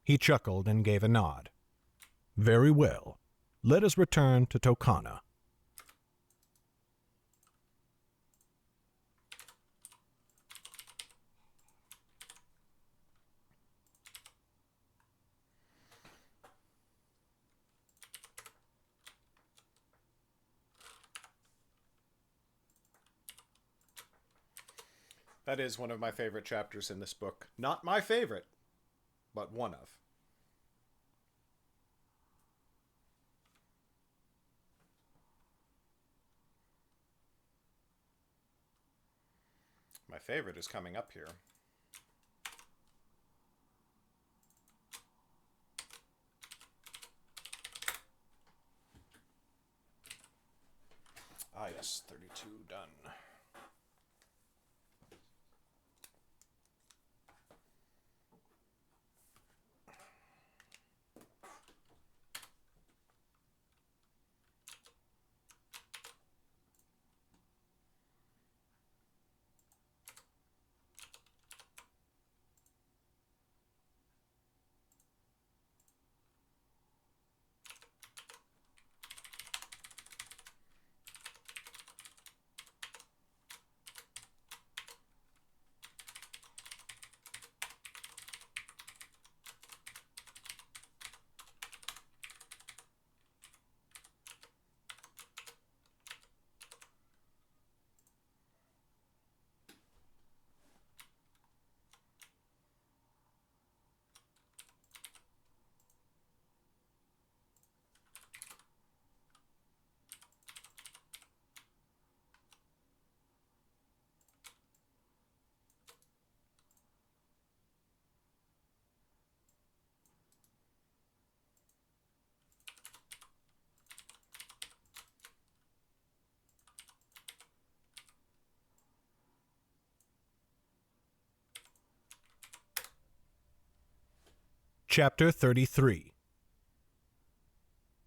He chuckled and gave a nod. "Very well. Let us return to Tokana." That is one of my favorite chapters in this book. Not my favorite, but one of. My favorite is coming up here. Ah, yes, 32 done. Chapter 33.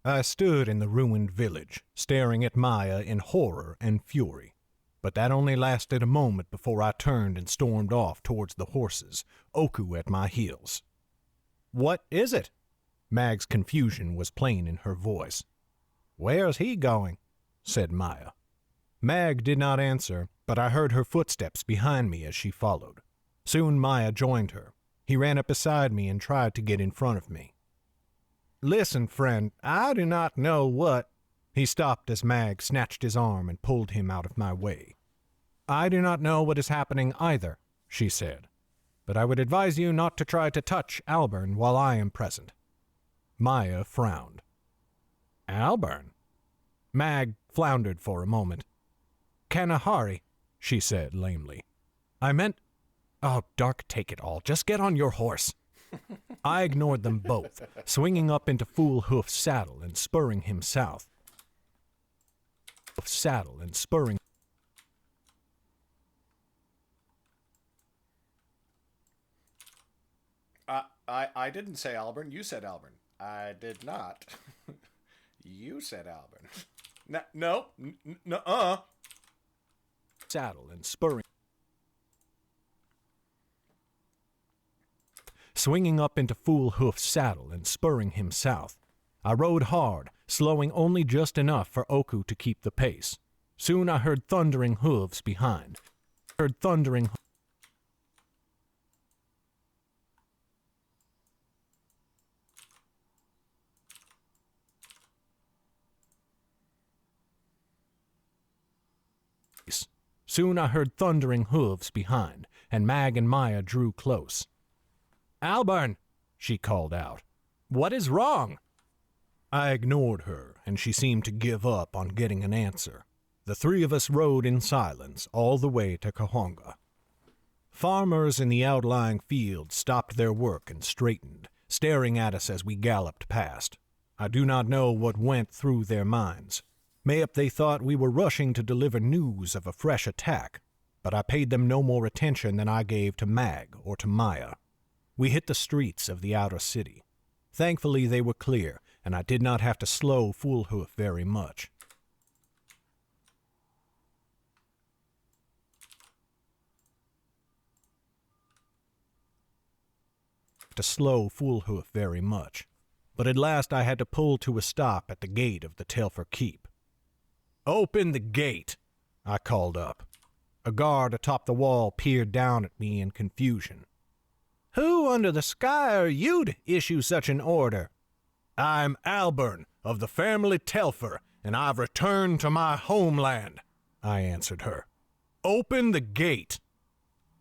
I stood in the ruined village, staring at Maya in horror and fury. But that only lasted a moment before I turned and stormed off towards the horses, Oku at my heels. "What is it?" Mag's confusion was plain in her voice. "Where's he going?" said Maya. Mag did not answer, but I heard her footsteps behind me as she followed. Soon Maya joined her. He ran up beside me and tried to get in front of me. "Listen, friend, I do not know what—" He stopped as Mag snatched his arm and pulled him out of my way. "I do not know what is happening either," she said, "but I would advise you not to try to touch Alburn while I am present." Maya frowned. "Alburn?" Mag floundered for a moment. "Kanahari," she said lamely. "I meant— Oh, Dark, take it all. Just get on your horse." I ignored them both, swinging up into Fool Hoof's saddle and spurring him south. I didn't say Alburn. You said Alburn. I did not. You said Alburn. No. Saddle and spurring. Swinging up into Fool Hoof's saddle and spurring him south. I rode hard, slowing only just enough for Oku to keep the pace. Soon I heard thundering hooves behind. Soon I heard thundering hooves behind, and Mag and Maya drew close. "Alburn," she called out. "What is wrong?" I ignored her, and she seemed to give up on getting an answer. The three of us rode in silence all the way to Kahonga. Farmers in the outlying fields stopped their work and straightened, staring at us as we galloped past. I do not know what went through their minds. Mayhap they thought we were rushing to deliver news of a fresh attack, but I paid them no more attention than I gave to Mag or to Maya. We hit the streets of the outer city. Thankfully they were clear, and I did not have to slow Fool Hoof very much. But at last I had to pull to a stop at the gate of the Telfer Keep. "Open the gate," I called up. A guard atop the wall peered down at me in confusion. "Who under the sky are you to issue such an order?" "I'm Alburn of the family Telfer, and I've returned to my homeland," I answered her. "Open the gate."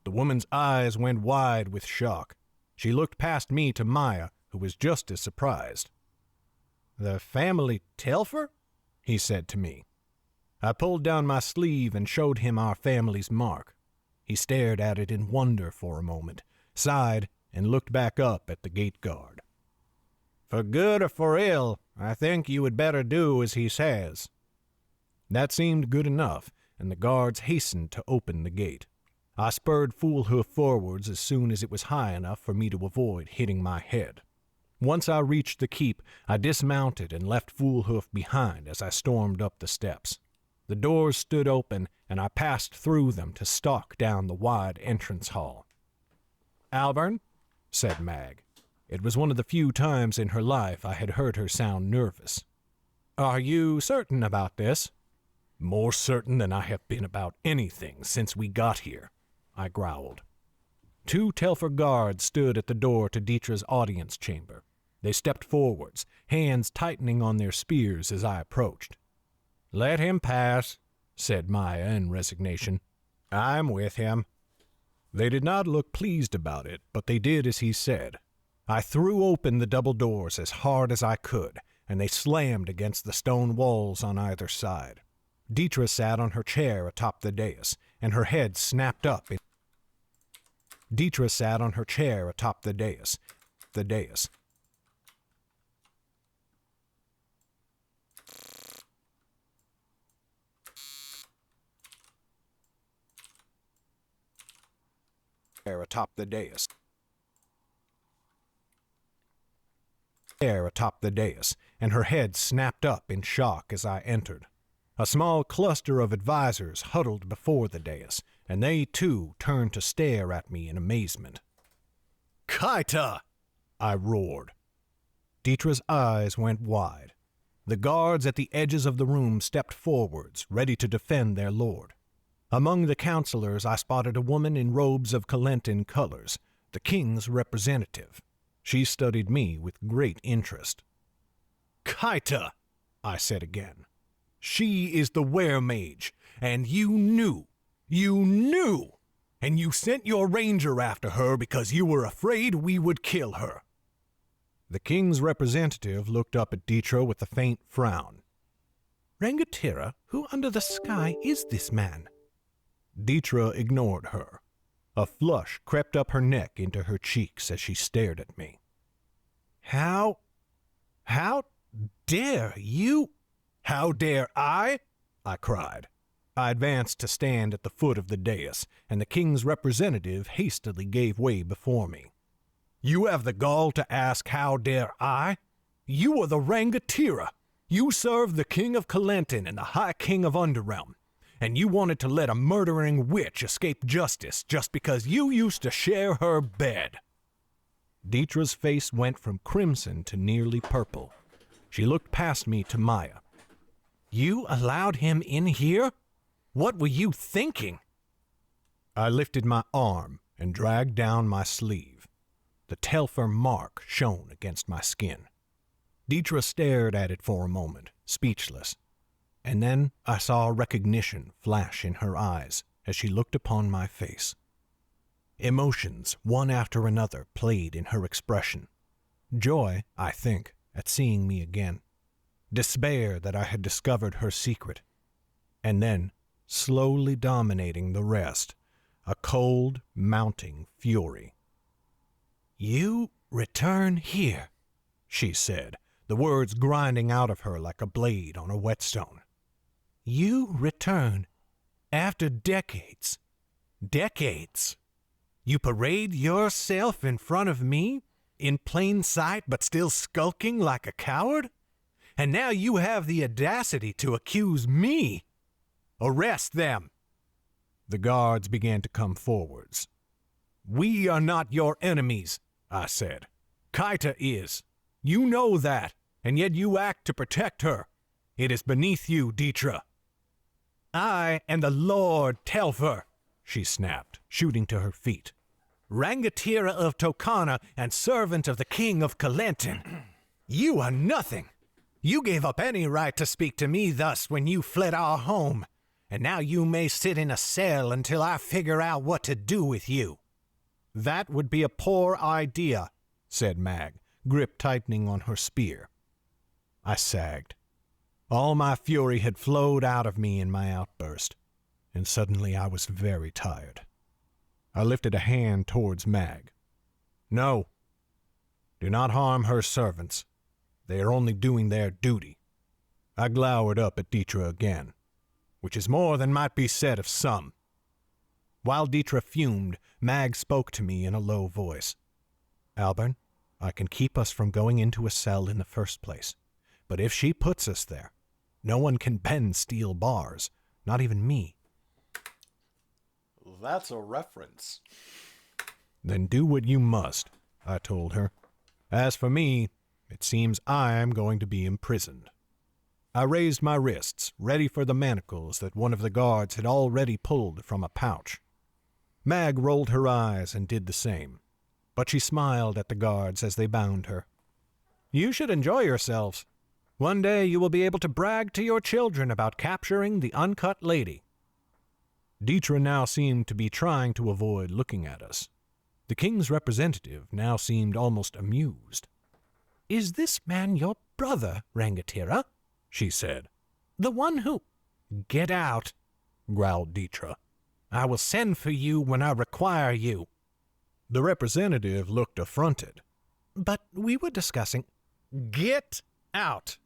The woman's eyes went wide with shock. She looked past me to Maya, who was just as surprised. "The family Telfer?" he said to me. I pulled down my sleeve and showed him our family's mark. He stared at it in wonder for a moment, sighed, and looked back up at the gate guard. "For good or for ill, I think you would better do as he says." That seemed good enough, and the guards hastened to open the gate. I spurred Fool Hoof forwards as soon as it was high enough for me to avoid hitting my head. Once I reached the keep, I dismounted and left Fool Hoof behind as I stormed up the steps. The doors stood open, and I passed through them to stalk down the wide entrance hall. "Alburn," said Mag. It was one of the few times in her life I had heard her sound nervous. "Are you certain about this?" "More certain than I have been about anything since we got here," I growled. Two Telfer guards stood at the door to Dietra's audience chamber. They stepped forwards, hands tightening on their spears as I approached. "Let him pass," said Maya in resignation. "I'm with him." They did not look pleased about it, but they did as he said. I threw open the double doors as hard as I could, and they slammed against the stone walls on either side. Dietra sat on her chair atop the dais, and her head snapped up. Dietra sat on her chair atop the dais. Atop the dais. air atop the dais, and her head snapped up in shock as I entered. A small cluster of advisors huddled before the dais, and they too turned to stare at me in amazement. "Kaita!" I roared. Dietra's eyes went wide. The guards at the edges of the room stepped forwards, ready to defend their lord. Among the counselors I spotted a woman in robes of Calentan colors, the king's representative. She studied me with great interest. "Kaita," I said again. "She is the were-mage, and you knew, and you sent your ranger after her because you were afraid we would kill her." The king's representative looked up at Dietra with a faint frown. "Rangatira, who under the sky is this man?" Dietra ignored her. A flush crept up her neck into her cheeks as she stared at me. How dare you? How dare I?" I cried. I advanced to stand at the foot of the dais, and the king's representative hastily gave way before me. "You have the gall to ask how dare I? You are the Rangatira. You serve the king of Calentan and the high king of Underrealm, and you wanted to let a murdering witch escape justice just because you used to share her bed." Dietra's face went from crimson to nearly purple. She looked past me to Maya. "You allowed him in here? What were you thinking?" I lifted my arm and dragged down my sleeve. The Telfer mark shone against my skin. Dietra stared at it for a moment, speechless, and then I saw recognition flash in her eyes as she looked upon my face. Emotions, one after another, played in her expression. Joy, I think, at seeing me again. Despair that I had discovered her secret. And then, slowly dominating the rest, a cold, mounting fury. "You return here," she said, the words grinding out of her like a blade on a whetstone. "You return after decades. Decades. You parade yourself in front of me, in plain sight but still skulking like a coward? And now you have the audacity to accuse me. Arrest them." The guards began to come forwards. "We are not your enemies," I said. "Kaita is. You know that, and yet you act to protect her. It is beneath you, Dietra." "I am the Lord Telfer," she snapped, shooting to her feet. "Rangatira of Tokana and servant of the king of Calentan. You are nothing. You gave up any right to speak to me thus when you fled our home, and now you may sit in a cell until I figure out what to do with you." "That would be a poor idea," said Mag, grip tightening on her spear. I sagged. All my fury had flowed out of me in my outburst, and suddenly I was very tired. I lifted a hand towards Mag. "No. Do not harm her servants. They are only doing their duty." I glowered up at Dietra again, which is more than might be said of some. While Dietra fumed, Mag spoke to me in a low voice. "Albern, I can keep us from going into a cell in the first place, but if she puts us there, no one can bend steel bars, not even me." That's a reference. "Then do what you must," I told her. "As for me, it seems I'm going to be imprisoned." I raised my wrists, ready for the manacles that one of the guards had already pulled from a pouch. Mag rolled her eyes and did the same, but she smiled at the guards as they bound her. "You should enjoy yourselves. One day you will be able to brag to your children about capturing the uncut lady." Dietra now seemed to be trying to avoid looking at us. The king's representative now seemed almost amused. "Is this man your brother, Rangatira?" she said. "The one who—" "Get out," growled Dietra. "I will send for you when I require you." The representative looked affronted. "But we were discussing—" "Get out,"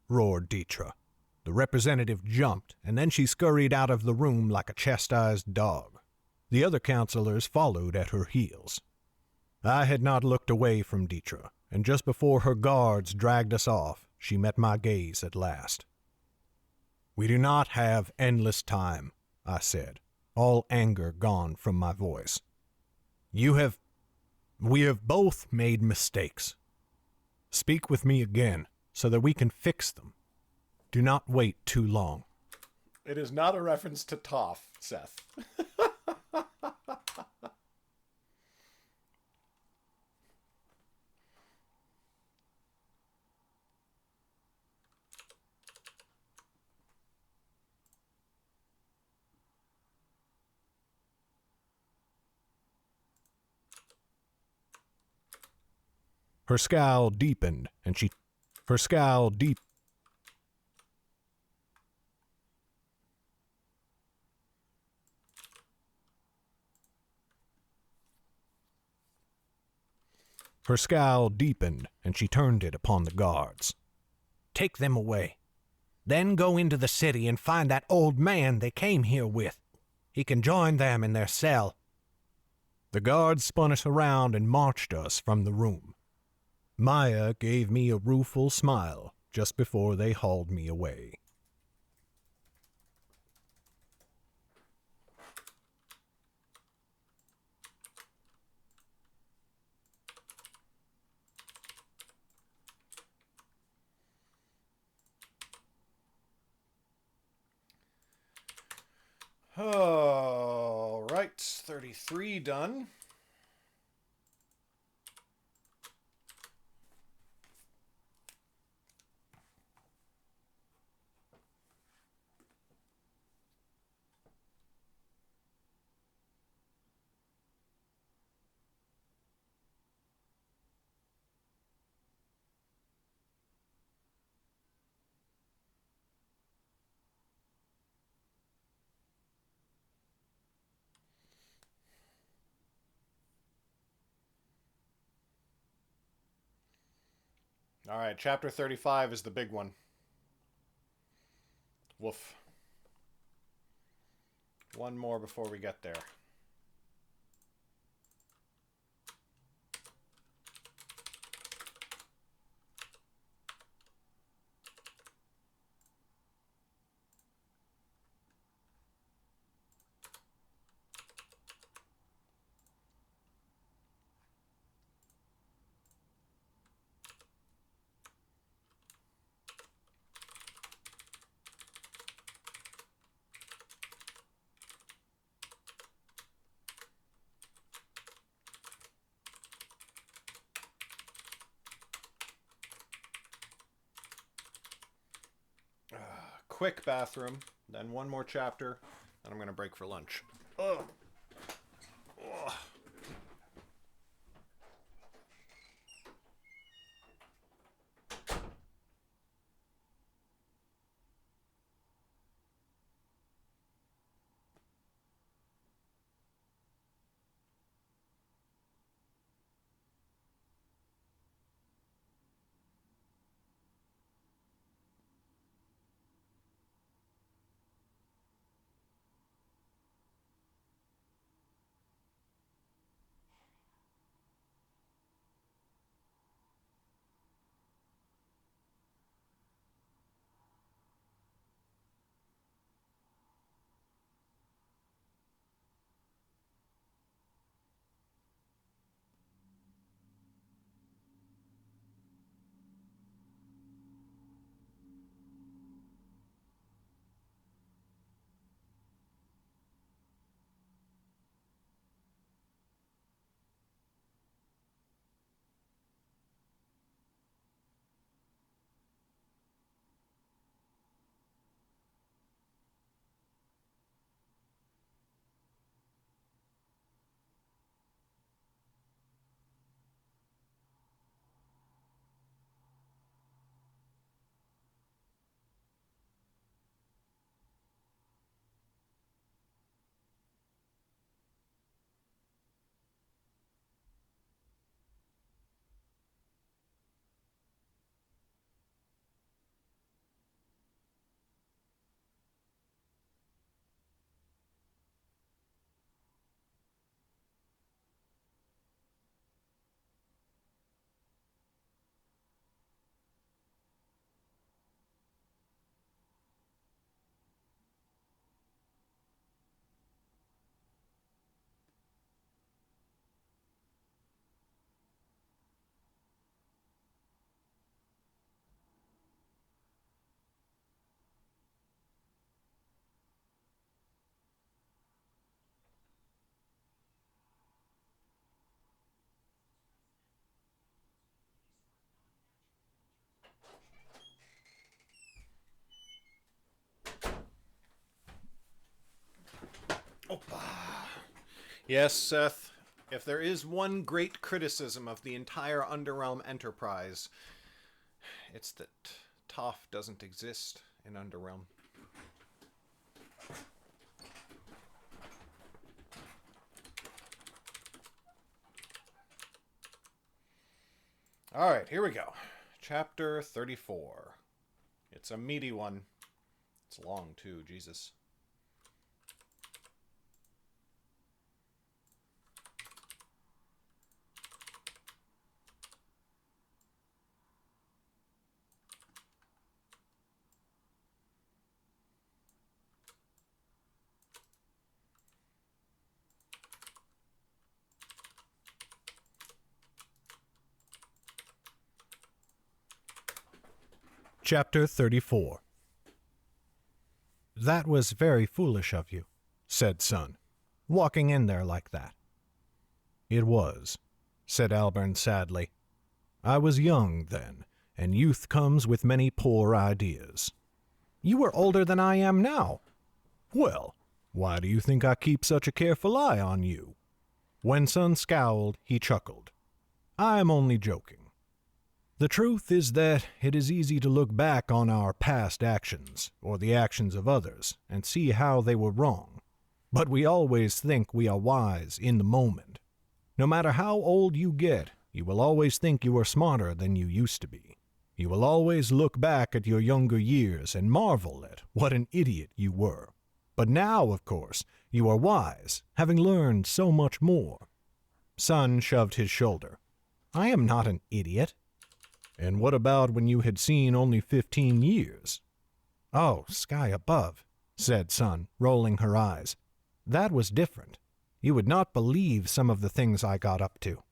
roared Dietra. The representative jumped, and then she scurried out of the room like a chastised dog. The other counselors followed at her heels. I had not looked away from Dietra, and just before her guards dragged us off, she met my gaze at last. "We do not have endless time," I said, all anger gone from my voice. We have both made mistakes. Speak with me again, so that we can fix them. Do not wait too long." It is not a reference to Toph, Seth. Her scowl deepened, and she her scowl deep Her scowl deepened, and she turned it upon the guards. "Take them away. Then go into the city and find that old man they came here with. He can join them in their cell." The guards spun us around and marched us from the room. Maya gave me a rueful smile just before they hauled me away. All right, 33 done. All right, chapter 35 is the big one. Woof. One more before we get there. Quick bathroom, then one more chapter, and I'm going to break for lunch. Ugh. Ugh. Yes, Seth. If there is one great criticism of the entire Underrealm enterprise, it's that Toph doesn't exist in Underrealm. All right, here we go. Chapter 34. It's a meaty one. It's long, too, Jesus. Chapter 34. That was very foolish of you, said Sun, walking in there like that. It was, said Albern sadly. I was young then, and youth comes with many poor ideas. You were older than I am now. Well, why do you think I keep such a careful eye on you? When Sun scowled, he chuckled. I am only joking. The truth is that it is easy to look back on our past actions, or the actions of others, and see how they were wrong. But we always think we are wise in the moment. No matter how old you get, you will always think you are smarter than you used to be. You will always look back at your younger years and marvel at what an idiot you were. But now, of course, you are wise, having learned so much more. Sun shoved his shoulder. I am not an idiot. And what about when you had seen only 15 years? Oh, sky above, said Sun, rolling her eyes. That was different. You would not believe some of the things I got up to.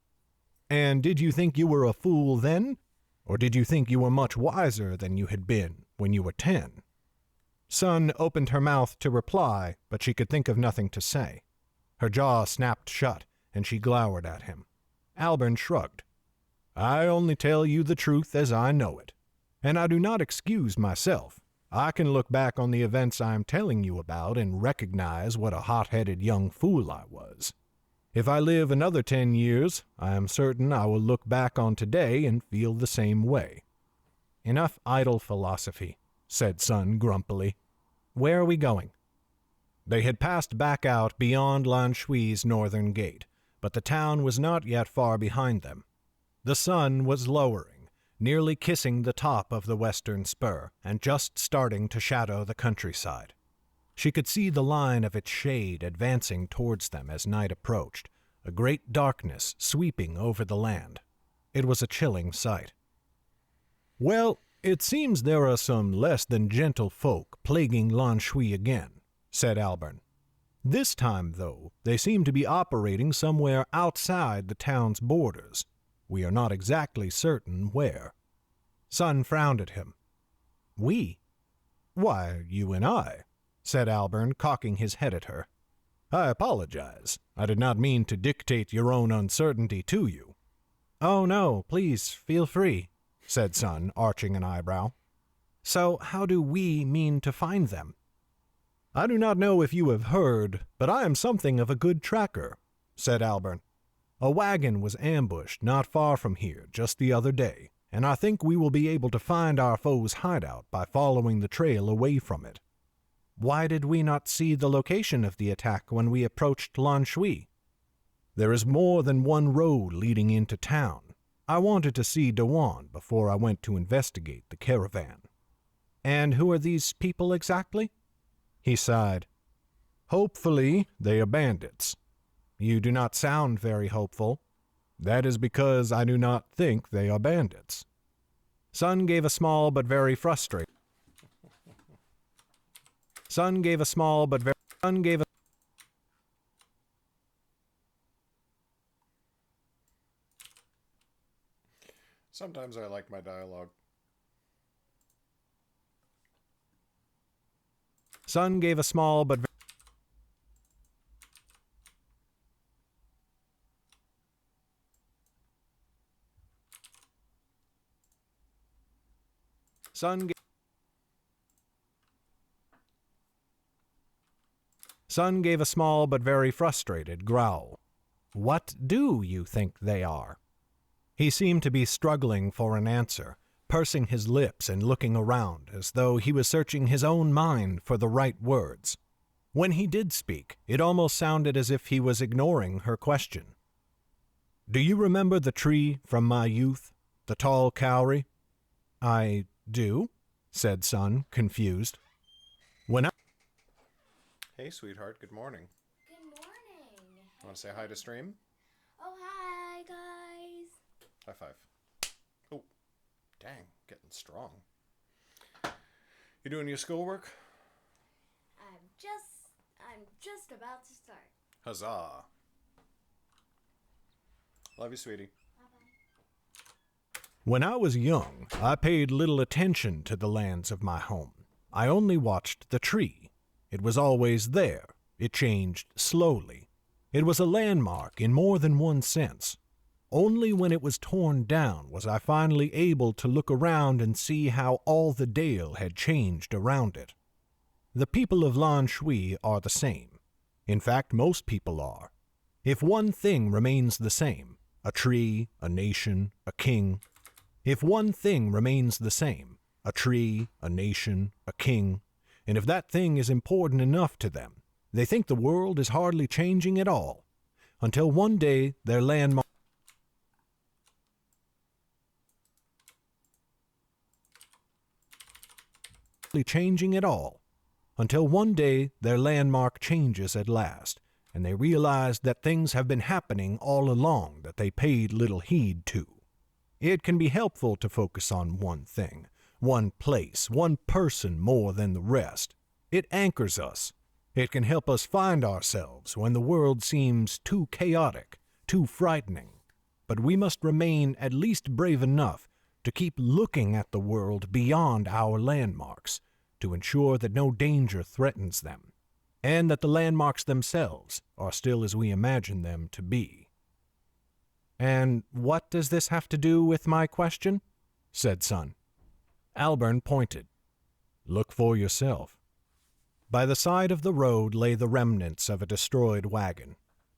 And did you think you were a fool then? Or did you think you were much wiser than you had been when you were 10? Sun opened her mouth to reply, but she could think of nothing to say. Her jaw snapped shut, and she glowered at him. Albern shrugged. I only tell you the truth as I know it, and I do not excuse myself. I can look back on the events I am telling you about and recognize what a hot-headed young fool I was. If I live another 10 years, I am certain I will look back on today and feel the same way. Enough idle philosophy, said Sun grumpily. Where are we going? They had passed back out beyond Lan Shui's northern gate, but the town was not yet far behind them. The sun was lowering, nearly kissing the top of the western spur, and just starting to shadow the countryside. She could see the line of its shade advancing towards them as night approached, a great darkness sweeping over the land. It was a chilling sight. Well, it seems there are some less than gentle folk plaguing Lan Shui again, said Albern. This time, though, they seem to be operating somewhere outside the town's borders. We are not exactly certain where. Sun frowned at him. We? Why, you and I, said Albern, cocking his head at her. I apologize. I did not mean to dictate your own uncertainty to you. Oh, no, please, feel free, said Sun, arching an eyebrow. So how do we mean to find them? I do not know if you have heard, but I am something of a good tracker, said Albern. A wagon was ambushed not far from here just the other day, and I think we will be able to find our foe's hideout by following the trail away from it. Why did we not see the location of the attack when we approached Lan Shui? There is more than one road leading into town. I wanted to see Dewan before I went to investigate the caravan. And who are these people exactly? He sighed. Hopefully, they are bandits. You do not sound very hopeful. That is because I do not think they are bandits. Sun gave a small but very frustrated. Sun gave a small but very. Sun gave a. Sometimes I like my dialogue. Sun gave a small but. Sun gave a small but very frustrated growl. What do you think they are? He seemed to be struggling for an answer, pursing his lips and looking around as though he was searching his own mind for the right words. When he did speak, it almost sounded as if he was ignoring her question. Do you remember the tree from my youth, the tall cowrie? I do, said Sun, confused. When I... Hey, sweetheart. Good morning. Good morning. Want to say hi to stream? Oh, hi, guys. High five. Oh, dang. Getting strong. You doing your schoolwork? I'm just about to start. Huzzah. Love you, sweetie. Bye-bye. When I was young, I paid little attention to the lands of my home. I only watched the tree. It was always there. It changed slowly. It was a landmark in more than one sense. Only when it was torn down was I finally able to look around and see how all the dale had changed around it. The people of Lan Shui are the same. In fact, most people are. If one thing remains the same, a tree, a nation, a king. If one thing remains the same, a tree, a nation, a king, and if that thing is important enough to them, they think the world is hardly changing at all, until one day their landmark changing at all, until one day their landmark changes at last, and they realize that things have been happening all along that they paid little heed to. It can be helpful to focus on one thing, one place, one person more than the rest. It anchors us. It can help us find ourselves when the world seems too chaotic, too frightening. But we must remain at least brave enough to keep looking at the world beyond our landmarks, to ensure that no danger threatens them, and that the landmarks themselves are still as we imagine them to be. And what does this have to do with my question? Said Sun. Alburn pointed. Look for yourself. By the side of the road lay the remnants of a destroyed wagon.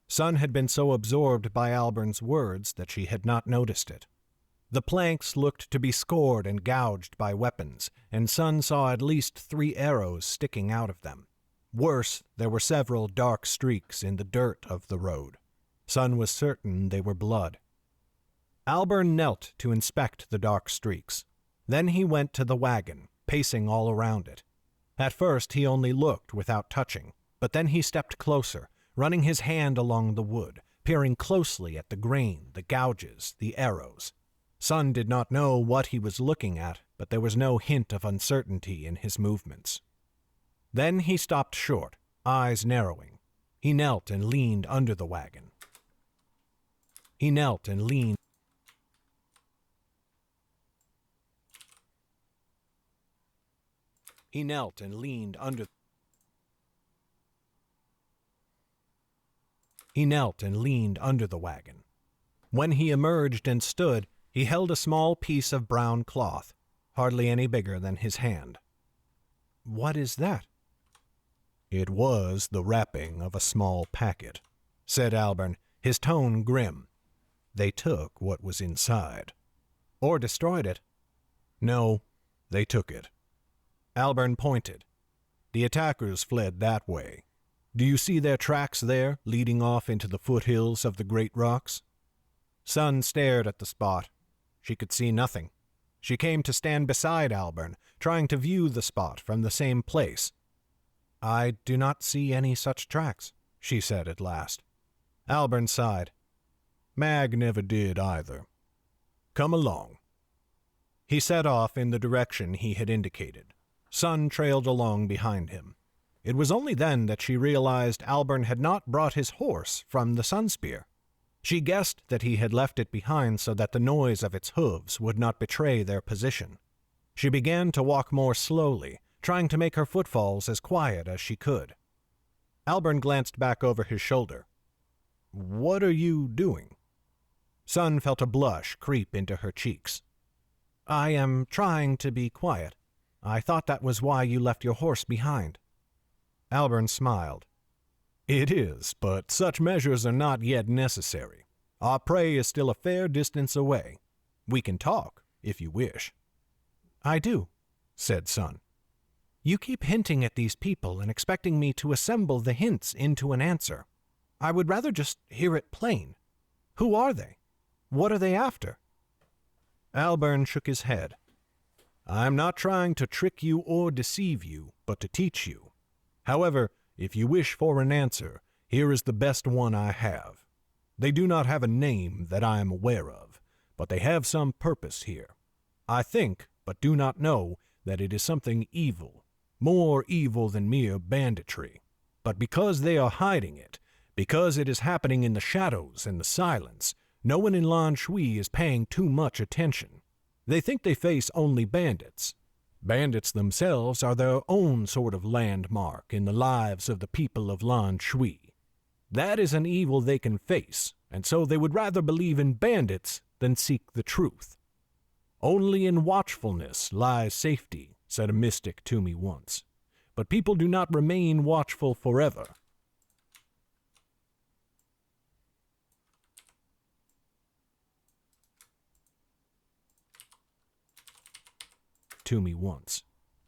Sun had been so absorbed by Alburn's words that she had not noticed it. The planks looked to be scored and gouged by weapons, and Sun saw at least 3 arrows sticking out of them. Worse, there were several dark streaks in the dirt of the road. Sun was certain they were blood. Alburn knelt to inspect the dark streaks. Then he went to the wagon, pacing all around it. At first he only looked without touching, but then he stepped closer, running his hand along the wood, peering closely at the grain, the gouges, the arrows. Sun did not know what he was looking at, but there was no hint of uncertainty in his movements. Then he stopped short, eyes narrowing. He knelt and leaned under the wagon. He knelt and leaned. He knelt and leaned under. He knelt and leaned under the wagon. When he emerged and stood, he held a small piece of brown cloth, hardly any bigger than his hand. What is that? It was the wrapping of a small packet, said Alburn, his tone grim. They took what was inside. Or destroyed it. No, they took it. Alburn pointed. The attackers fled that way. Do you see their tracks there, leading off into the foothills of the Great Rocks? Sun stared at the spot. She could see nothing. She came to stand beside Alburn, trying to view the spot from the same place. I do not see any such tracks, she said at last. Alburn sighed. Mag never did either. Come along. He set off in the direction he had indicated. Sun trailed along behind him. It was only then that she realized Alburn had not brought his horse from the Sunspear. She guessed that he had left it behind so that the noise of its hooves would not betray their position. She began to walk more slowly, trying to make her footfalls as quiet as she could. Alburn glanced back over his shoulder. What are you doing? Sun felt a blush creep into her cheeks. I am trying to be quiet. I thought that was why you left your horse behind. Alburn smiled. It is, but such measures are not yet necessary. Our prey is still a fair distance away. We can talk, if you wish. I do, said Sun. You keep hinting at these people and expecting me to assemble the hints into an answer. I would rather just hear it plain. Who are they? What are they after? Alburn shook his head. I am not trying to trick you or deceive you, but to teach you. However, if you wish for an answer, here is the best one I have. They do not have a name that I am aware of, but they have some purpose here. I think, but do not know, that it is something evil, more evil than mere banditry. But because they are hiding it, because it is happening in the shadows and the silence, no one in Lan Shui is paying too much attention. They think they face only bandits. Bandits themselves are their own sort of landmark in the lives of the people of Lan Shui. That is an evil they can face, and so they would rather believe in bandits than seek the truth. Only in watchfulness lies safety, said a mystic to me once. But people do not remain watchful forever. To me once.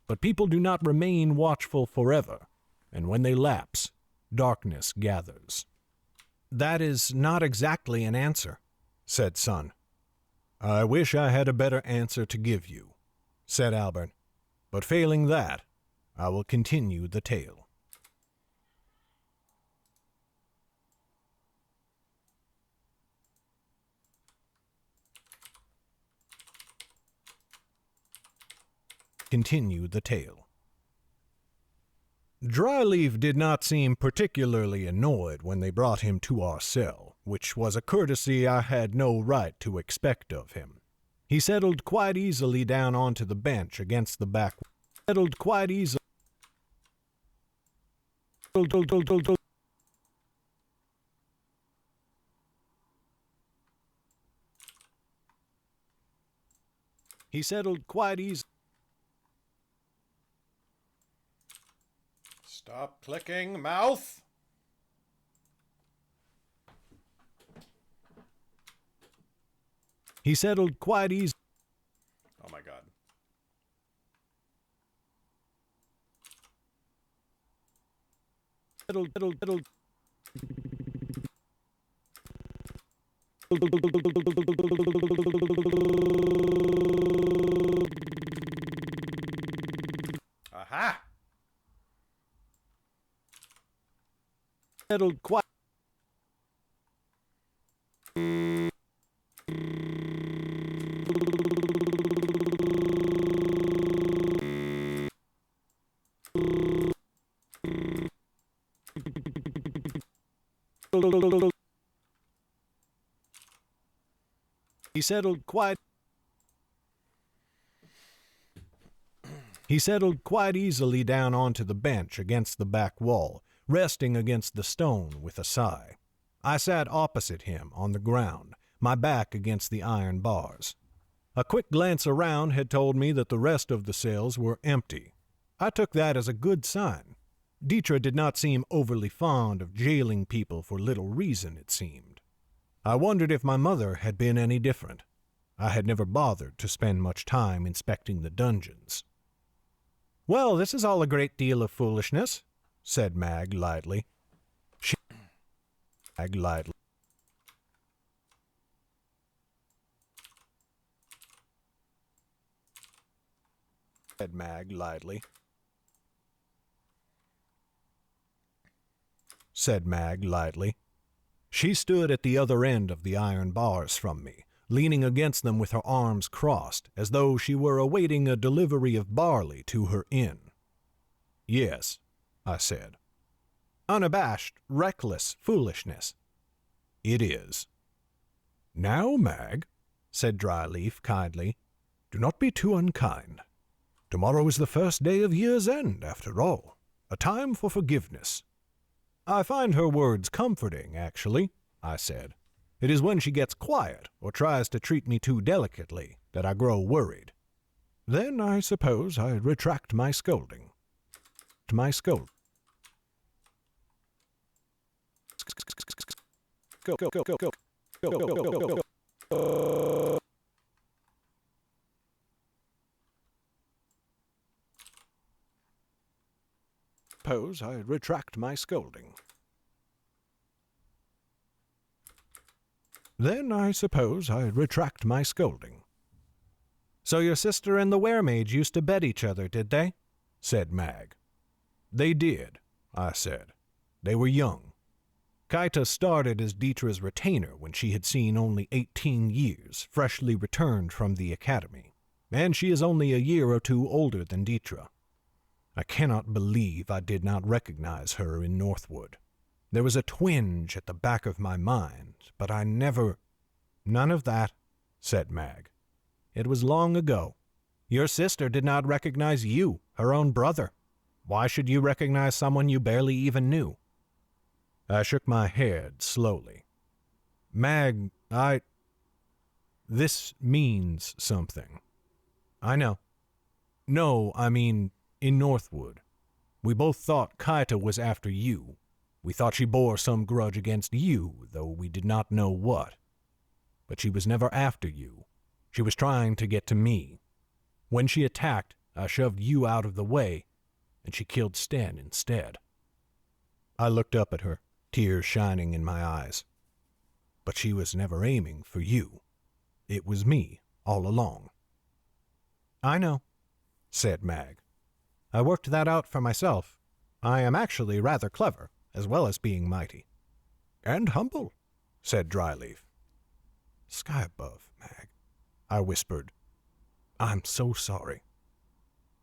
But people do not remain watchful forever, and when they lapse, darkness gathers. That is not exactly an answer, said Sun. I wish I had a better answer to give you, said Albert. But failing that, I will continue the tale. Continue the tale. Dryleaf did not seem particularly annoyed when they brought him to our cell, which was a courtesy I had no right to expect of him. He settled quite easily down onto the bench against the back. Settled quite easily. He settled quite easily. Stop clicking, mouth! He settled quite easily. Oh my god. Settled. Aha! Settled quite. He settled quite. He settled quite easily down onto the bench against the back wall, resting against the stone with a sigh. I sat opposite him on the ground, my back against the iron bars. A quick glance around had told me that the rest of the cells were empty. I took that as a good sign. Dietra did not seem overly fond of jailing people for little reason, it seemed. I wondered if my mother had been any different. I had never bothered to spend much time inspecting the dungeons. Well, this is all a great deal of foolishness, said Mag lightly. Mag lightly. Said Mag lightly. Said Mag lightly. She stood at the other end of the iron bars from me, leaning against them with her arms crossed, as though she were awaiting a delivery of barley to her inn. Yes, I said. Unabashed, reckless foolishness. It is. Now, Mag, said Dryleaf kindly, do not be too unkind. Tomorrow is the first day of year's end, after all, a time for forgiveness. I find her words comforting, actually, I said. It is when she gets quiet or tries to treat me too delicately that I grow worried. Then I suppose I retract my scolding. To my scold. Suppose I retract my scolding. Then I suppose I retract my scolding. So your sister and the weremage used to bet each other, did they? Said Mag. They did, I said. They were young. Kaita started as Dietra's retainer when she had seen only 18 years, freshly returned from the academy, and she is only a year or two older than Dietra. I cannot believe I did not recognize her in Northwood. There was a twinge at the back of my mind, but I never— None of that, said Mag. It was long ago. Your sister did not recognize you, her own brother. Why should you recognize someone you barely even knew? I shook my head slowly. Mag, This means something. I know. No, I mean, in Northwood. We both thought Kaita was after you. We thought she bore some grudge against you, though we did not know what. But she was never after you. She was trying to get to me. When she attacked, I shoved you out of the way, and she killed Sten instead. I looked up at her, tears shining in my eyes. But she was never aiming for you. It was me, all along. I know, said Mag. I worked that out for myself. I am actually rather clever, as well as being mighty. And humble, said Dryleaf. Sky above, Mag, I whispered. I'm so sorry.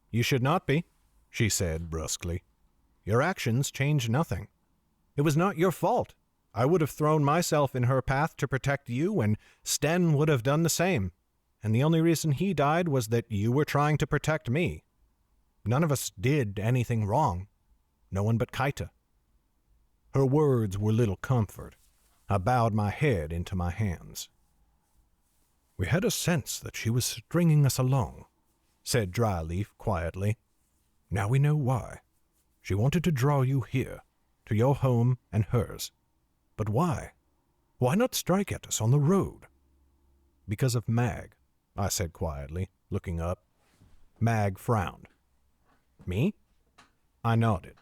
You should not be, she said brusquely. Your actions changed nothing. It was not your fault. I would have thrown myself in her path to protect you, and Sten would have done the same. And the only reason he died was that you were trying to protect me. None of us did anything wrong. No one but Kaita. Her words were little comfort. I bowed my head into my hands. We had a sense that she was stringing us along, said Dryleaf quietly. Now we know why. She wanted to draw you here, to your home and hers. But why? Why not strike at us on the road? Because of Mag, I said quietly, looking up. Mag frowned. Me? I nodded.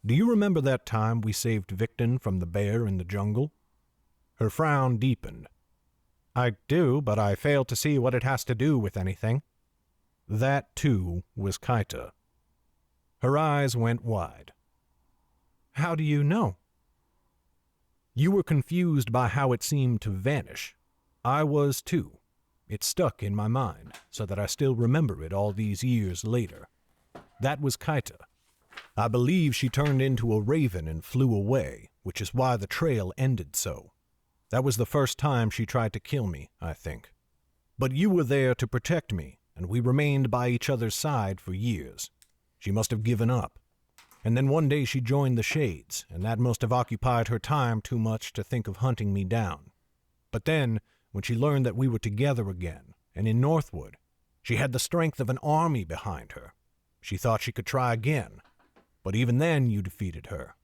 Do you remember that time we saved Victon from the bear in the jungle? Her frown deepened. I do, but I fail to see what it has to do with anything. That, too, was Kaita. Her eyes went wide. How do you know? You were confused by how it seemed to vanish. I was, too. It stuck in my mind, so that I still remember it all these years later. That was Kaita. I believe she turned into a raven and flew away, which is why the trail ended so. That was the first time she tried to kill me, I think. But you were there to protect me, and we remained by each other's side for years. She must have given up. And then one day she joined the Shades, and that must have occupied her time too much to think of hunting me down. But then, when she learned that we were together again, and in Northwood, she had the strength of an army behind her. She thought she could try again. But even then you defeated her.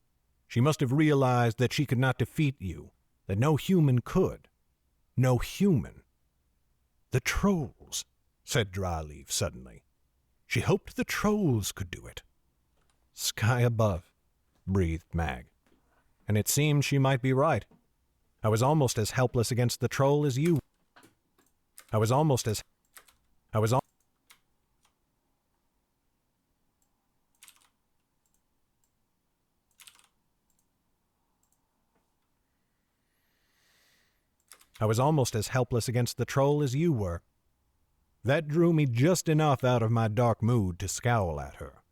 She must have realized that she could not defeat you, that no human could. No human. The trolls, said Dryleaf suddenly. She hoped the trolls could do it. Sky above, breathed Mag. And it seemed she might be right. I was almost as helpless against the troll as you. I was almost as helpless against the troll as you were. That drew me just enough out of my dark mood to scowl at her.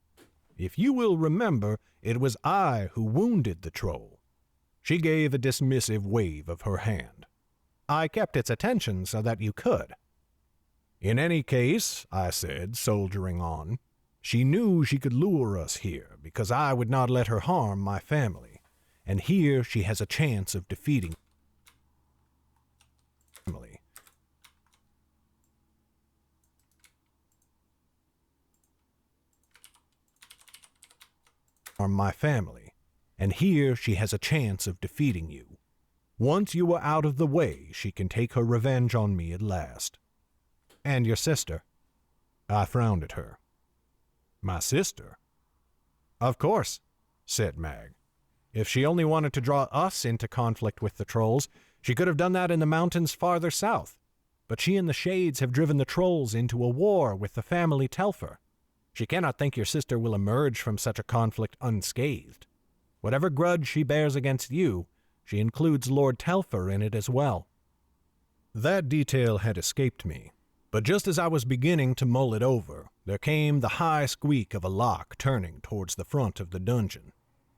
If you will remember, it was I who wounded the troll. She gave a dismissive wave of her hand. I kept its attention so that you could. In any case, I said, soldiering on, she knew she could lure us here because I would not let her harm my family, and here she has a chance of defeating family. Harm my family, and here she has a chance of defeating you. Once you are out of the way, she can take her revenge on me at last. And your sister? I frowned at her. My sister? Of course, said Mag. If she only wanted to draw us into conflict with the trolls, she could have done that in the mountains farther south. But she and the Shades have driven the trolls into a war with the family Telfer. She cannot think your sister will emerge from such a conflict unscathed. Whatever grudge she bears against you, she includes Lord Telfer in it as well. That detail had escaped me, but just as I was beginning to mull it over, there came the high squeak of a lock turning towards the front of the dungeon.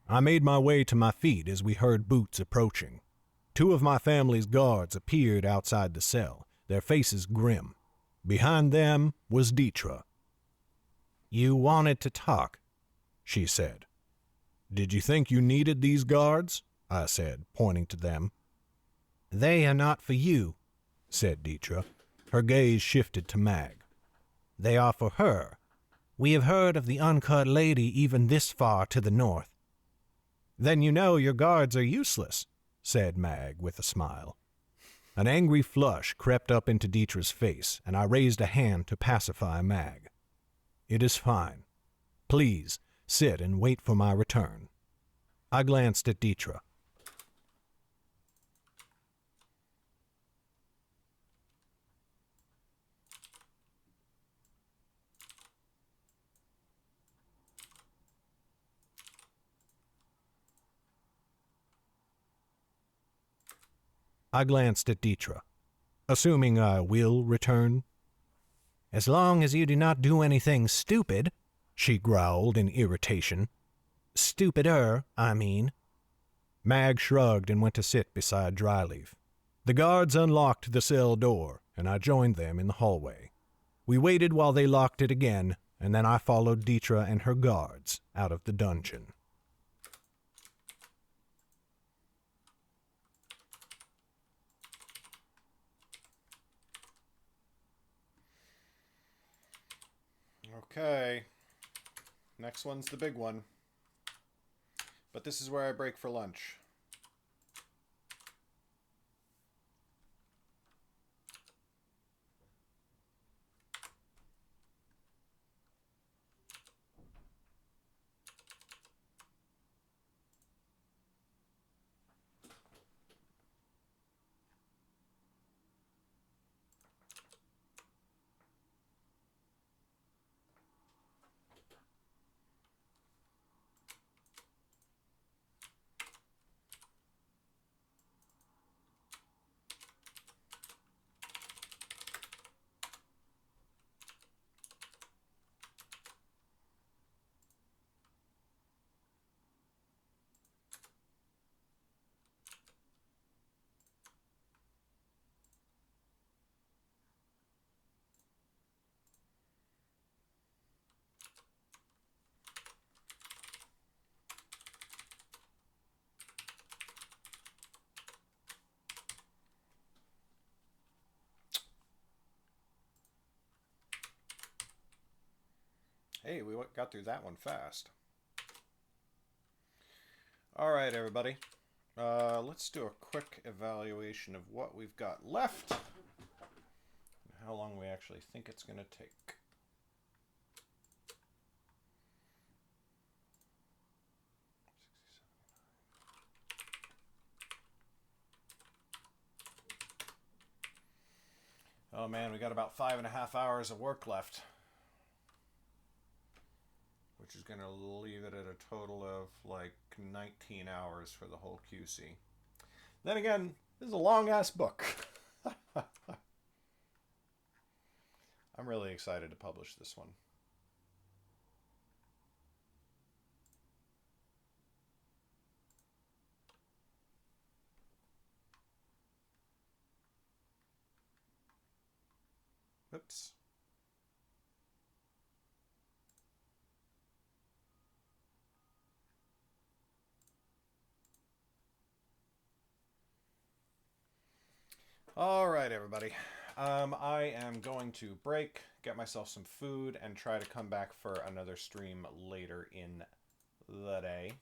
I made my way to my feet as we heard boots approaching. 2 of my family's guards appeared outside the cell, their faces grim. Behind them was Dietra. You wanted to talk, she said. Did you think you needed these guards? I said, pointing to them. They are not for you, said Dietra. Her gaze shifted to Mag. They are for her. We have heard of the uncut lady even this far to the north. Then you know your guards are useless, said Mag with a smile. An angry flush crept up into Dietra's face, and I raised a hand to pacify Mag. It is fine. Please, sit and wait for my return. I glanced at Dietra. Assuming I will return. As long as you do not do anything stupid, she growled in irritation. Stupider, I mean. Mag shrugged and went to sit beside Dryleaf. The guards unlocked the cell door, and I joined them in the hallway. We waited while they locked it again, and then I followed Dietra and her guards out of the dungeon. Okay. Next one's the big one. But this is where I break for lunch. Hey, we got through that one fast. All right, everybody. Let's do a quick evaluation of what we've got left. And how long we actually think it's going to take. Oh man, we got about 5.5 hours of work left. Which is going to leave it at a total of like 19 hours for the whole QC. Then again, this is a long-ass book. I'm really excited to publish this one. Oops. All right, everybody. I am going to break, get myself some food, and try to come back for another stream later in the day.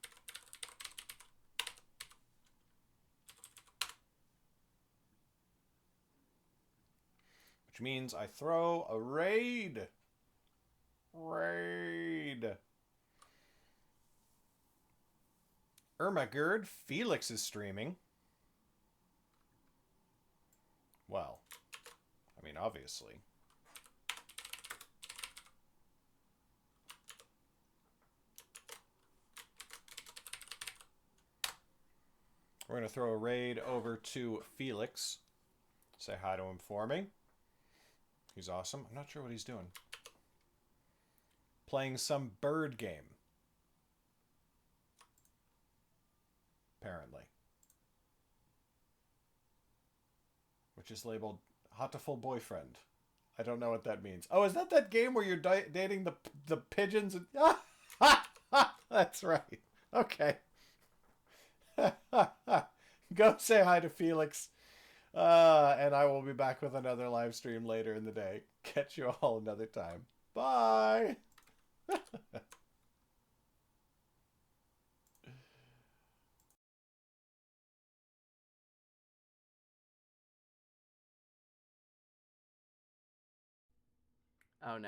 which means I throw a raid. Raid. Ermagerd, Felix is streaming. Well, I mean, obviously. We're going to throw a raid over to Felix. Say hi to him for me. He's awesome. I'm not sure what he's doing. Playing some bird game. Apparently. Which is labeled Hotiful Boyfriend. I don't know what that means. Oh, is that game where you're dating the pigeons? And... That's right. Okay. Go say hi to Felix. And I will be back with another live stream later in the day. Catch you all another time. Bye. Oh no.